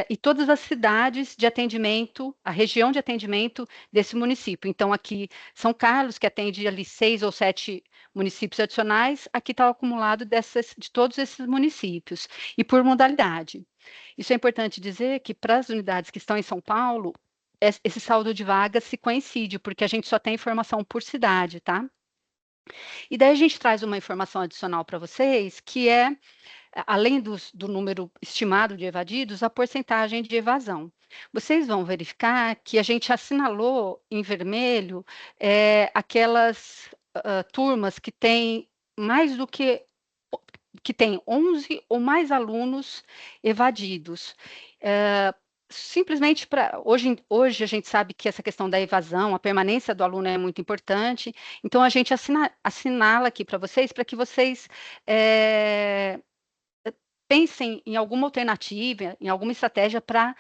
M: e todas as cidades de atendimento, a região de atendimento desse município. Então, aqui, São Carlos, que atende ali 6 ou 7 municípios adicionais, aqui está o acumulado de todos esses municípios, e por modalidade. Isso é importante dizer que para as unidades que estão em São Paulo, esse saldo de vagas se coincide, porque a gente só tem informação por cidade, tá? E daí a gente traz uma informação adicional para vocês, que é, além do número estimado de evadidos, a porcentagem de evasão. Vocês vão verificar que a gente assinalou em vermelho aquelas turmas que têm mais do que tem 11 ou mais alunos evadidos. Simplesmente hoje a gente sabe que essa questão da evasão, a permanência do aluno é muito importante, então a gente assinala aqui para vocês, para que vocês pensem em alguma alternativa, em alguma estratégia para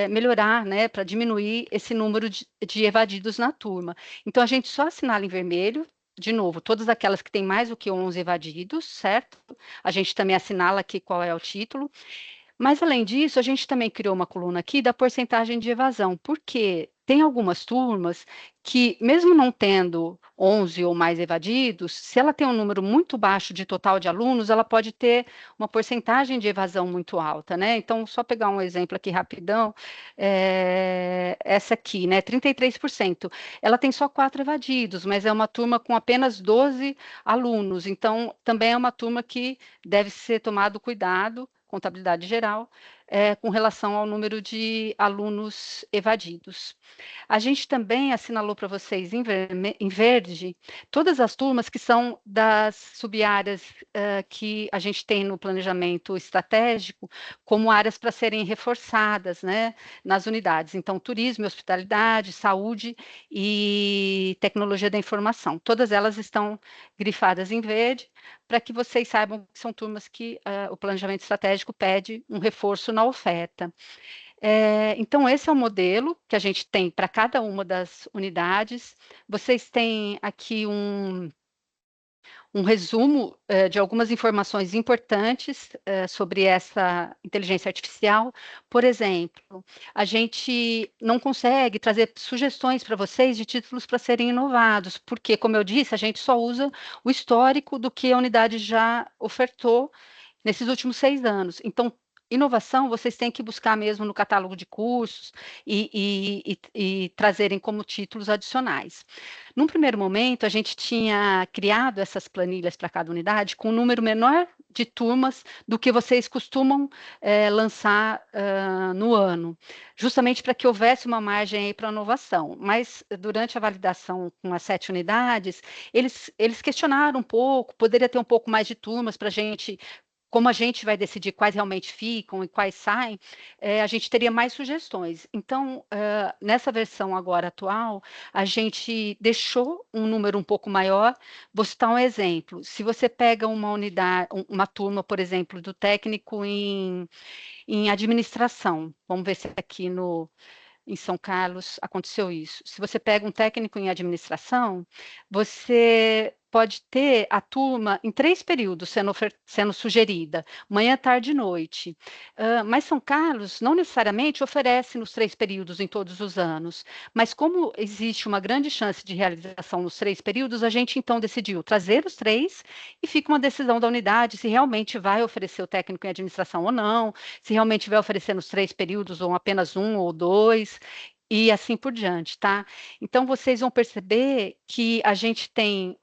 M: melhorar, né, para diminuir esse número de evadidos na turma. Então, a gente só assinala em vermelho, de novo, todas aquelas que têm mais do que 11 evadidos, certo? A gente também assinala aqui qual é o título. Mas, além disso, a gente também criou uma coluna aqui da porcentagem de evasão, porque tem algumas turmas que, mesmo não tendo 11 ou mais evadidos, se ela tem um número muito baixo de total de alunos, ela pode ter uma porcentagem de evasão muito alta, né? Então, só pegar um exemplo aqui rapidão, essa aqui, né? 33%. Ela tem só 4 evadidos, mas é uma turma com apenas 12 alunos, então também é uma turma que deve ser tomado cuidado, contabilidade geral, com relação ao número de alunos evadidos. A gente também assinalou para vocês em verde todas as turmas que são das sub-áreas que a gente tem no planejamento estratégico como áreas para serem reforçadas, né, nas unidades. Então, turismo e hospitalidade, saúde e tecnologia da informação. Todas elas estão grifadas em verde, para que vocês saibam que são turmas que o planejamento estratégico pede um reforço na oferta. Então, esse é o modelo que a gente tem para cada uma das unidades. Vocês têm aqui um resumo de algumas informações importantes sobre essa inteligência artificial. Por exemplo, a gente não consegue trazer sugestões para vocês de títulos para serem inovados, porque, como eu disse, a gente só usa o histórico do que a unidade já ofertou nesses últimos 6 anos. Então, inovação vocês têm que buscar mesmo no catálogo de cursos e trazerem como títulos adicionais. Num primeiro momento, a gente tinha criado essas planilhas para cada unidade com um número menor de turmas do que vocês costumam lançar no ano, justamente para que houvesse uma margem aí para inovação. Mas, durante a validação com as 7 unidades, eles questionaram um pouco, poderia ter um pouco mais de turmas para a gente. Como a gente vai decidir quais realmente ficam e quais saem, a gente teria mais sugestões. Então, nessa versão agora atual, a gente deixou um número um pouco maior. Vou citar um exemplo. Se você pega uma unidade, uma turma, por exemplo, do técnico em administração, vamos ver se aqui em São Carlos aconteceu isso. Se você pega um técnico em administração, você pode ter a turma em 3 períodos sendo sugerida, manhã, tarde e noite. Mas São Carlos não necessariamente oferece nos 3 períodos em todos os anos, mas como existe uma grande chance de realização nos 3 períodos, a gente então decidiu trazer os 3 e fica uma decisão da unidade se realmente vai oferecer o técnico em administração ou não, se realmente vai oferecer nos 3 períodos ou apenas 1 ou 2, e assim por diante, tá? Então, vocês vão perceber que a gente tem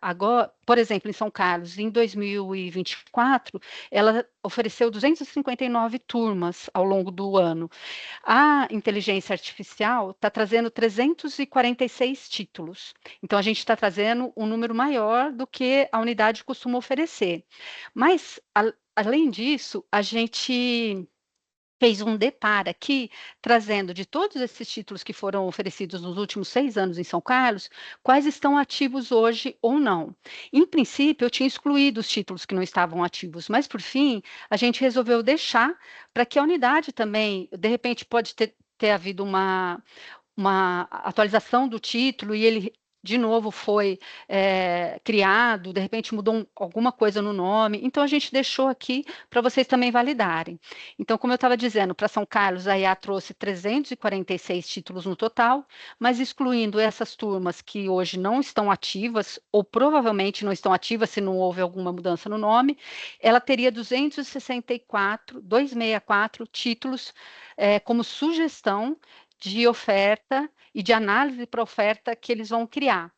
M: agora, por exemplo, em São Carlos, em 2024, ela ofereceu 259 turmas ao longo do ano. A inteligência artificial está trazendo 346 títulos. Então, a gente está trazendo um número maior do que a unidade costuma oferecer. Mas, além disso, a gente fez um deparo aqui, trazendo de todos esses títulos que foram oferecidos nos últimos 6 anos em São Carlos, quais estão ativos hoje ou não. Em princípio, eu tinha excluído os títulos que não estavam ativos, mas, por fim, a gente resolveu deixar para que a unidade também, de repente, pode ter havido uma atualização do título e ele de novo foi criado, de repente mudou alguma coisa no nome, então a gente deixou aqui para vocês também validarem. Então, como eu estava dizendo, para São Carlos, a IA trouxe 346 títulos no total, mas excluindo essas turmas que hoje não estão ativas, ou provavelmente não estão ativas se não houve alguma mudança no nome, ela teria 264 títulos como sugestão de oferta e de análise para oferta que eles vão criar,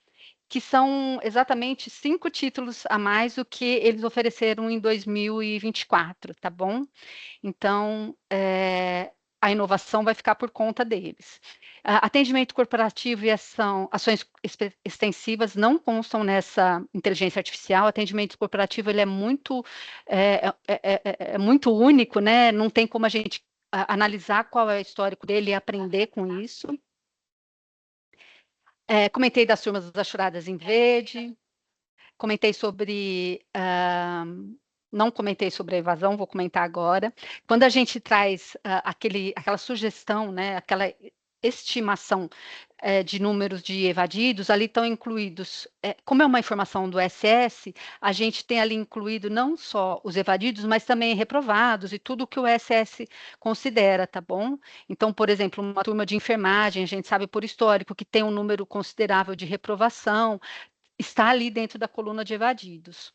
M: que são exatamente 5 títulos a mais do que eles ofereceram em 2024, tá bom? Então, a inovação vai ficar por conta deles. Atendimento corporativo e ações extensivas não constam nessa inteligência artificial. Atendimento corporativo ele é muito único, né? Não tem como a gente analisar qual é o histórico dele e aprender com isso. Comentei das turmas das churadas em verde, comentei sobre... não comentei sobre a evasão, vou comentar agora. Quando a gente traz aquela sugestão, né, aquela estimação de números de evadidos, ali estão incluídos, como é uma informação do SS, a gente tem ali incluído não só os evadidos, mas também reprovados e tudo que o SS considera, tá bom? Então, por exemplo, uma turma de enfermagem, a gente sabe por histórico que tem um número considerável de reprovação, está ali dentro da coluna de evadidos.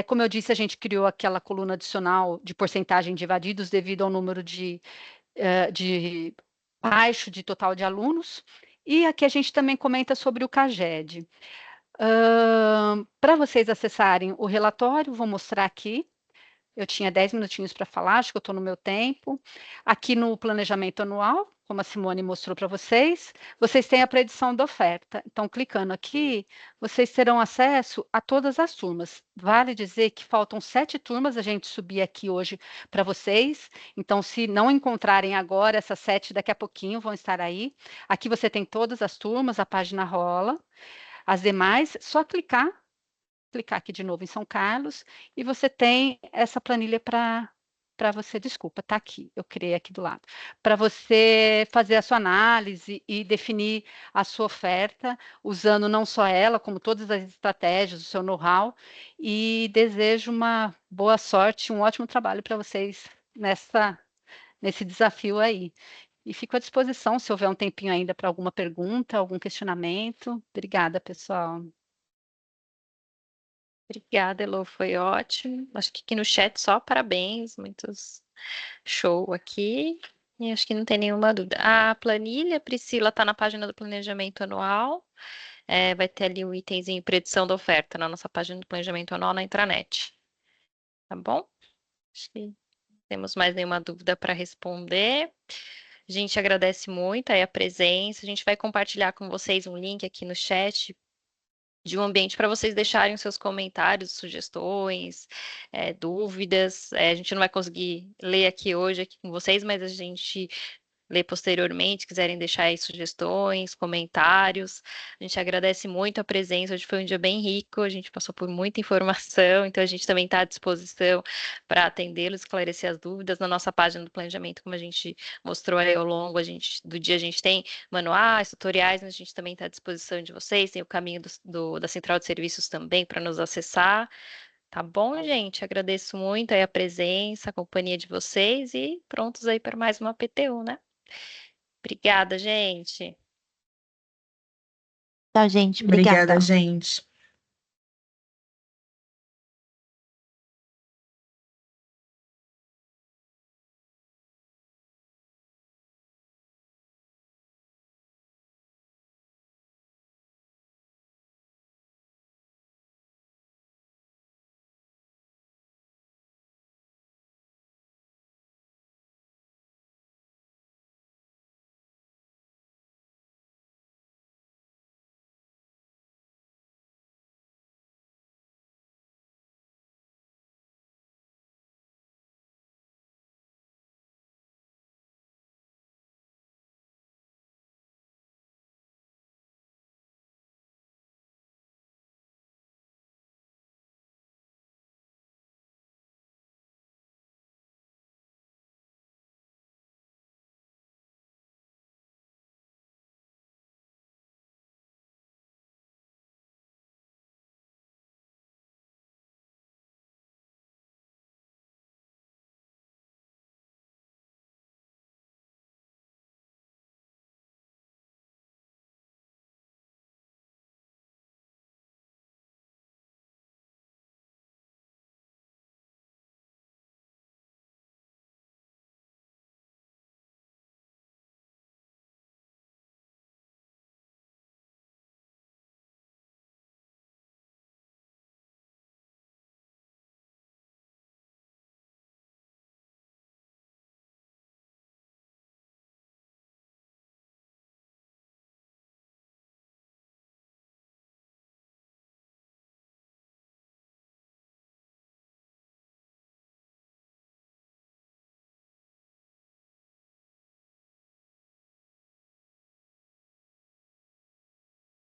M: Como eu disse, a gente criou aquela coluna adicional de porcentagem de evadidos devido ao número de baixo de total de alunos, e aqui a gente também comenta sobre o CAGED. Para vocês acessarem o relatório, vou mostrar aqui. Eu tinha 10 minutinhos para falar, acho que eu estou no meu tempo. Aqui no planejamento anual, como a Simone mostrou para vocês têm a predição da oferta. Então, clicando aqui, vocês terão acesso a todas as turmas. Vale dizer que faltam 7 turmas a gente subir aqui hoje para vocês. Então, se não encontrarem agora, essas 7 daqui a pouquinho vão estar aí. Aqui você tem todas as turmas, a página rola. As demais, só clicar aqui de novo em São Carlos, e você tem essa planilha para você, desculpa, está aqui, eu criei aqui do lado, para você fazer a sua análise e definir a sua oferta, usando não só ela, como todas as estratégias, o seu know-how, e desejo uma boa sorte, um ótimo trabalho para vocês nesse desafio aí. E fico à disposição, se houver um tempinho ainda para alguma pergunta, algum questionamento. Obrigada, pessoal.
A: Obrigada, Elô, foi ótimo. Acho que aqui no chat só parabéns, muitos show aqui. E acho que não tem nenhuma dúvida. A planilha, Priscila, está na página do planejamento anual. Vai ter ali um itemzinho predição da oferta na nossa página do planejamento anual na intranet. Tá bom? Acho que não temos mais nenhuma dúvida para responder. A gente agradece muito aí a presença. A gente vai compartilhar com vocês um link aqui no chat de um ambiente para vocês deixarem os seus comentários, sugestões, dúvidas. A gente não vai conseguir ler aqui hoje aqui com vocês, mas a gente lê posteriormente, quiserem deixar aí sugestões, comentários. A gente agradece muito a presença, hoje foi um dia bem rico, a gente passou por muita informação, então a gente também está à disposição para atendê-los, esclarecer as dúvidas. Na nossa página do planejamento, como a gente mostrou aí ao longo do dia, a gente tem manuais, tutoriais, mas a gente também está à disposição de vocês, tem o caminho da Central de Serviços também para nos acessar. Tá bom, gente? Agradeço muito aí a presença, a companhia de vocês e prontos aí para mais uma PTU, né? Obrigada, gente.
B: Tá, gente. Obrigada.
K: Obrigada, gente.